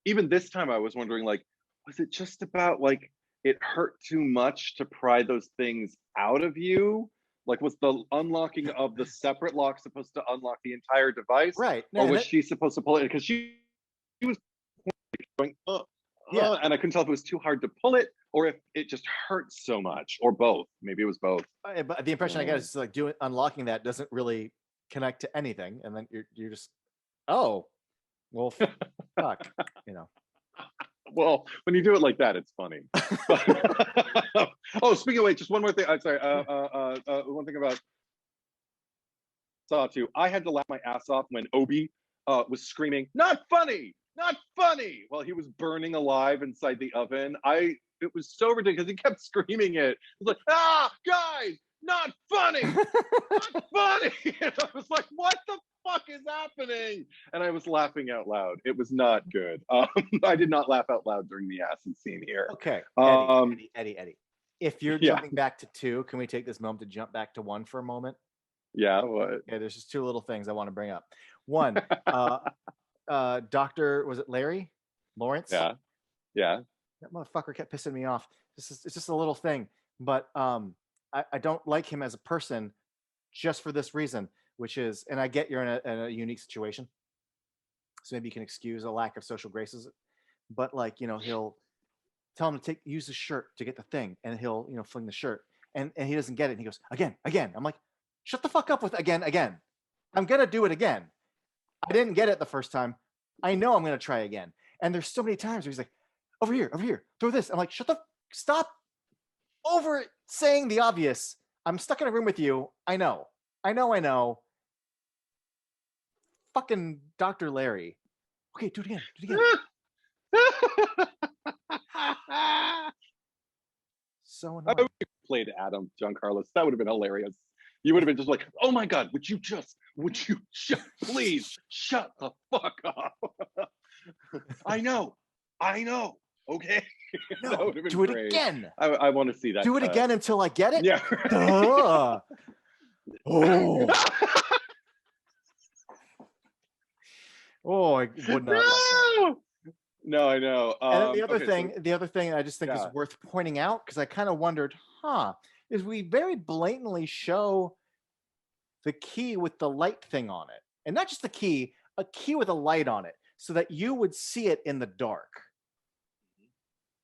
even this time I was wondering like, was it just about like it hurt too much to pry those things out of you? Like was the unlocking of the separate lock supposed to unlock the entire device? Right. Or And was it, she supposed to pull it? Because she was going, yeah. and I couldn't tell if it was too hard to pull it or if it just hurts so much, or both. Maybe it was both. But the impression I get Mm. is like doing unlocking that doesn't really connect to anything, and then you're just, oh, well, fuck, you know. Well, when you do it like that, it's funny. But oh, speaking of which, just one more thing. I'm sorry. One thing about Saw 2. I had to laugh my ass off when Obi was screaming, "Not funny, not funny!" while he was burning alive inside the oven. It was so ridiculous. He kept screaming it. It was like, "Ah, guys, not funny, not funny!" And I was like, "What the fuck is happening?" And I was laughing out loud. It was not good. I did not laugh out loud during the acid scene here. Okay, Um, Eddie. If you're yeah, jumping back to 2, can we take this moment to jump back to 1 for a moment? yeah. What? Okay, there's just 2 little things I want to bring up. One, uh, Doctor, was it Larry Lawrence? Yeah, yeah. That motherfucker kept pissing me off. It's just a little thing, but I don't like him as a person just for this reason, which is, and I get you're in a unique situation, so maybe you can excuse a lack of social graces, but like, he'll tell him to use the shirt to get the thing, and he'll, fling the shirt, and he doesn't get it, and he goes, again. I'm like, shut the fuck up with again. I'm gonna do it again. I didn't get it the first time. I know I'm gonna try again. And there's so many times where he's like, over here, throw this. I'm like, stop over saying the obvious. I'm stuck in a room with you. I know. Fucking Dr. Larry. Okay, do it again. So I would annoying. have played Adam, John Carlos. That would have been hilarious. You would have been just like, "Oh my god, would you just please shut the fuck up?" I know. Okay. That No, would have been do it great. again. I want to see that. Do it cut. again until I get it. Yeah. Duh. Oh. Oh, I would not like that. No, I know. And then Okay, so the other thing I just think is yeah. worth pointing out, because I kind of wondered, is we very blatantly show the key with the light thing on it. And not just the key, a key with a light on it, so that you would see it in the dark.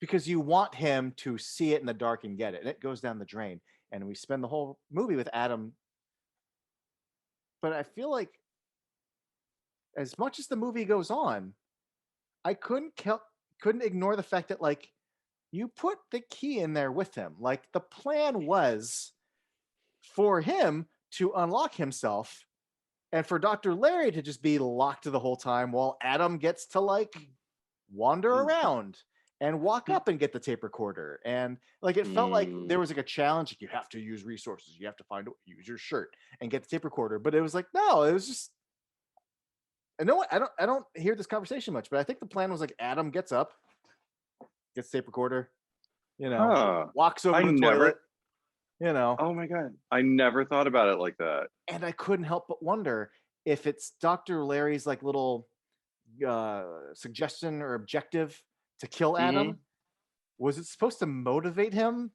Because you want him to see it in the dark and get it. And it goes down the drain. And we spend the whole movie with Adam. But I feel like as much as the movie goes on, I couldn't ignore the fact that, like, you put the key in there with him. Like, the plan was for him to unlock himself and for Dr. Larry to just be locked the whole time while Adam gets to, like, wander around and walk up and get the tape recorder. And like, it felt like there was like a challenge. Like, you have to use resources. You have to use your shirt and get the tape recorder. But it was like, no, it was just, I know I don't hear this conversation much, but I think the plan was like, Adam gets up, gets the tape recorder, Huh. walks over I to the never toilet, Oh my god. I never thought about it like that. and I couldn't help but wonder if it's Dr. Larry's like little suggestion or objective to kill Mhm. Adam, was it supposed to motivate him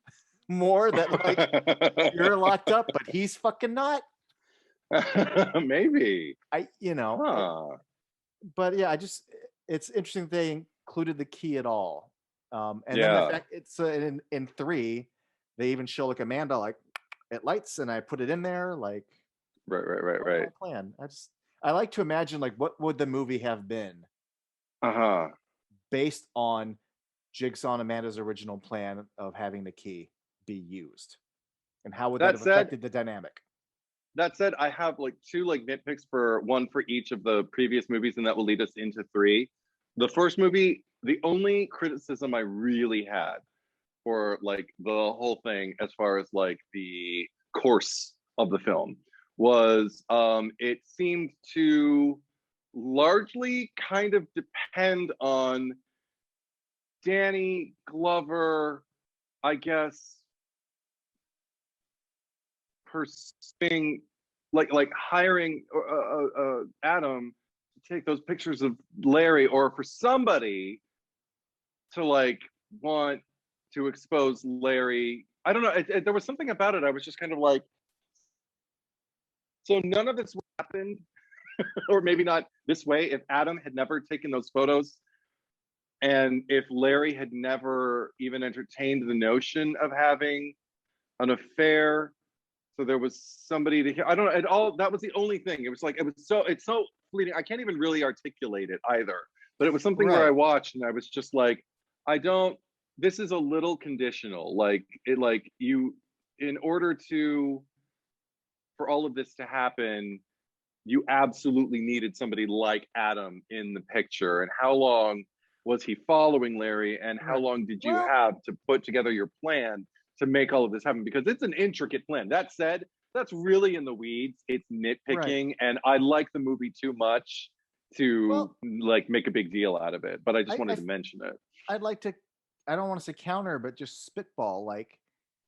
more that like you're locked up, but he's fucking not? Maybe. Huh. But yeah, it's interesting they included the key at all. And then the Yeah. fact it's in 3, they even show like Amanda like it lights and I put it in there like Right. that was my plan. I like to imagine like what would the movie have been Uh-huh. based on Jigsaw and Amanda's original plan of having the key be used, and how would that That have said, affected the dynamic? I have like 2 like nitpicks for one for each of the previous movies, and that will lead us into 3. The first movie, the only criticism I really had for like the whole thing, as far as like the course of the film, was it seemed to largely kind of depend on Danny Glover, I guess, pursuing like hiring Adam to take those pictures of Larry, or for somebody to like want to expose Larry. I don't know. There was something about it. I was just kind of like, so none of this would happen, or maybe not this way, if Adam had never taken those photos, and if Larry had never even entertained the notion of having an affair. So there was somebody to hear. I don't know at all. That was the only thing. It was like it's so fleeting. I can't even really articulate it either. But it was something where I Right. watched and I was just like, I don't. This is a little conditional. Like it, like you, in order to for all of this to happen, you absolutely needed somebody like Adam in the picture. And how long was he following Larry? And how Right. long did you Well, have to put together your plan to make all of this happen? Because it's an intricate plan. That said, that's really in the weeds. It's right. nitpicking, and I like the movie too much to Well, like make a big deal out of it. But I just I wanted to mention it. I'd like to. I don't want to say counter, but just spitball. Like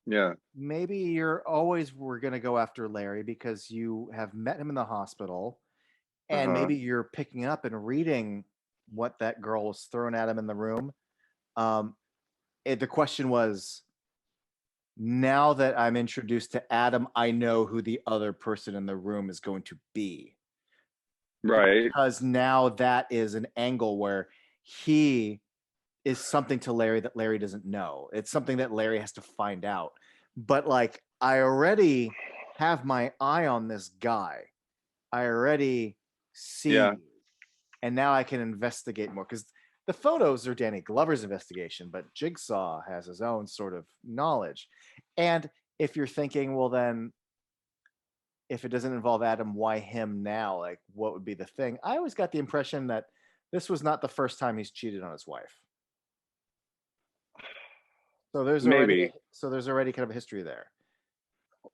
Yeah. maybe you're always we're gonna go after Larry because you have met him in the hospital, Uh and huh. maybe you're picking up and reading what that girl was throwing at him in the room. Um, the question was, now that I'm introduced to Adam, I know who the other person in the room is going to be. Right. Because now that is an angle where he is something to Larry that Larry doesn't know. It's something that Larry has to find out. But like, I already have my eye on this guy. I already see Yeah. you. And now I can investigate more because the photos are Danny Glover's investigation, but Jigsaw has his own sort of knowledge. And if you're thinking, well, then if it doesn't involve Adam, why him now? Like, what would be the thing? I always got the impression that this was not the first time he's cheated on his wife. Maybe So there's already kind of a history there.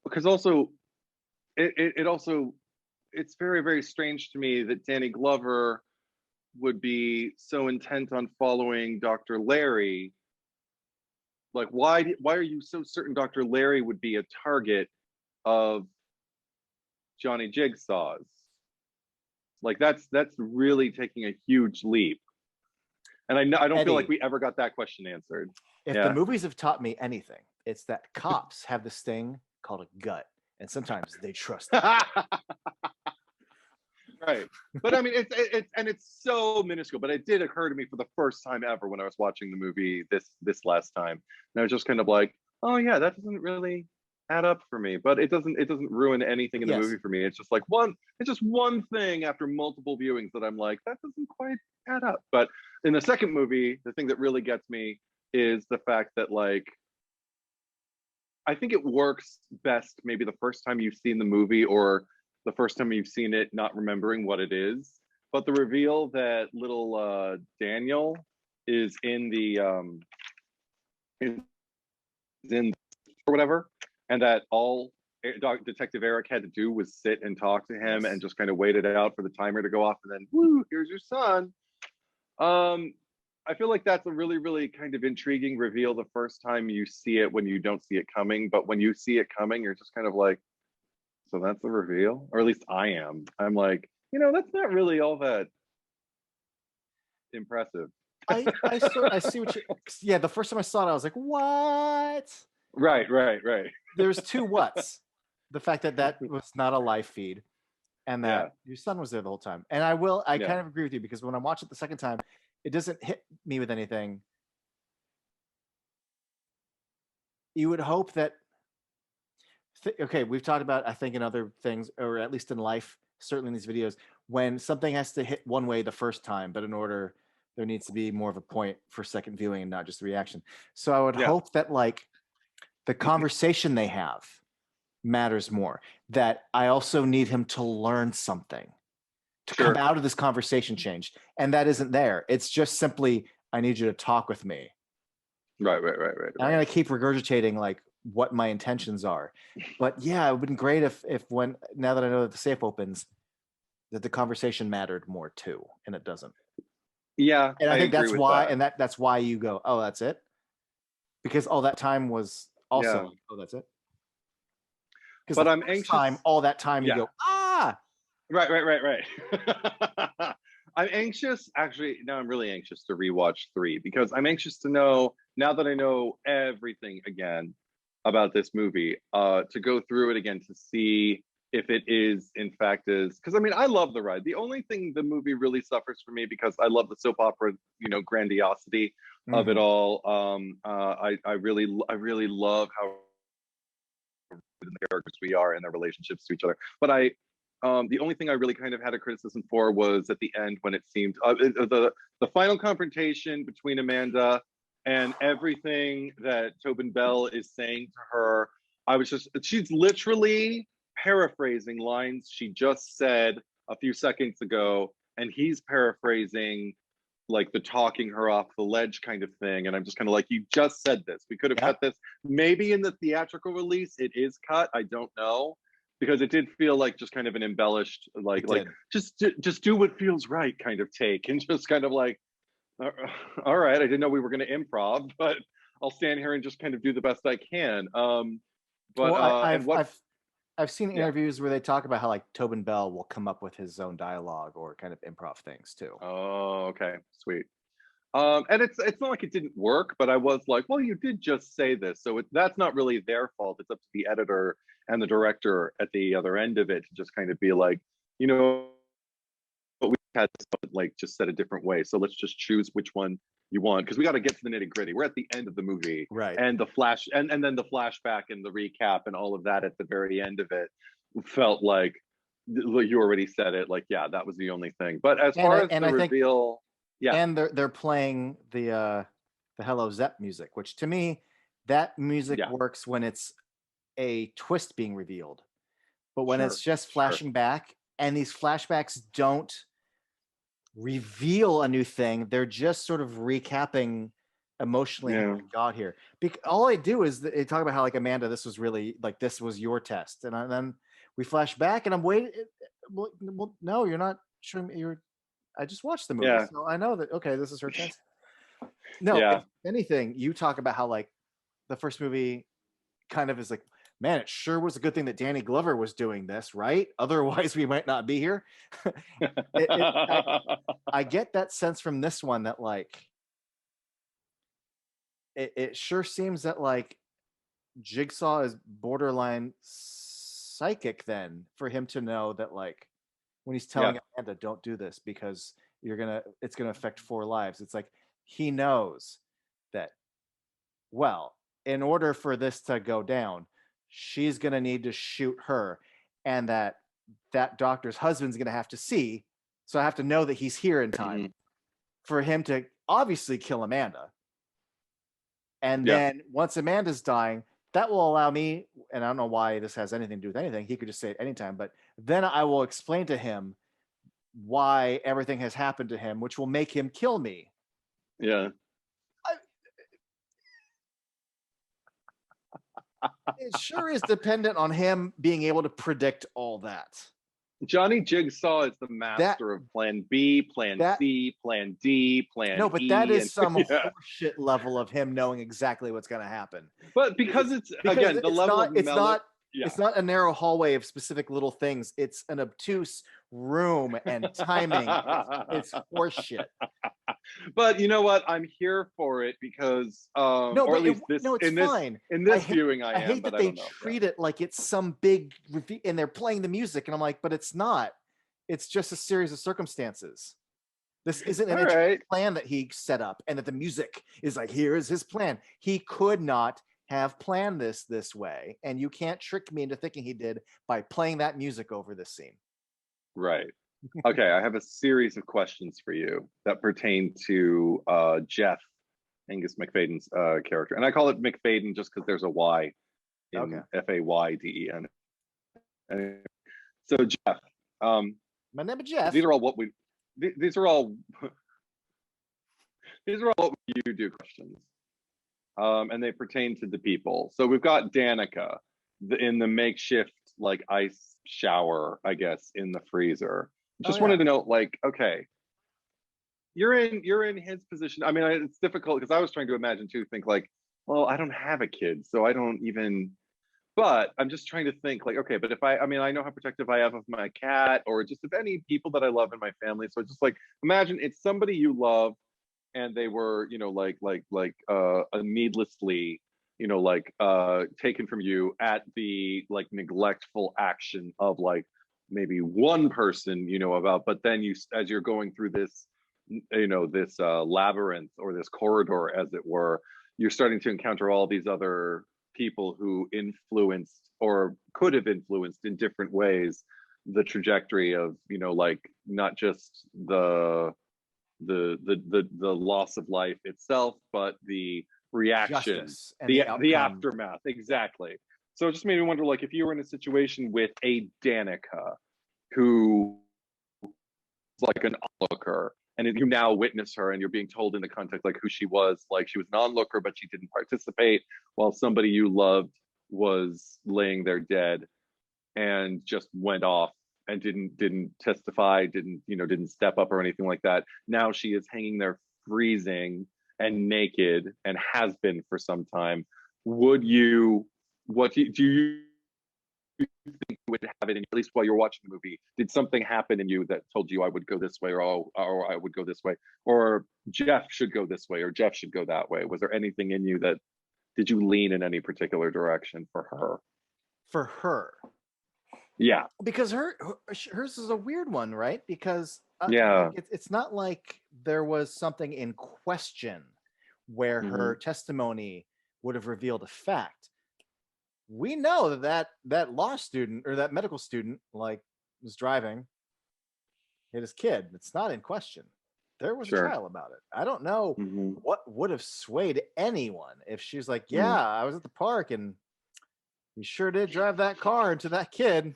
because also it also it's very strange to me that Danny Glover would be so intent on following Dr. Larry. Like, why are you so certain Dr. Larry would be a target of Johnny Jigsaw's? Like, that's really taking a huge leap. And I don't feel like Eddie, we ever got that question answered. if the Yeah. movies have taught me anything, it's that cops have this thing called a gut, and sometimes they trust it. Right. But I mean, it's so minuscule. But it did occur to me for the first time ever when I was watching the movie this last time, and I was just kind of like, oh yeah, that doesn't really add up for me. But it doesn't ruin anything in the Yes, movie for me. It's just one thing after multiple viewings that I'm like, that doesn't quite add up. But in the second movie, the thing that really gets me is the fact that like I think it works best maybe the first time you've seen the movie, or the first time you've seen it not remembering what it is. But the reveal that little Daniel is in the is in or whatever, and that all Detective Eric had to do was sit and talk to him and yes. just kind of waited out for the timer to go off, and then woo, here's your son. Um, I feel like that's a really kind of intriguing reveal the first time you see it when you don't see it coming. But when you see it coming, you're just kind of like, so that's the reveal? Or at least I am. I'm like, that's not really all that impressive. I see what you. Yeah, the first time I saw it, I was like, what? Right. There's two whats. The fact that was not a live feed, and that your son was there the whole time. And I kind of agree with you, because when I watch it the second time, it doesn't hit me with anything. You would hope that. Okay, we've talked about, I think, in other things, or at least in life, certainly in these videos, when something has to hit one way the first time, but in order, there needs to be more of a point for second viewing and not just the reaction. So I would hope that like the conversation they have matters more. That I also need him to learn something, to come out of this conversation changed, and that isn't there. It's just simply, I need you to talk with me. Right. I'm gonna keep regurgitating like what my intentions are, but yeah, it would have been great if when, now that I know that the safe opens, that the conversation mattered more too, and it doesn't. Yeah, and I think that's why, and that's why you go, oh, that's it, because all that time was also like, oh, that's it. But I'm anxious. All that time you go, Right. I'm anxious. Actually, now I'm really anxious to rewatch 3, because I'm anxious to know, now that I know everything again about this movie, to go through it again to see if it is in fact because I mean, I love the ride. The only thing the movie really suffers for me, because I love the soap opera, grandiosity of it all. I really love how the characters we are and their relationships to each other. But the only thing I really kind of had a criticism for was at the end, when it seemed the final confrontation between Amanda and everything that Tobin Bell is saying to her. She's literally paraphrasing lines she just said a few seconds ago, and he's paraphrasing like the talking her off the ledge kind of thing. And I'm just kind of like, you just said this. We could have cut this. Maybe in the theatrical release it is cut. I don't know, because it did feel like just kind of an embellished, like just do what feels right kind of take, and just kind of like, all right, I didn't know we were going to improv, but I'll stand here and just kind of do the best I can. I've seen interviews where they talk about how like Tobin Bell will come up with his own dialogue or kind of improv things too. Oh, okay, sweet. And it's not like it didn't work, but I was like, well, you did just say this, so that's not really their fault. It's up to the editor and the director at the other end of it to just kind of be like, but we had this, like, just said a different way, so let's just choose which one you want, because we got to get to the nitty gritty. We're at the end of the movie, right? And the flash, and then the flashback and the recap and all of that at the very end of it felt like, you already said it. Like, yeah, that was the only thing. But as far as the reveal, and they're playing the Hello Zepp music, which to me, that music works when it's a twist being revealed, but when it's just flashing back, and these flashbacks don't reveal a new thing, they're just sort of recapping emotionally how we got here. All I do is they talk about how like, Amanda, this was really like, this was your test, and then we flash back, and I'm waiting. Well, no, you're not showing me. I just watched the movie, so I know that. Okay, this is her test. No, if anything, you talk about how like the first movie kind of is like, man, it sure was a good thing that Danny Glover was doing this, right? Otherwise, we might not be here. I get that sense from this one that like, it sure seems that like Jigsaw is borderline psychic then, for him to know that like, when he's telling Amanda, don't do this because it's gonna affect 4 lives. It's like, he knows that, well, in order for this to go down, she's going to need to shoot her, and that doctor's husband's going to have to see. So I have to know that he's here in time for him to obviously kill Amanda. And then once Amanda's dying, that will allow me, and I don't know why this has anything to do with anything. He could just say it anytime, but then I will explain to him why everything has happened to him, which will make him kill me. Yeah. It sure is dependent on him being able to predict all that. Johnny Jigsaw is the master of plan B, plan C, plan D, plan E. No, but that is some horseshit level of him knowing exactly what's going to happen. But because the level of it's not Yeah. It's not a narrow hallway of specific little things. It's an obtuse room and timing. It's horseshit. But you know what? I'm here for it because, No, or but at least this no, it's fine. in I this hate, viewing, I I am, hate but that I they don't know. treat it like it's some big and they're playing the music, and I'm like, but it's not. It's just a series of circumstances. This isn't an All right. plan that he set up, and that the music is like, here is his plan. He could not have planned this way, and you can't trick me into thinking he did by playing that music over this scene. Right. Okay, I have a series of questions for you that pertain to Jeff, Angus McFadden's character. And I call it McFadden just because there's a Y in Fayden. Anyway, so Jeff, My name is Jeff. these are all what we these are all what you do questions. And they pertain to the people. So we've got Danica in the makeshift like ice shower, I guess, in the freezer. Just wanted to know, like, okay, you're in his position. I mean, it's difficult because I was trying to imagine too, think like, well, I don't have a kid, so I don't even. But I'm just trying to think like, okay, but if I mean, I know how protective I am of my cat, or just of any people that I love in my family. So just like, imagine it's somebody you love, and they were, you know, like needlessly, you know, like taken from you at the like neglectful action of like maybe one person you know about, but then you, as you're going through this, you know, this labyrinth or this corridor as it were, you're starting to encounter all these other people who influenced or could have influenced in different ways the trajectory of, you know, like not just the loss of life itself, but the reaction, the aftermath. Exactly. So it just made me wonder, like, if you were in a situation with a Danica who is like an onlooker, and you now witness her, and you're being told in the context like who she was, like she was an onlooker, but she didn't participate, while somebody you loved was laying there dead and just went off and didn't testify, didn't step up or anything like that. Now she is hanging there freezing and naked and has been for some time. What do you think you would have it in, at least while you're watching the movie? Did something happen in you that told you I would go this way, or I would go this way, or Jeff should go this way, or Jeff should go that way? Was there anything in you that, did you lean in any particular direction for her? For her. Yeah. Because hers is a weird one, right? Because yeah, it's not like there was something in question where her testimony would have revealed a fact. We know that law student or that medical student like was driving, hit his kid. It's not in question. There was a trial about it. I don't know what would have swayed anyone if she's like, yeah, I was at the park and he sure did drive that car into that kid.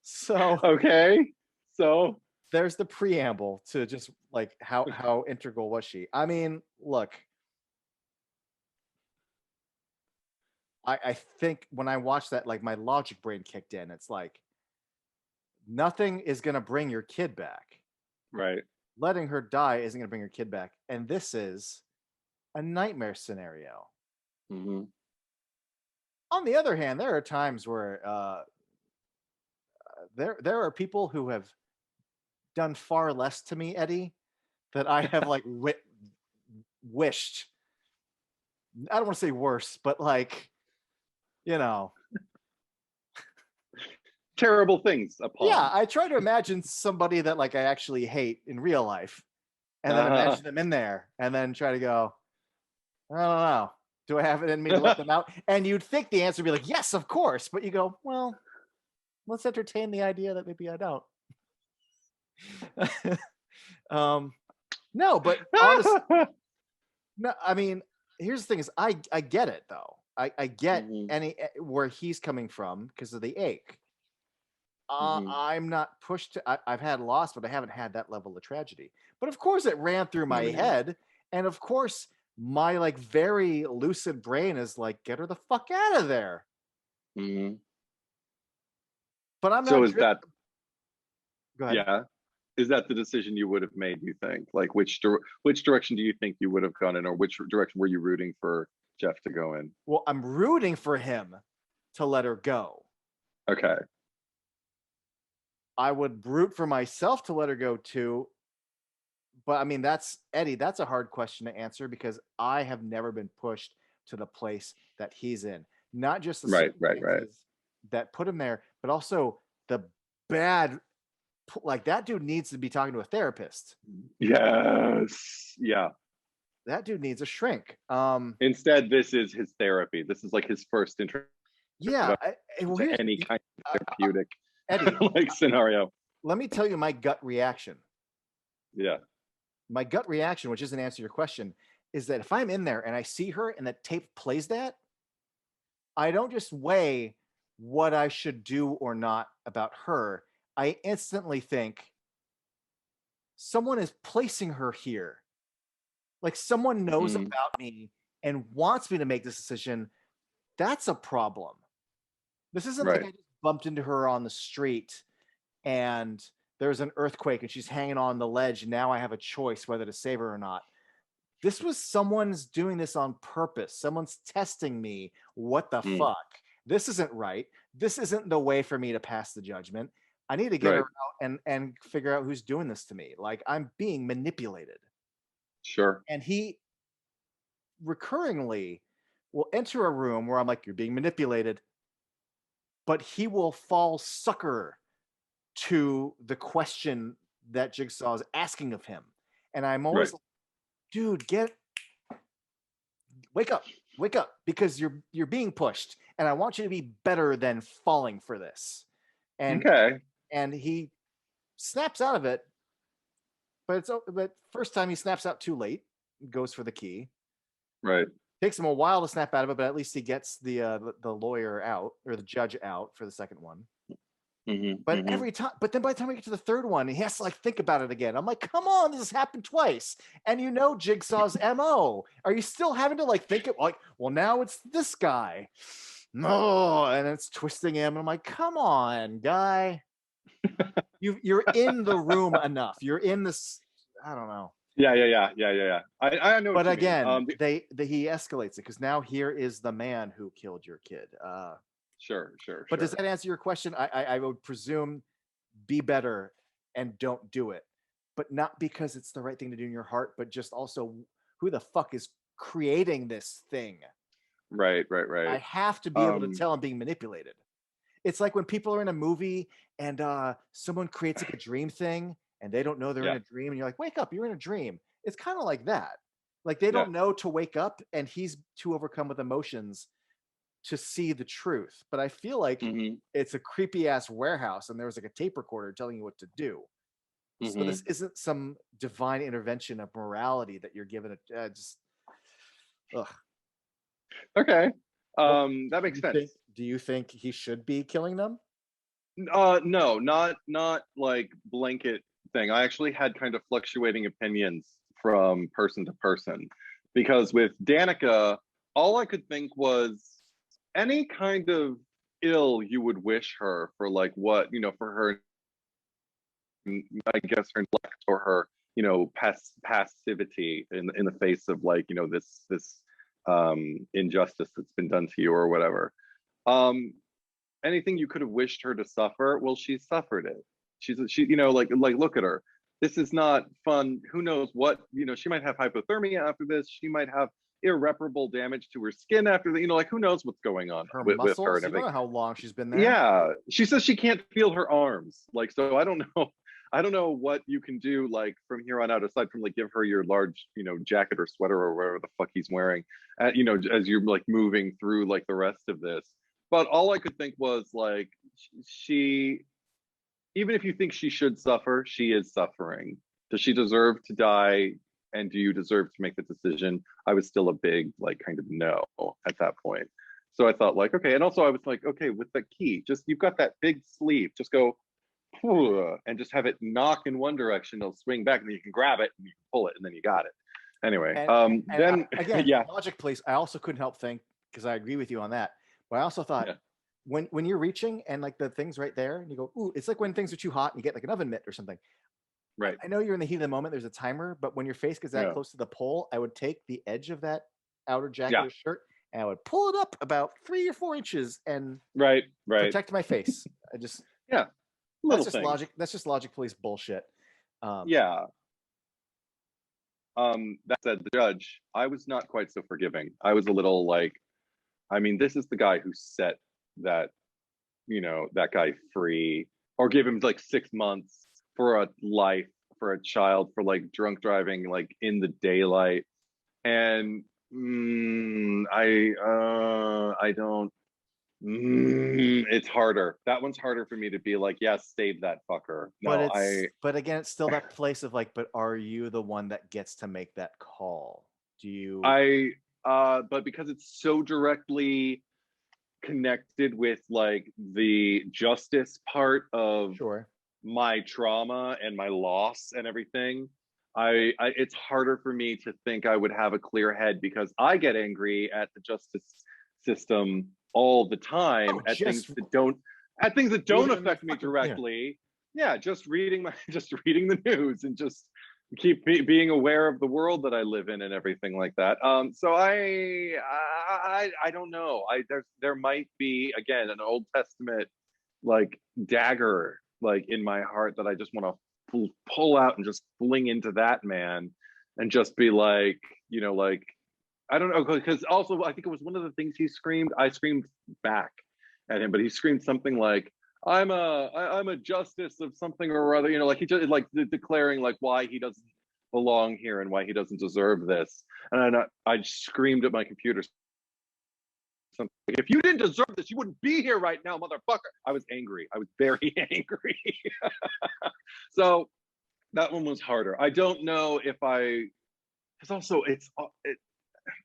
So okay, so there's the preamble to just like how integral was she. I mean, look, I think when I watched that, like my logic brain kicked in. It's like nothing is gonna bring your kid back. Right. Letting her die isn't gonna bring your kid back, and this is a nightmare scenario. On the other hand, there are times where there are people who have done far less to me, Eddie, that I have like wished. I don't want to say worse, but like, you know, terrible things upon. Yeah, I try to imagine somebody that like I actually hate in real life, and then imagine them in there, and then try to go, I don't know. Do I have it in me to let them out? And you'd think the answer would be like, yes, of course. But you go, well, let's entertain the idea that maybe I don't. No, but honestly, no, I mean, here's the thing is I get it though. I get where he's coming from because of the ache. I'm not pushed to, I've had loss, but I haven't had that level of tragedy. But of course it ran through my head. And of course my like very lucid brain is like, get her the fuck out of there. But I'm not. So is that? Go ahead. Yeah. Is that the decision you would have made, you think? Like which direction do you think you would have gone in, or which direction were you rooting for Jeff to go in? Well, I'm rooting for him to let her go. Okay. I would root for myself to let her go too. But I mean, that's Eddie, that's a hard question to answer because I have never been pushed to the place that he's in. Not just the Right. circumstances that put him there, but also the bad, like that dude needs to be talking to a therapist. Yes. Yeah. That dude needs a shrink. Instead, this is his therapy. This is like his first introduction Yeah. to any kind of therapeutic Eddie, like scenario. let me tell you my gut reaction. Yeah. My gut reaction, which isn't answer your question, is that if I'm in there and I see her and the tape plays that, I don't just weigh what I should do or not about her. I instantly think someone is placing her here. Like someone knows about me and wants me to make this decision. That's a problem. This isn't like I just bumped into her on the street and there's an earthquake and she's hanging on the ledge. And now I have a choice whether to save her or not. This was someone's doing this on purpose. Someone's testing me. What the fuck? This isn't right. This isn't the way for me to pass the judgment. I need to get her out and figure out who's doing this to me. Like I'm being manipulated. Sure. And he recurringly will enter a room where I'm like, you're being manipulated. But he will fall sucker to the question that Jigsaw is asking of him. And I'm always like, dude, wake up, because you're being pushed. And I want you to be better than falling for this. And and he snaps out of it, but first time he snaps out too late, goes for the key. Right. Takes him a while to snap out of it, but at least he gets the lawyer out or the judge out for the second one. But every time, but then by the time we get to the third one, he has to like think about it again. I'm like, come on, this has happened twice, and you know Jigsaw's MO. Are you still having to like think it like, well, now it's this guy, no, and it's twisting him. And I'm like, come on, guy, you're in the room enough. You're in this. I don't know. Yeah. I know. But again, he escalates it because now here is the man who killed your kid. Sure. But does that answer your question? I would presume be better and don't do it, but not because it's the right thing to do in your heart, but just also who the fuck is creating this thing? Right. I have to be able to tell I'm being manipulated. It's like when people are in a movie and someone creates like a dream thing and they don't know they're in a dream and you're like, wake up, you're in a dream. It's kind of like that. Like they don't know to wake up and he's too overcome with emotions to see the truth. But I feel like it's a creepy ass warehouse and there was like a tape recorder telling you what to do. So this isn't some divine intervention of morality that you're given it. Okay. That makes sense. Do you think he should be killing them? No, not like blanket thing. I actually had kind of fluctuating opinions from person to person because with Danica, all I could think was any kind of ill you would wish her for, like what, for her, I guess her neglect or her, passivity in the face of like, this injustice that's been done to you or whatever. Anything you could have wished her to suffer, well, she suffered it. She like look at her. This is not fun. Who knows what, she might have hypothermia after this. She might have irreparable damage to her skin after that. Like who knows what's going on with her and everything. You don't know how long she's been there. Yeah. She says she can't feel her arms. Like, so I don't know what you can do like from here on out, aside from like give her your large, jacket or sweater or whatever the fuck he's wearing, as you're like moving through like the rest of this. But all I could think was like, she, even if you think she should suffer, she is suffering. Does she deserve to die? And do you deserve to make the decision? I was still a big, like, kind of no at that point. So I thought like, okay. And also I was like, okay, with the key, just, you've got that big sleeve, just go, and just have it knock in one direction, it'll swing back and then you can grab it and you can pull it and then you got it. Anyway, then again, logic place, I also couldn't help think, because I agree with you on that. But I also thought when you're reaching and like the thing's right there and you go, ooh, it's like when things are too hot and you get like an oven mitt or something. Right. I know you're in the heat of the moment. There's a timer, but when your face gets that Yeah. close to the pole, I would take the edge of that outer jacket Yeah. or shirt and I would pull it up about 3 or 4 inches and Right. Right. protect my face. I just Yeah. that's Little just things. logic. That's just logic police bullshit. Yeah. That said, the judge, I was not quite so forgiving. I was a little like, I mean, this is the guy who set that, that guy free, or give him like 6 months for a life, for a child, for like drunk driving, like in the daylight. And I don't. It's harder. That one's harder for me to be like, yes, save that fucker. But No, but again, it's still that place of like, but are you the one that gets to make that call? Do you? but because it's so directly connected with like the justice part of Sure. my trauma and my loss and everything, it's harder for me to think I would have a clear head, because I get angry at the justice system all the time, at things that don't affect me directly. Yeah, just reading the news and just keep being aware of the world that I live in and everything like that. So I don't know. There might be, again, an Old Testament like dagger like in my heart that I just want to pull out and just fling into that man and just be like, like, I don't know, because also I think it was one of the things he screamed. I screamed back at him, but he screamed something like, I'm a justice of something or other, like he just like declaring like why he doesn't belong here and why he doesn't deserve this. And I screamed at my computer something like, if you didn't deserve this, you wouldn't be here right now, motherfucker. I was angry. I was very angry. So that one was harder. I don't know if because also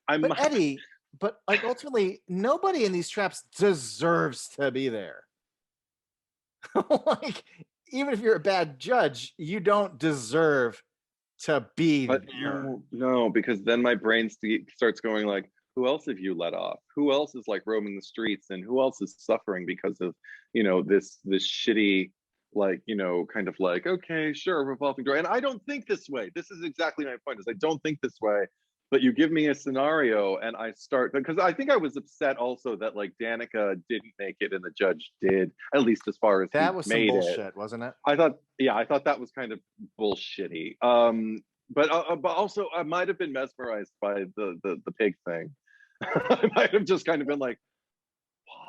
But Eddie, but like ultimately, nobody in these traps deserves to be there. Like, even if you're a bad judge, you don't deserve to be there. No, because then my brain starts going like, who else have you let off? Who else is like roaming the streets, and who else is suffering because of, this shitty, like, kind of like, okay, sure, revolving door. And I don't think this way. This is exactly my point, is I don't think this way. But you give me a scenario and I start, because I think I was upset also that like Danica didn't make it and the judge did, at least as far as That was some made bullshit, it. wasn't it? I thought that was kind of bullshitty. But also I might have been mesmerized by the pig thing. I might have just kind of been like,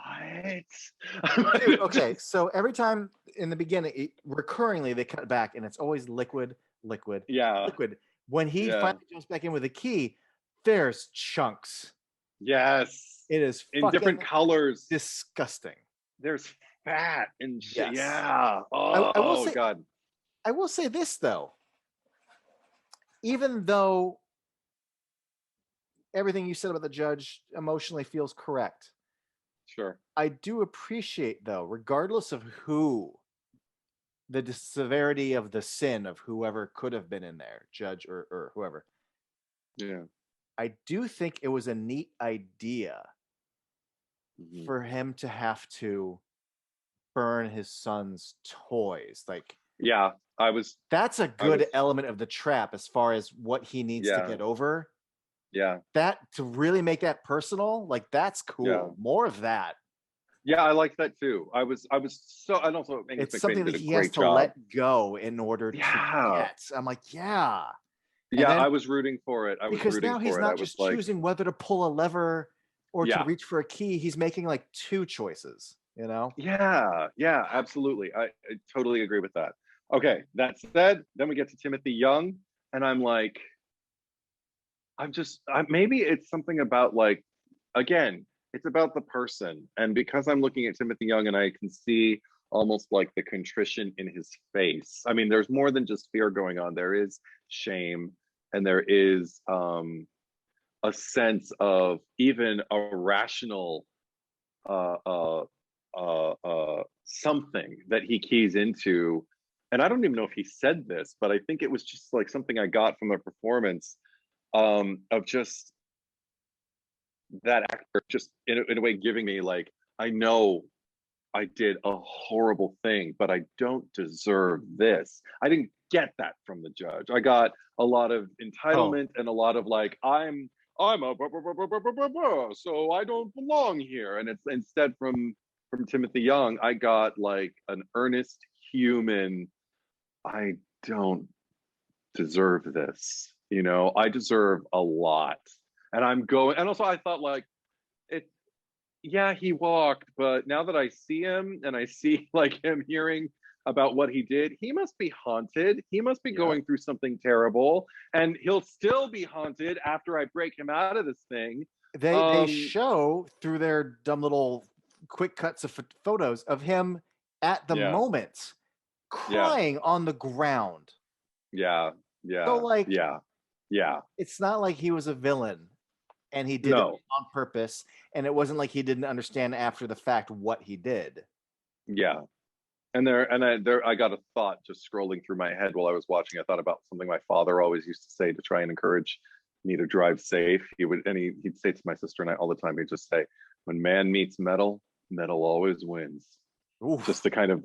what? Dude, okay, so every time in the beginning, recurringly they cut back, and it's always liquid, liquid, Yeah. liquid. When he Yeah. finally jumps back in with a key, there's chunks. Yes. It is in different colors. Disgusting. There's fat and shit. Yes. Yeah. I will say, God. I will say this though. Even though everything you said about the judge emotionally feels correct, Sure. I do appreciate, though, regardless of who, the severity of the sin of whoever could have been in there, judge or whoever. Yeah. I do think it was a neat idea for him to have to burn his son's toys. Like, yeah, that's a good element of the trap as far as what he needs to get over. Yeah. That, to really make that personal, like, that's cool. Yeah. More of that. Yeah, I like that too. I was so, and also it's something that he has to let go in order to get. I'm like, yeah. Yeah, then, I was rooting for it. Because now he's not just choosing whether to pull a lever or to reach for a key. He's making like two choices, Yeah, absolutely. I totally agree with that. Okay, that said, then we get to Timothy Young, and I'm like, maybe it's something about like, again, it's about the person. And because I'm looking at Timothy Young and I can see almost like the contrition in his face. I mean, there's more than just fear going on. There is shame, and there is a sense of even a rational something that he keys into. And I don't even know if he said this, but I think it was just like something I got from the performance of just that actor just in a way giving me like, I know I did a horrible thing, but I don't deserve this. I didn't get that from the judge. I got a lot of Oh, entitlement and a lot of like, I'm a so I don't belong here. And it's instead from Timothy Young, I got like an earnest human. I don't deserve this. You know, I deserve a lot. And I'm going, and also I thought like it, yeah, he walked, but now that I see him and I see like him hearing about what he did, he must be haunted. He must be yeah. going through something terrible, and he'll still be haunted after I break him out of this thing. They Um, show through their dumb little quick cuts of photos of him at the yeah, moment yeah, crying on the ground. yeah, So yeah, like yeah, yeah. it's not like he was a villain and he did it No, on purpose, and it wasn't like he didn't understand after the fact what he did. yeah. And I got a thought just scrolling through my head while I was watching. I thought about something my father always used to say to try and encourage me to drive safe. He'd say to my sister and I all the time. He'd just say, "When man meets metal, metal always wins." Just Oof. to kind of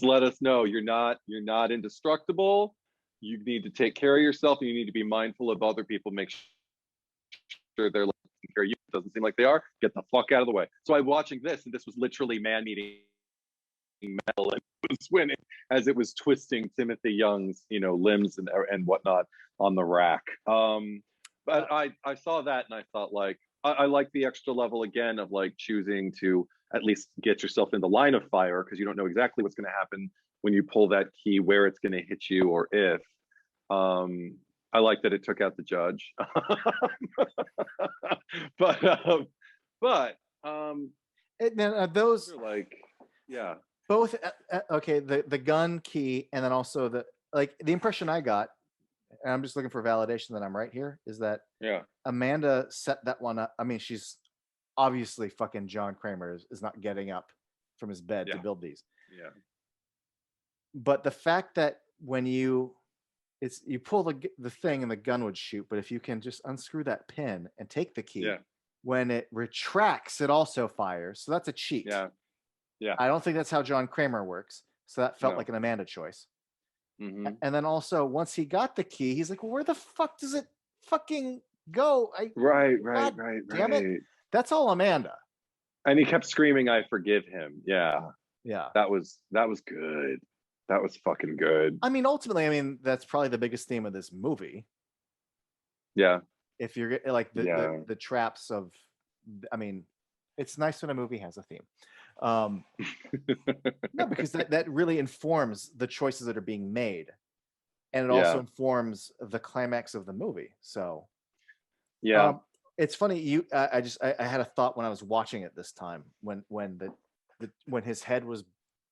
let us know you're not indestructible. You need to take care of yourself, and you need to be mindful of other people. Make sure they're taking care of you. It doesn't seem like they are. Get the fuck out of the way. So I'm watching this, and this was literally man meeting metal and was winning as it was twisting Timothy Young's, limbs and whatnot on the rack. Uh, But I saw that and I thought like I like the extra level again of like choosing to at least get yourself in the line of fire because you don't know exactly what's going to happen when you pull that key, where it's going to hit you or if. I like that it took out the judge, but but and then those those are like yeah both okay, the gun key, and then also the impression I got, and I'm just looking for validation that I'm right here, is that yeah Amanda set that one up. I mean, she's obviously fucking John Kramer is not getting up from his bed to yeah build these. yeah But the fact that when you pull the thing and the gun would shoot, but if you can just unscrew that pin and take the key, yeah when it retracts, it also fires. So that's a cheat. yeah yeah I don't think that's how John Kramer works. So that felt no like an Amanda choice. hmm And then also once he got the key, he's like, well, where the fuck does it fucking go? right God right damn it. right That's all Amanda. and he kept screaming I forgive him. Yeah, Yeah. that was good. That was fucking good. I mean, ultimately, I mean, that's probably the biggest theme of this movie. Yeah If you're like yeah the traps of, I mean, it's nice when a movie has a theme. Um, no, because that really informs the choices that are being made, and it also yeah informs the climax of the movie. So, yeah um, it's funny. I had a thought when I was watching it this time when when his head was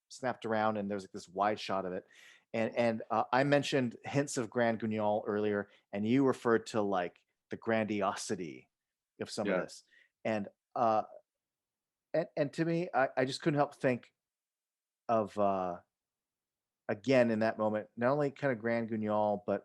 snapped around and there's like this wide shot of it, and I mentioned hints of Grand Guignol earlier, and you referred to like the grandiosity of some of yeah this, and uh, and to me, I just couldn't help think of again in that moment, not only kind of Grand Guignol, but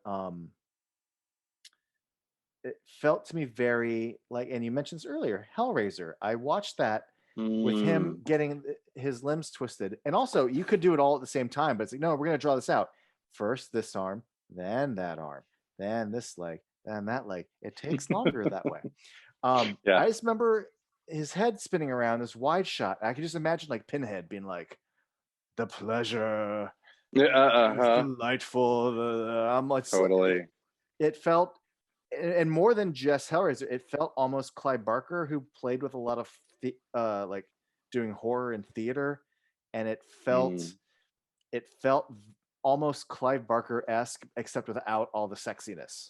it felt to me very like, and you mentioned this earlier, Hellraiser. I watched that with him mm, getting his limbs twisted, and also you could do it all at the same time, but it's like, no, we're gonna draw this out. First this arm, then that arm, then this leg, then that leg. It takes longer that way. yeah I just remember his head spinning around this wide shot. I could just imagine like Pinhead being like, "The pleasure yeah is uh-huh delightful." I'm like, totally it felt, and more than just Hellraiser, it felt almost Clive Barker, who played with a lot of like doing horror in theater, and mm, it felt almost Clive Barker esque, except without all the sexiness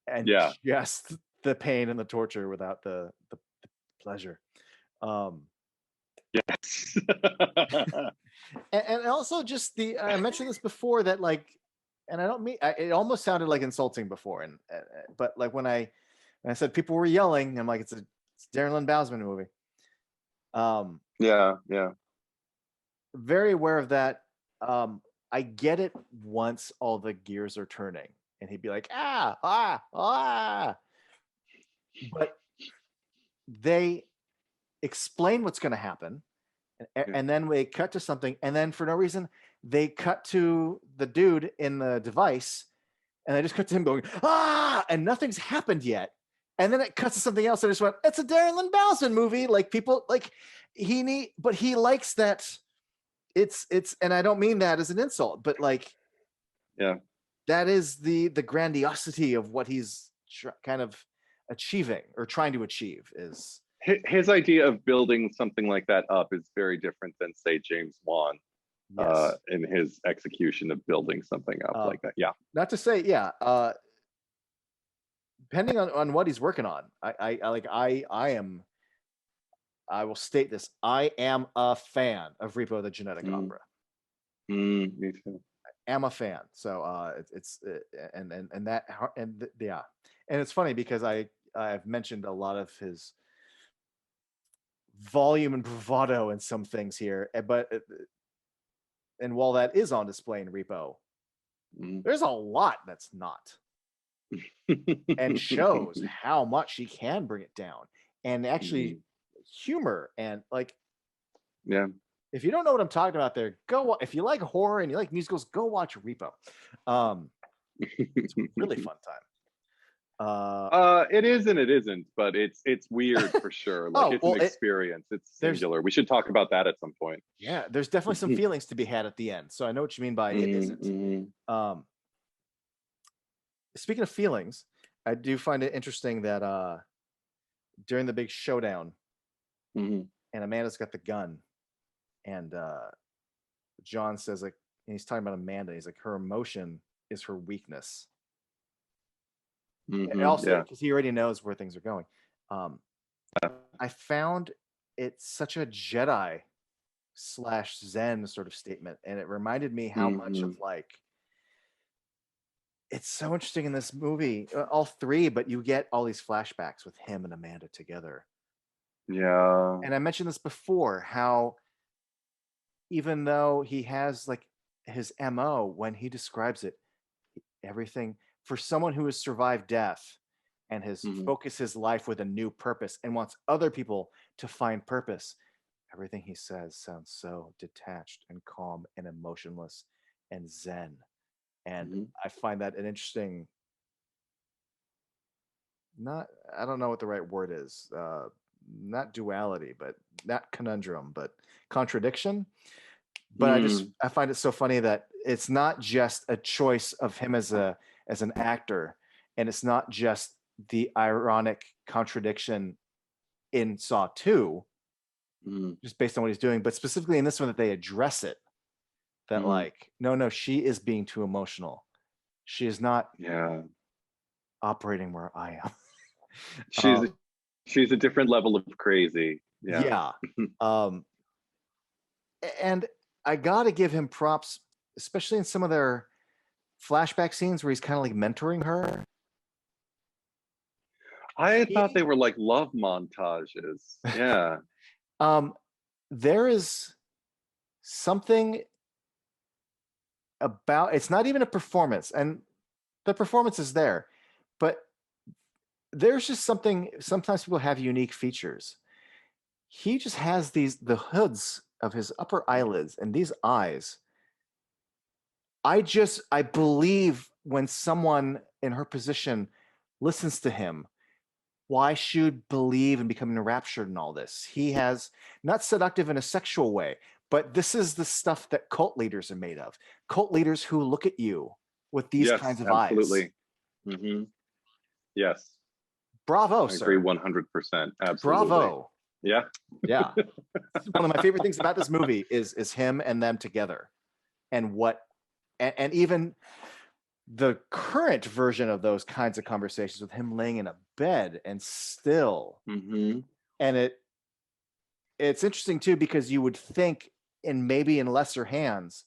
and yeah just the pain and the torture without the pleasure. Um, yes and also just I mentioned this before that like, and I don't mean it almost sounded like insulting before, and but like when I said people were yelling, I'm like, it's Darren Lynn Bousman movie. Um, yeah yeah very aware of that. I get it once all the gears are turning, and he'd be like, but they explain what's going to happen, yeah and then we cut to something, and then for no reason they cut to the dude in the device, and they just cut to him going, ah, and nothing's happened yet. And then it cuts to something else. And I just went, it's a Darren Lynn Bousman movie. Like people like but he likes that. It's, and I don't mean that as an insult, but like, yeah, that is the grandiosity of what he's kind of achieving or trying to achieve is. his idea of building something like that up is very different than, say, James Wan Yes. in his execution of building something up like that. Yeah. Not to say, yeah. Depending on what he's working on, I will state this. I am a fan of Repo the Genetic Opera. Me too. Am a fan. So yeah. And it's funny because I've mentioned a lot of his volume and bravado in some things here, but and while that is on display in Repo, there's a lot that's not. And shows how much he can bring it down, and actually humor, and like, yeah, if you don't know what I'm talking about there, if you like horror and you like musicals, go watch Repo. It's a really fun time. It is and it isn't, but it's weird for sure. Like, it's an experience. It's singular. We should talk about that at some point. Yeah, there's definitely some feelings to be had at the end, so I know what you mean by it isn't. Speaking of feelings, I do find it interesting that during the big showdown, and Amanda's got the gun, and John says, like, and he's talking about Amanda, he's like, her emotion is her weakness. And also, because he already knows where things are going. I found it such a Jedi / Zen sort of statement, and it reminded me how much of, like, it's so interesting in this movie, all three, but you get all these flashbacks with him and Amanda together. Yeah. And I mentioned this before, how even though he has like his MO, when he describes it, everything for someone who has survived death and has focused his life with a new purpose and wants other people to find purpose, everything he says sounds so detached and calm and emotionless and zen. And I find that an interesting, I don't know what the right word is, not duality, but not conundrum, but contradiction. But I find it so funny that it's not just a choice of him as an actor, and it's not just the ironic contradiction in Saw 2, just based on what he's doing, but specifically in this one that they address it. That like, no, she is being too emotional. She is not operating where I am. She's a different level of crazy. Yeah. And I gotta give him props, especially in some of their flashback scenes where he's kind of like mentoring her. I thought they were like love montages. Yeah. There is something about, it's not even a performance, and the performance is there, but there's just something, sometimes people have unique features. He just has the hoods of his upper eyelids and these eyes. I believe when someone in her position listens to him, why should believe and become enraptured in all this? He has, not seductive in a sexual way, but this is the stuff that cult leaders are made of. Cult leaders who look at you with these kinds of eyes. Absolutely. Yes. Bravo, I sir. agree 100%. Absolutely. Bravo. Yeah. Yeah. One of my favorite things about this movie is him and them together. And and even the current version of those kinds of conversations with him laying in a bed and still. And it's interesting too, because you would think maybe in lesser hands,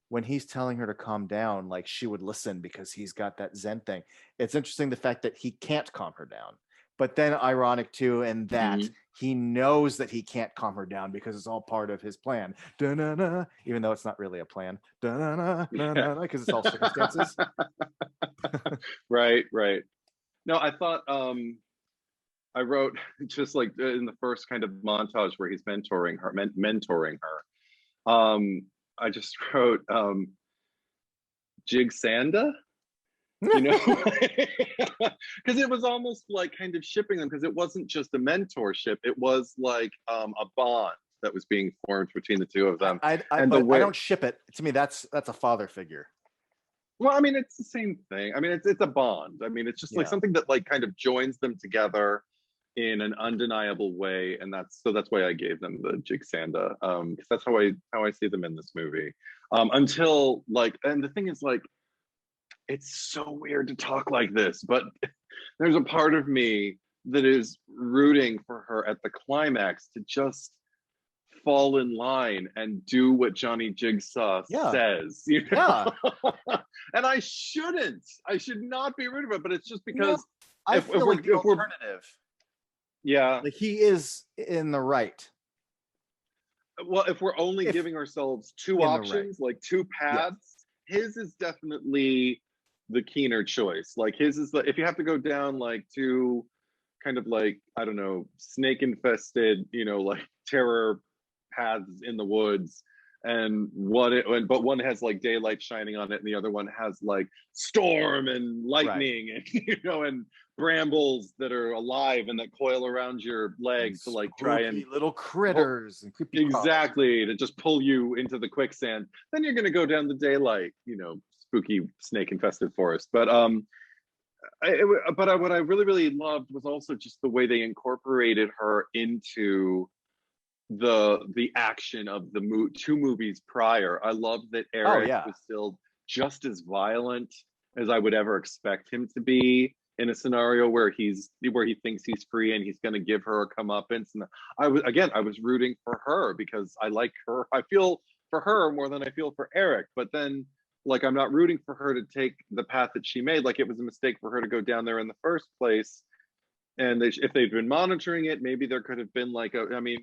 when he's telling her to calm down, like she would listen because he's got that Zen thing. It's interesting the fact that he can't calm her down, but then ironic too, in that he knows that he can't calm her down because it's all part of his plan. Da-na-na, even though it's not really a plan. Da-na-na, na-na-na, because it's all circumstances. Right. No, I thought I wrote just like in the first kind of montage where he's mentoring her. I just wrote Jigsanda, you know, because it was almost like kind of shipping them, because it wasn't just a mentorship, it was like a bond that was being formed between the two of them. And the but I way, don't ship it. To me, that's a father figure. well, I mean, it's the same thing. I mean, it's a bond. I mean, it's just like Yeah. something that like kind of joins them together in an undeniable way, and that's why I gave them the Jigsanda, because that's how I see them in this movie. Until like, and the thing is like, it's so weird to talk like this, but there's a part of me that is rooting for her at the climax to just fall in line and do what Johnny Jigsaw Yeah. says, you Yeah. know? And I shouldn't. I should not be rooting for it, but it's just No, because I feel like the if we're alternative. yeah. Like he is in the right. Well, if we're only If giving ourselves two in the right. options, like two Yeah. paths, his is definitely the keener choice. Like his is the, if you have to go down like two kind of like, I don't know, snake infested, you know, like terror paths in the woods, and but one has like daylight shining on it and the other one has like storm and lightning, right, and you know, and brambles that are alive and that coil around your leg to like try and little critters and creepy exactly to just pull you into the quicksand. Then you're going to go down the daylight, you know, spooky snake infested forest. But what I really loved was also just the way they incorporated her into the action of the two movies prior. I loved that Eric was still just as violent as I would ever expect him to be in a scenario where he thinks he's free and he's going to give her a comeuppance. And I was rooting for her because I like her. I feel for her more than I feel for Eric. But then, like, I'm not rooting for her to take the path that she made. Like, it was a mistake for her to go down there in the first place. And if they'd been monitoring it, maybe there could have been like Johnny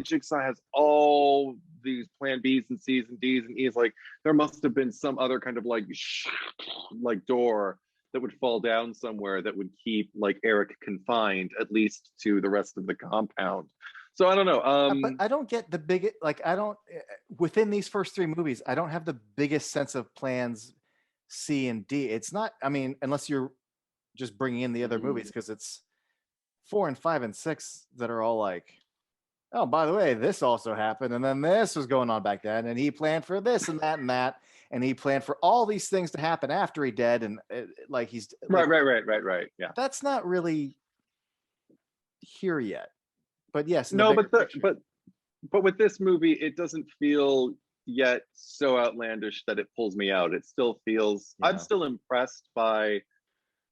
Jigsaw has all these plan Bs and Cs and Ds and Es. Like there must have been some other kind of like door that would fall down somewhere that would keep like Eric confined, at least to the rest of the compound. So I don't know. But I don't get the biggest, like I don't, within these first three movies, I don't have the biggest sense of plans C and D. It's not, I mean, unless you're just bringing in the other movies, because it's 4 and 5 and 6 that are all like, oh, by the way, this also happened, and then this was going on back then, and he planned for this and that, and he planned for all these things to happen after he dead, and like he's like, right, yeah. That's not really here yet, but yes, no, but with this movie, it doesn't feel yet so outlandish that it pulls me out. It still feels, I'm still impressed by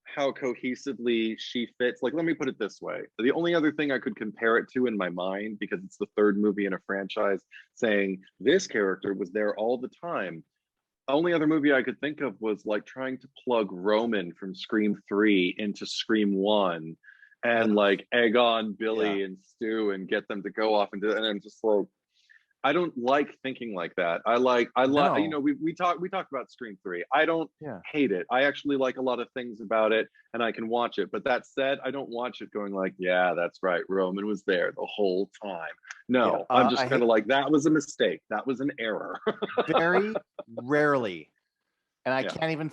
how cohesively she fits. Like, let me put it this way. The only other thing I could compare it to in my mind, because it's the third movie in a franchise, saying this character was there all the time. The only other movie I could think of was like trying to plug Roman from Scream 3 into Scream 1 and like egg on Billy and Stu and get them to go off and do it. And I'm just like, I don't like thinking like that. I like, you know, we talked about Scream 3. I don't hate it. I actually like a lot of things about it and I can watch it. But that said, I don't watch it going like, yeah, that's right, Roman was there the whole time. No, I'm just kind of like, that was a mistake. That was an error. Very rarely. And I can't even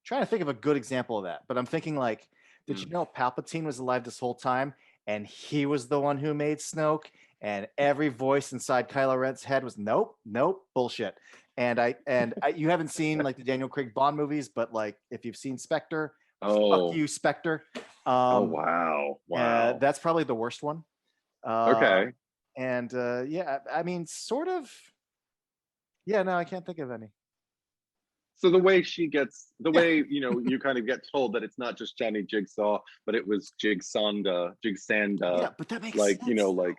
trying to think of a good example of that. But I'm thinking like, did you know Palpatine was alive this whole time? And he was the one who made Snoke, and every voice inside Kylo Ren's head was nope, bullshit. And you haven't seen like the Daniel Craig Bond movies, but like if you've seen Spectre, fuck you, Spectre. Wow. That's probably the worst one. Okay. And I mean, sort of. Yeah, no, I can't think of any. So the way way, you know, you kind of get told that it's not just Johnny Jigsaw, but it was Jigsanda. Yeah, but that makes like, sense. You know, like,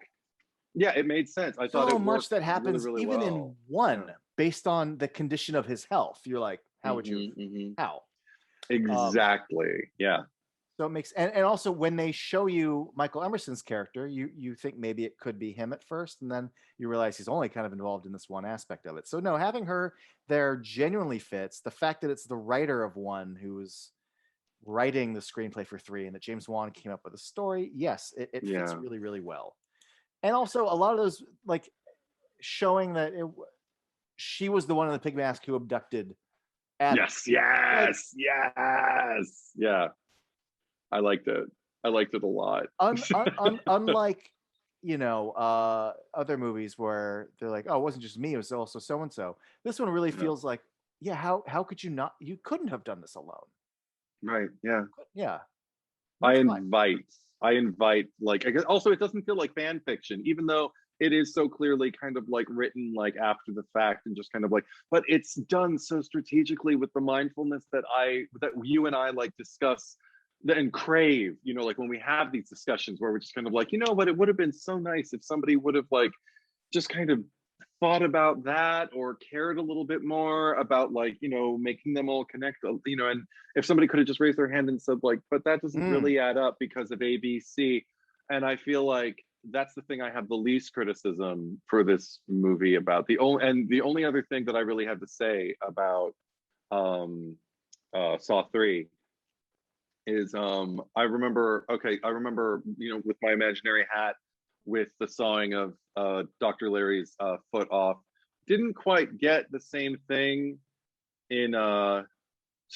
yeah, it made sense. I thought so much that happens really even well. in one based on the condition of his health. You're like, how would you, how? Exactly. Yeah. So it makes, and also when they show you Michael Emerson's character, you think maybe it could be him at first, and then you realize he's only kind of involved in this one aspect of it. So no, having her there genuinely fits. The fact that it's the writer of one who's writing the screenplay for 3 and that James Wan came up with a story, yes, it fits really, really well. And also a lot of those like showing that she was the one in the pig mask who abducted Adam. Yes, Like yes, yes. Yeah, I liked it. I liked it a lot. unlike other movies where they're like, oh, it wasn't just me, it was also so and so. This one really Yeah. feels like, yeah, how could you not? You couldn't have done this alone. Right. Yeah. Yeah, I that's fine. invite, I invite, like, I guess also it doesn't feel like fan fiction, even though it is so clearly kind of like written like after the fact and just kind of like, but it's done so strategically with the mindfulness that you and I like discuss and crave, like when we have these discussions where we're just kind of like, what, it would have been so nice if somebody would have like just kind of thought about that or cared a little bit more about like making them all connect, and if somebody could have just raised their hand and said like, but that doesn't Mm. really add up because of ABC. And I feel like that's the thing I have the least criticism for this movie about. The only other thing that I really have to say about Saw 3 is I remember with my imaginary hat with the sawing of Dr. Larry's foot off. Didn't quite get the same thing in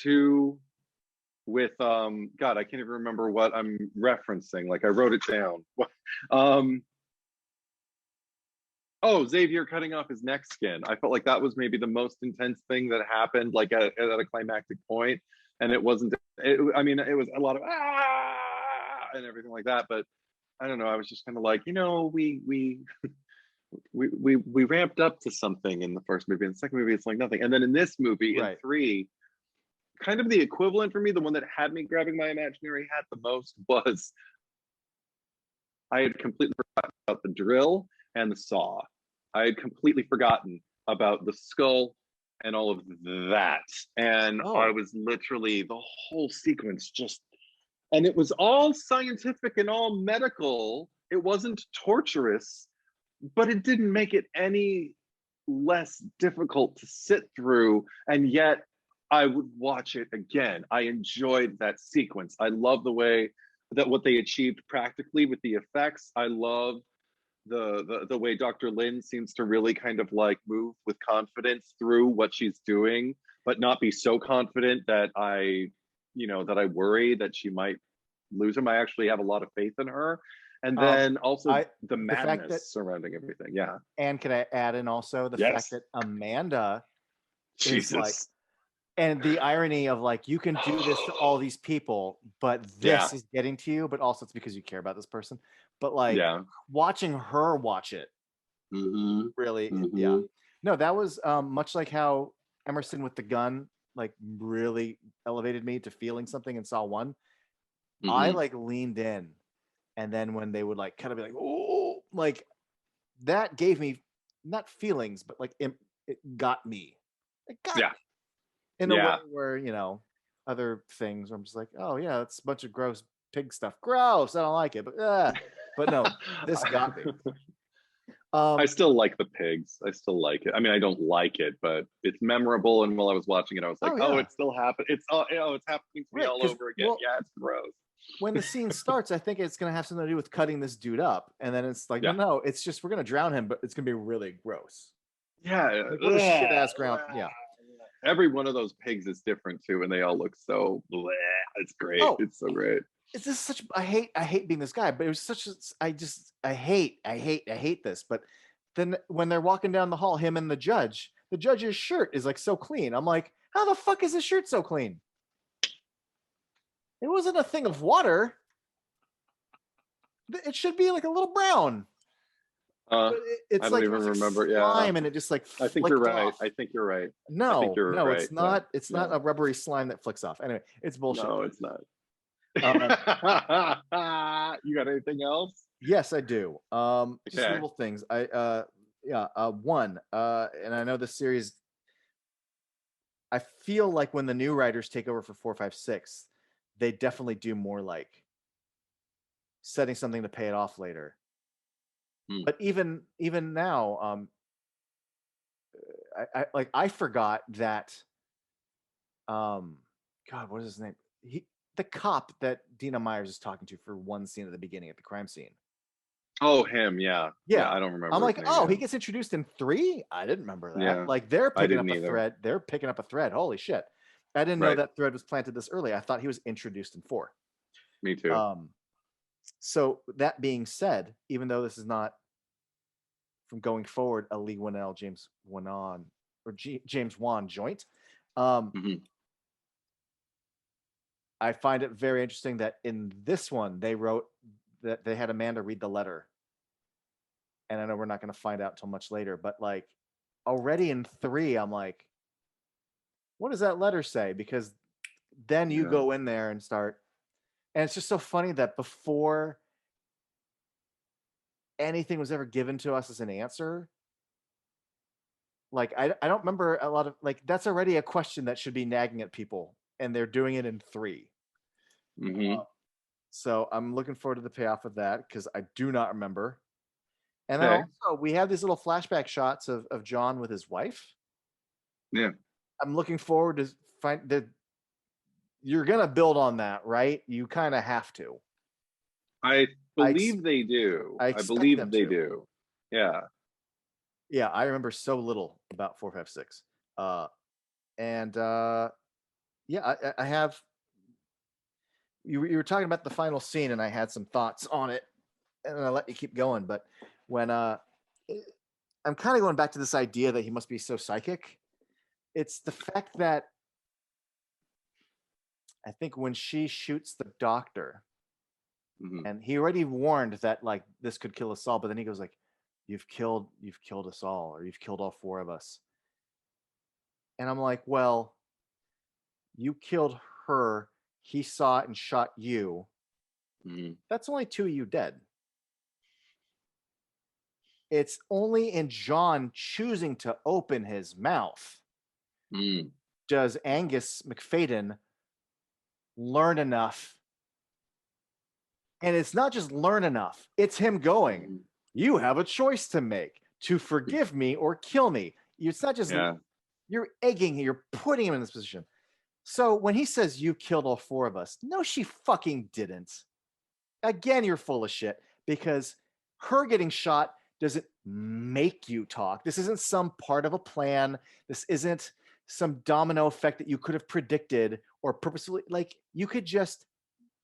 2 with God, I can't even remember what I'm referencing. Like I wrote it down. um Oh, Xavier cutting off his neck skin. I felt like that was maybe the most intense thing that happened, like at a climactic point. And it wasn't. I mean, it was a lot of and everything like that. But I don't know. I was just kind of like, we ramped up to something in the first movie. In the second movie, it's like nothing. And then in this movie, in Right. 3, kind of the equivalent for me, the one that had me grabbing my imaginary hat the most was I had completely forgotten about the drill and the saw. I had completely forgotten about the skull and all of that. And I Oh, was literally the whole sequence just, and it was all scientific and all medical. It wasn't torturous, but it didn't make it any less difficult to sit through. And yet I would watch it again. I enjoyed that sequence. I love the way that what they achieved practically with the effects. I love the way Dr. Lynn seems to really kind of like move with confidence through what she's doing, but not be so confident that I worry that she might lose him. I actually have a lot of faith in her. And um, then also I the the fact that, madness surrounding everything. Yeah. and can I add in also the fact Yes. that Amanda is like, Jesus. and the irony of like, you can do this to all these people, but Yeah. this is getting to you, but also it's because you care about this person. But like Yeah. watching her watch it Mm-hmm. really, yeah. Mm-hmm. No, that was much like how Emerson with the gun like really elevated me to feeling something in Saw 1. I Mm-hmm. like leaned in, and then when they would like kind of be like, oh, like that gave me not feelings, but like it got me. It got Yeah. me in a way Yeah. where other things where I'm just like, oh yeah, it's a bunch of gross pig stuff. Gross. I don't like it, but no, this got me. I Um, still like the pigs. I still like it. I mean, I don't like it, but it's memorable. And while I was watching it, I was like, oh "Oh, yeah, it's still happening. It's happening to me right. all Because over again." well, Yeah, it's gross. when the scene starts, I think it's gonna have something to do with cutting this dude up, and then it's like, no, Yeah, no, it's just we're gonna drown him, but it's gonna be really gross. yeah. Like what a shit ass ground. Yeah. Every one of those pigs is different too, and they all look so. Bleh. It's great. Oh, It's so great. it's just such. I hate being this guy, but it was such. I hate this. But then when they're walking down the hall, him and the judge's shirt is like so clean. I'm like, how the fuck is his shirt so clean? It wasn't a thing of water. It should be like a little brown. Uh, But I it's don't like it even was like remember. Yeah, slime, and it just like I think you're flicked right. off. I think you're right. I think No, you're no, right. it's Yeah. not. It's not No. a rubbery slime that flicks off. Anyway, it's bullshit. No, it's not. Um, You got anything else? yes, I do. Just Okay. little things. Yeah. One. And I know this series. I feel like when the new writers take over for 4, 5, 6, they definitely do more like setting something to pay it off later. Hmm. But even now, I forgot that God, what is his name? The cop that Dina Myers is talking to for one scene at the beginning at the crime scene. Oh, him. Yeah. Yeah. Yeah. I don't I'm remember his like, name. oh, he Yeah. gets introduced in 3? I didn't remember that. Yeah. Like they're I picking didn't up a either. thread. They're picking up a thread. Holy shit. I didn't know Right. that thread was planted this early. I thought he was introduced in 4. Me too. So that being said, even though this is not from going forward a Leigh Whannell, James Wan or James Wan joint, Mhm. I find it very interesting that in this one they wrote that they had Amanda read the letter. And I know we're not going to find out till much later, but like already in 3, I'm like, what does that letter say? Because then you Yeah. go in there and start, and it's just so funny that before anything was ever given to us as an answer, like I don't remember a lot of like that's already a question that should be nagging at people, and they're doing it in 3. Hmm. So I'm looking forward to the payoff of that because I do not remember. And then Okay. also we have these little flashback shots of John with his wife. Yeah. I'm looking forward to find that you're gonna build on that, right? You kind of have to. I I ex- believe they do. I I expect them believe they to. do. Yeah. Yeah, I remember so little about 456. And yeah, I have. You were talking about the final scene, and I had some thoughts on it, and I let you keep going. But when I'm kind of going back to this idea that he must be so psychic. It's the fact that I think when she shoots the doctor, Hmm. and he already warned that like this could kill us all, but then he goes like, you've killed us all, or you've killed all 4 of us." And I'm like, well, you killed her, he saw it and shot you. Hmm. That's only 2 of you dead. It's only in John choosing to open his mouth Mm. does Angus McFadden learn enough. And it's not just learn enough, it's him going, Hmm. you have a choice to make, to forgive me or kill me. It's not just, Yeah. you're egging, you're putting him in this position. So when he says, you killed all 4 of us, no, she fucking didn't. Again, you're full of shit because her getting shot doesn't make you talk. This isn't some part of a plan. This isn't some domino effect that you could have predicted or purposefully, like, you could just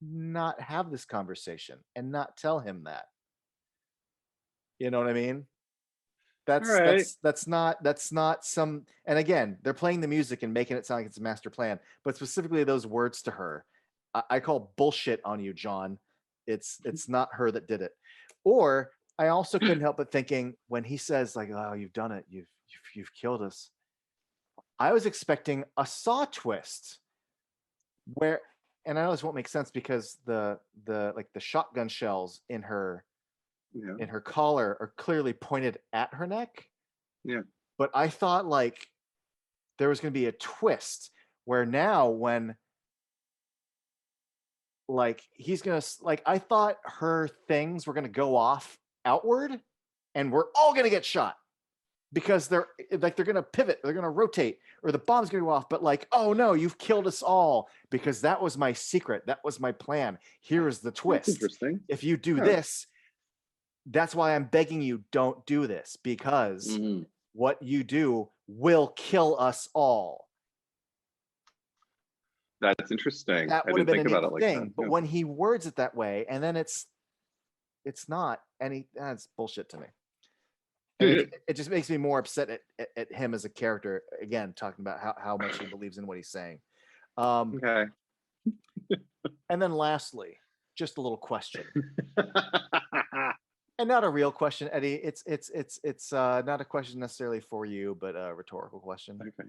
not have this conversation and not tell him that. You know what I mean? All right. That's not some, and again, they're playing the music and making it sound like it's a master plan, but specifically those words to her. I call bullshit on you, John. It's not her that did it. Or I also couldn't help but thinking when he says like, "Oh, you've done it. You've killed us." I was expecting a Saw twist where, and I know this won't make sense because the like the shotgun shells Yeah. in her collar are clearly pointed at her neck. Yeah. But I thought like there was going to be a twist where now when like he's gonna like I thought her things were gonna go off outward and we're all gonna get shot because they're gonna pivot, they're gonna rotate, or the bomb's gonna go off. But like, oh no, you've killed us all because that was my secret, that was my plan. Here is the That's twist. interesting. If you do Yeah. this, that's why I'm begging you, don't do this because Hmm. what you do will kill us all. That's interesting. That I would have didn't been a think about neat it like that. thing. But Yeah. when he words it that way, and then it's not any, that's bullshit to me. And it just makes me more upset at him as a character. Again, talking about how much he believes in what he's saying. Okay. And then lastly, just a little question, and not a real question, Eddie. It's not a question necessarily for you, but a rhetorical question. Okay.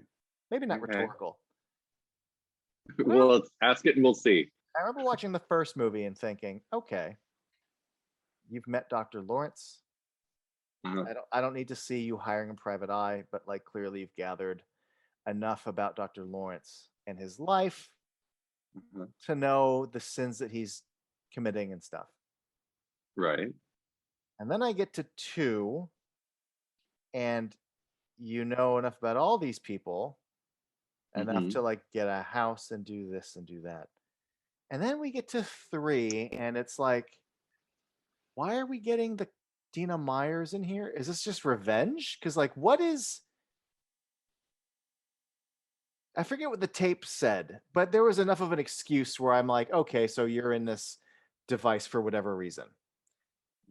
Maybe not Okay. rhetorical. Well, let's ask it and we'll see. I remember watching the first movie and thinking, okay, you've met Dr. Lawrence. Uh-huh. I don't need to see you hiring a private eye, but like clearly you've gathered enough about Dr. Lawrence and his life Uh-huh. to know the sins that he's committing and stuff. Right. And then I get to 2, and you know enough about all these people, enough Hmm. to like get a house and do this and do that. And then we get to 3, and it's like, why are we getting Dina Meyer's in here? Is this just revenge? Because like, what is? I forget what the tape said, but there was enough of an excuse where I'm like, okay, so you're in this device for whatever reason.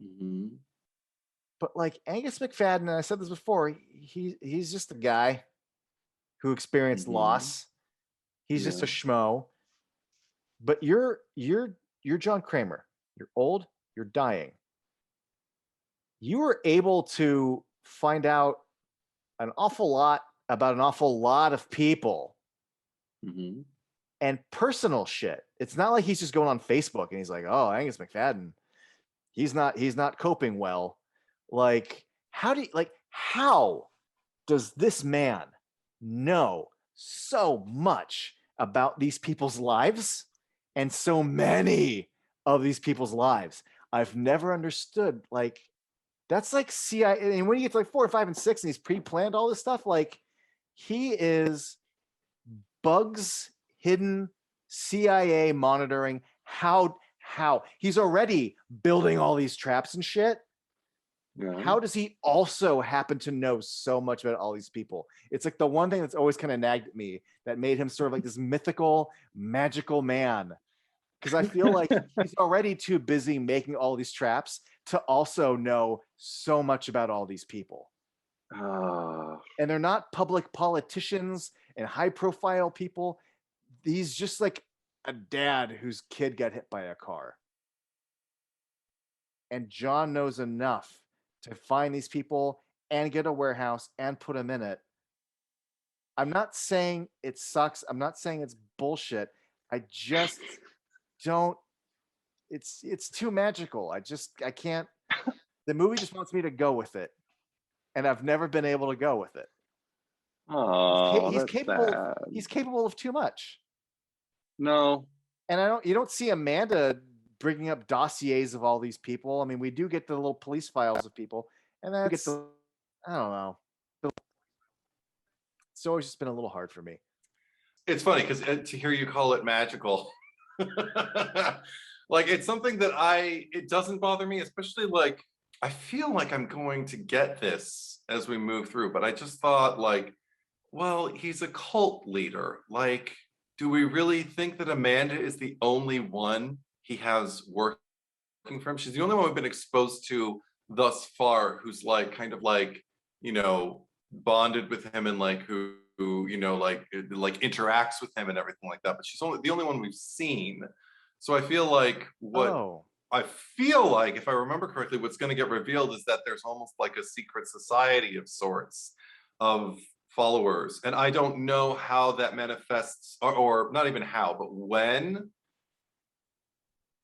Mm-hmm. But like Angus McFadden, and I said this before, he's just a guy who experienced loss. He's just a schmo. But you're John Kramer. You're old. You're dying. You were able to find out an awful lot about an awful lot of people and personal shit. It's not like he's just going on Facebook and he's like, oh, Angus McFadden, he's not coping well. Like, how does this man know so much about these people's lives and so many of these people's lives? I've never understood. Like, that's like CIA. And when you get to like 4, 5, and 6, and he's pre-planned all this stuff, like he is bugs hidden CIA monitoring. How he's already building all these traps and shit. Yeah. How does he also happen to know so much about all these people? It's like the one thing that's always kind of nagged at me that made him sort of like this mythical, magical man. Because I feel like he's already too busy making all these traps to also know so much about all these people. And they're not public politicians and high-profile people. He's just like a dad whose kid got hit by a car. And John knows enough to find these people and get a warehouse and put them in it. I'm not saying it sucks. I'm not saying it's bullshit. I just don't. It's too magical. I can't. The movie just wants me to go with it, and I've never been able to go with it. Oh, he's capable. Sad. He's capable of too much. No, and you don't see Amanda bringing up dossiers of all these people. I mean, we do get the little police files of people, and that's I don't know. It's always just been a little hard for me. It's funny because to hear you call it magical, like it's something that it doesn't bother me, especially like I feel like I'm going to get this as we move through, but I just thought like, well, he's a cult leader. Like, do we really think that Amanda is the only one he has working for him? She's the only one we've been exposed to thus far who's like kind of like, you know, bonded with him and like who you know like interacts with him and everything like that. But she's the only one we've seen. So I feel like I feel like, if I remember correctly, what's going to get revealed is that there's almost like a secret society of sorts of followers. And I don't know how that manifests, or not even how, but when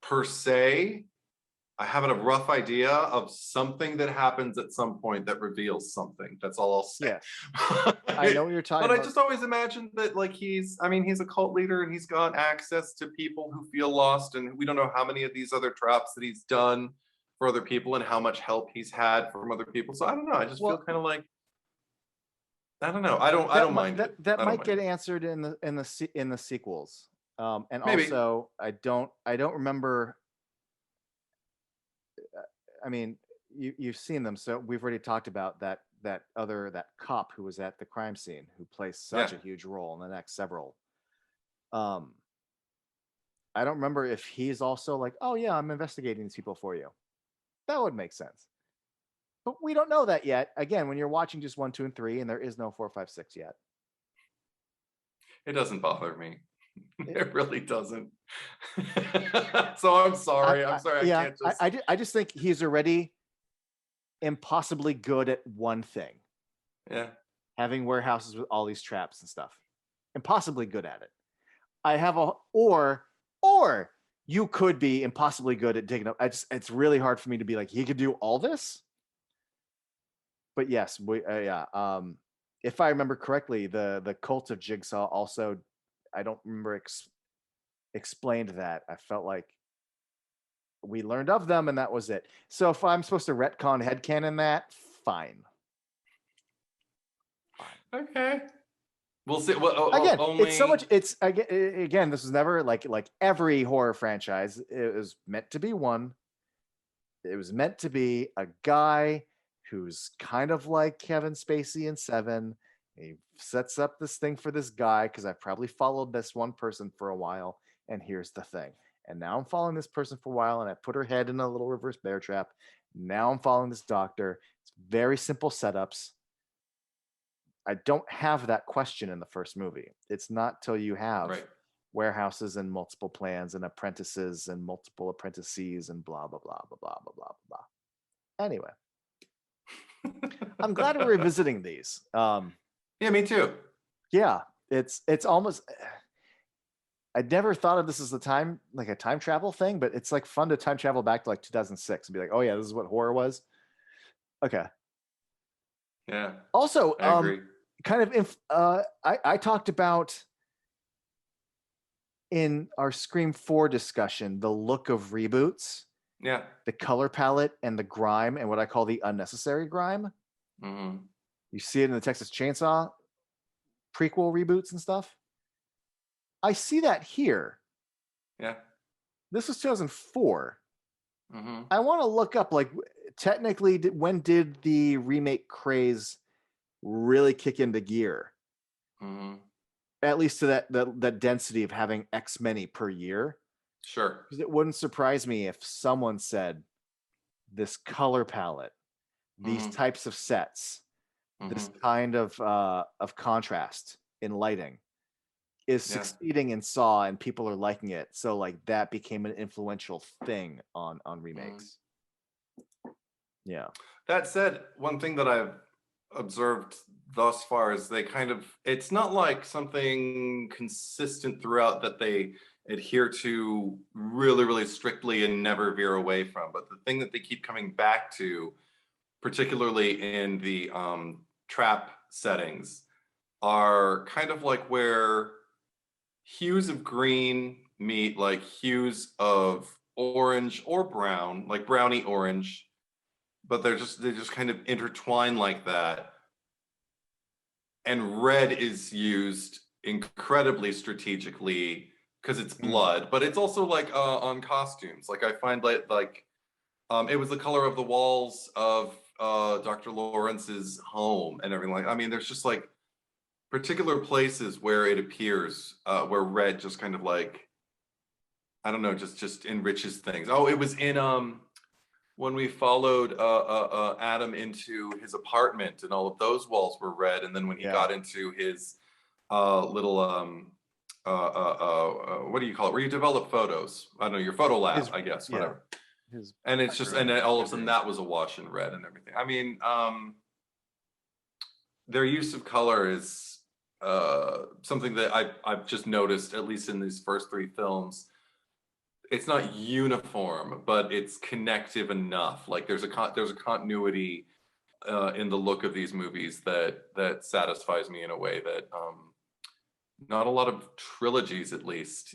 per se. I have a rough idea of something that happens at some point that reveals something. That's all I'll say. Yeah. I know what you're talking about. But I just always imagined that like he's a cult leader and he's got access to people who feel lost, and we don't know how many of these other traps that he's done for other people and how much help he's had from other people. So I don't know. I just feel kind of like, I don't know. I don't mind it. That might get answered in the sequels. And maybe. Also I don't remember. I mean, you've seen them, so we've already talked about that cop who was at the crime scene who plays such a huge role in the next several. I don't remember if he's also like, oh yeah, I'm investigating these people for you. That would make sense, but we don't know that yet. Again, when you're watching just 1, 2, and 3, and there is no 4, 5, 6 yet. It doesn't bother me. It really doesn't. So I'm sorry. I'm sorry. Yeah, I just think he's already impossibly good at one thing. Yeah. Having warehouses with all these traps and stuff. Impossibly good at it. I have or you could be impossibly good at digging up. It's really hard for me to be like, he could do all this. But yes, if I remember correctly, the cult of Jigsaw also, I don't remember explained that. I felt like we learned of them and that was it. So if I'm supposed to retcon headcanon that, fine. Okay. We'll see. Well, again, it's so much. It's again. This was never like every horror franchise. It was meant to be one. it was meant to be a guy who's kind of like Kevin Spacey in Seven. He sets up this thing for this guy because I probably followed this one person for a while. And here's the thing. And now I'm following this person for a while, and I put her head in a little reverse bear trap. Now I'm following this doctor. It's very simple setups. I don't have that question in the first movie. It's not till you have Right. warehouses and multiple plans and apprentices and multiple apprentices and blah blah blah blah blah blah blah blah. Anyway, I'm glad we're revisiting these. Yeah, me too. Yeah, it's almost. I never thought of this as a time like a time travel thing, but it's like fun to time travel back to like 2006 and be like, oh yeah, this is what horror was. Okay. Yeah, Also, I agree. kind of I talked about in our Scream 4 discussion the look of reboots, Yeah. the color palette, and the grime, and what I call the unnecessary grime. Mm-hmm. You see it in the Texas Chainsaw prequel reboots and stuff. I see that here. Yeah. This was 2004. Mm-hmm. I want to look up, like, technically, when did the remake craze really kick into gear? Mm-hmm. At least to that density of having X many per year. Sure. Because it wouldn't surprise me if someone said, this color palette, these Mm-hmm. types of sets, this Mm-hmm. kind of contrast in lighting is Yeah. succeeding in Saw, and people are liking it. So like that became an influential thing on remakes. Yeah. That said, one thing that I've observed thus far is they kind of, it's not like something consistent throughout that they adhere to really, really strictly and never veer away from. But the thing that they keep coming back to, particularly in the trap settings, are kind of like where hues of green meet like hues of orange or brown, like brownie orange, but they just kind of intertwine like that. And red is used incredibly strategically because it's blood, but it's also like on costumes. Like I find like it was the color of the walls of Dr. Lawrence's home and everything. Like, I mean, there's just like particular places where it appears where red just kind of like, I don't know, just enriches things. Oh, it was in when we followed Adam into his apartment, and all of those walls were red. And then when he got into his little what do you call it? Where you develop photos? I don't know, your photo lab, I guess, whatever. And it's just, and then all of a sudden that was awash in red and everything. I mean, their use of color is something that I've just noticed, at least in these first three films. It's not uniform, but it's connective enough. Like there's a continuity in the look of these movies that satisfies me in a way that not a lot of trilogies, at least,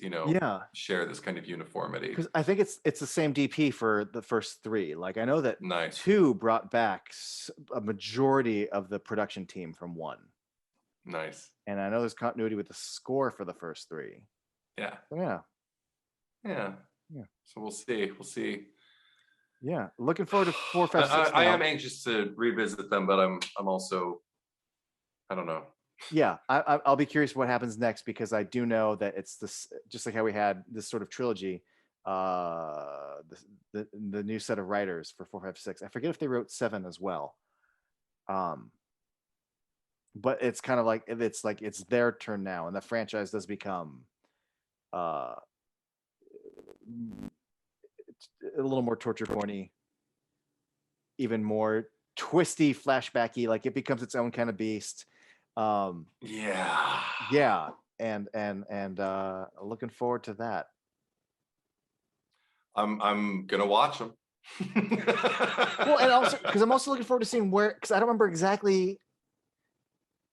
share this kind of uniformity. Because I think it's the same DP for the first three. Like I know that Nice. 2 brought back a majority of the production team from 1. Nice. And I know there's continuity with the score for the first 3. Yeah. So, yeah. So we'll see. Yeah, looking forward to 4, 5, 6. I am anxious to revisit them, but I'm also, I don't know. Yeah, I'll be curious what happens next, because I do know that it's this, just like how we had this sort of trilogy, the new set of writers for 4, 5, 6. I forget if they wrote 7 as well. But it's kind of like it's their turn now, and the franchise does become a little more torture porny, even more twisty, flashbacky. Like it becomes its own kind of beast. Yeah, and looking forward to that. I'm gonna watch them. Well, and also because I'm also looking forward to seeing because I don't remember exactly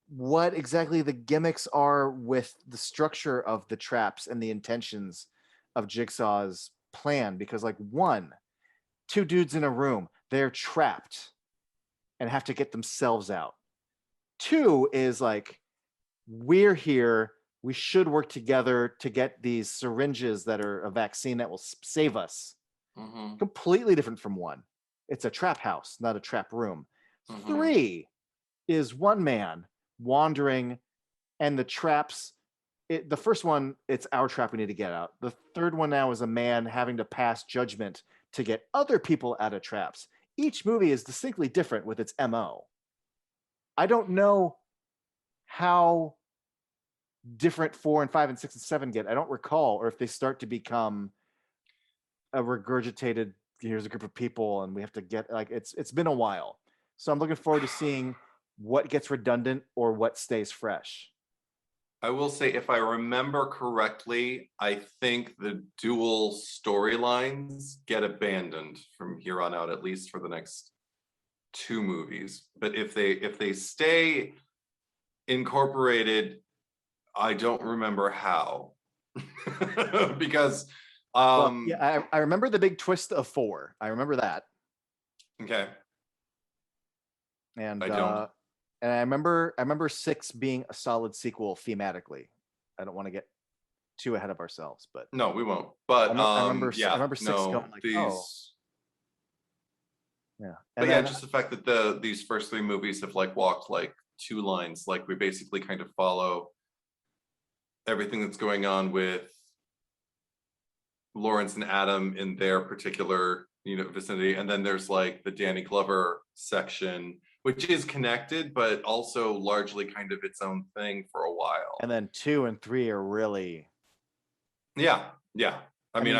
what the gimmicks are with the structure of the traps and the intentions of Jigsaw's plan, because like 1, 2 dudes in a room, they're trapped and have to get themselves out. 2 is like, we're here, we should work together to get these syringes that are a vaccine that will save us. Completely different from 1. It's a trap house, not a trap room. 3 is one man wandering, and the traps. The first one, it's our trap we need to get out. The third one now is a man having to pass judgment to get other people out of traps. Each movie is distinctly different with its MO. I don't know how different 4 and 5 and 6 and 7 get. I don't recall, or if they start to become a regurgitated, here's a group of people and we have to get, like, it's been a while. So I'm looking forward to seeing what gets redundant or what stays fresh. I will say, if I remember correctly, I think the dual storylines get abandoned from here on out, at least for the next 2 movies. But if they stay incorporated, I don't remember how. Because I remember the big twist of 4. I remember that. Okay. And I don't. And I remember 6 being a solid sequel thematically. I don't want to get too ahead of ourselves, but no, we won't. But I remember 6 going like, these, oh. Yeah. But yeah, just the fact that these first 3 movies have like walked like 2 lines, like we basically kind of follow everything that's going on with Lawrence and Adam in their particular, vicinity, and then there's like the Danny Glover section, which is connected, but also largely kind of its own thing for a while. And then 2 and 3 are really, yeah. I mean,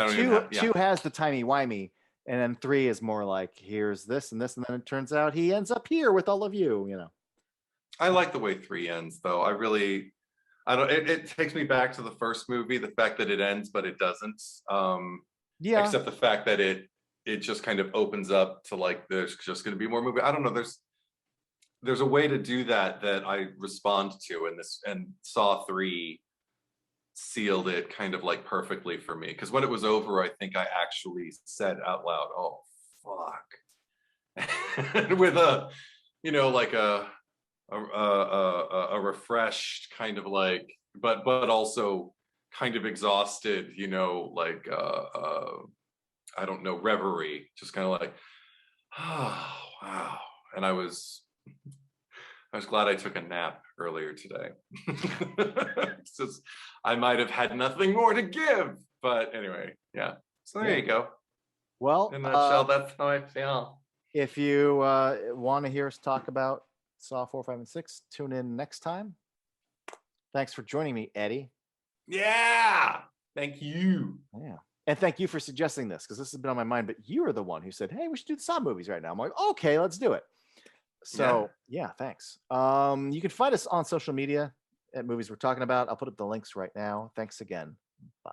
2 has the timey-wimey, and then 3 is more like, here's this and this, and then it turns out he ends up here with all of you. I like the way 3 ends, though. It takes me back to the first movie, the fact that it ends, but it doesn't. Except the fact that it just kind of opens up to like, there's just going to be more movie. I don't know. There's a way to do that I respond to, and Saw 3 sealed it kind of like perfectly for me. Because when it was over, I think I actually said out loud, "Oh fuck," with a, like a refreshed kind of like, but also kind of exhausted, like I don't know, reverie, just kind of like, oh wow. And I was glad I took a nap earlier today. Since I might have had nothing more to give. But anyway, yeah. So there you go. Well, in a nutshell, that's how I feel. If you want to hear us talk about Saw 4, 5, and 6, tune in next time. Thanks for joining me, Eddie. Yeah. Thank you. Yeah. And thank you for suggesting this, because this has been on my mind, but you are the one who said, hey, we should do the Saw movies right now. I'm like, okay, let's do it. So yeah, thanks. You can find us on social media at movies we're talking about. I'll put up the links right now. Thanks again. Bye.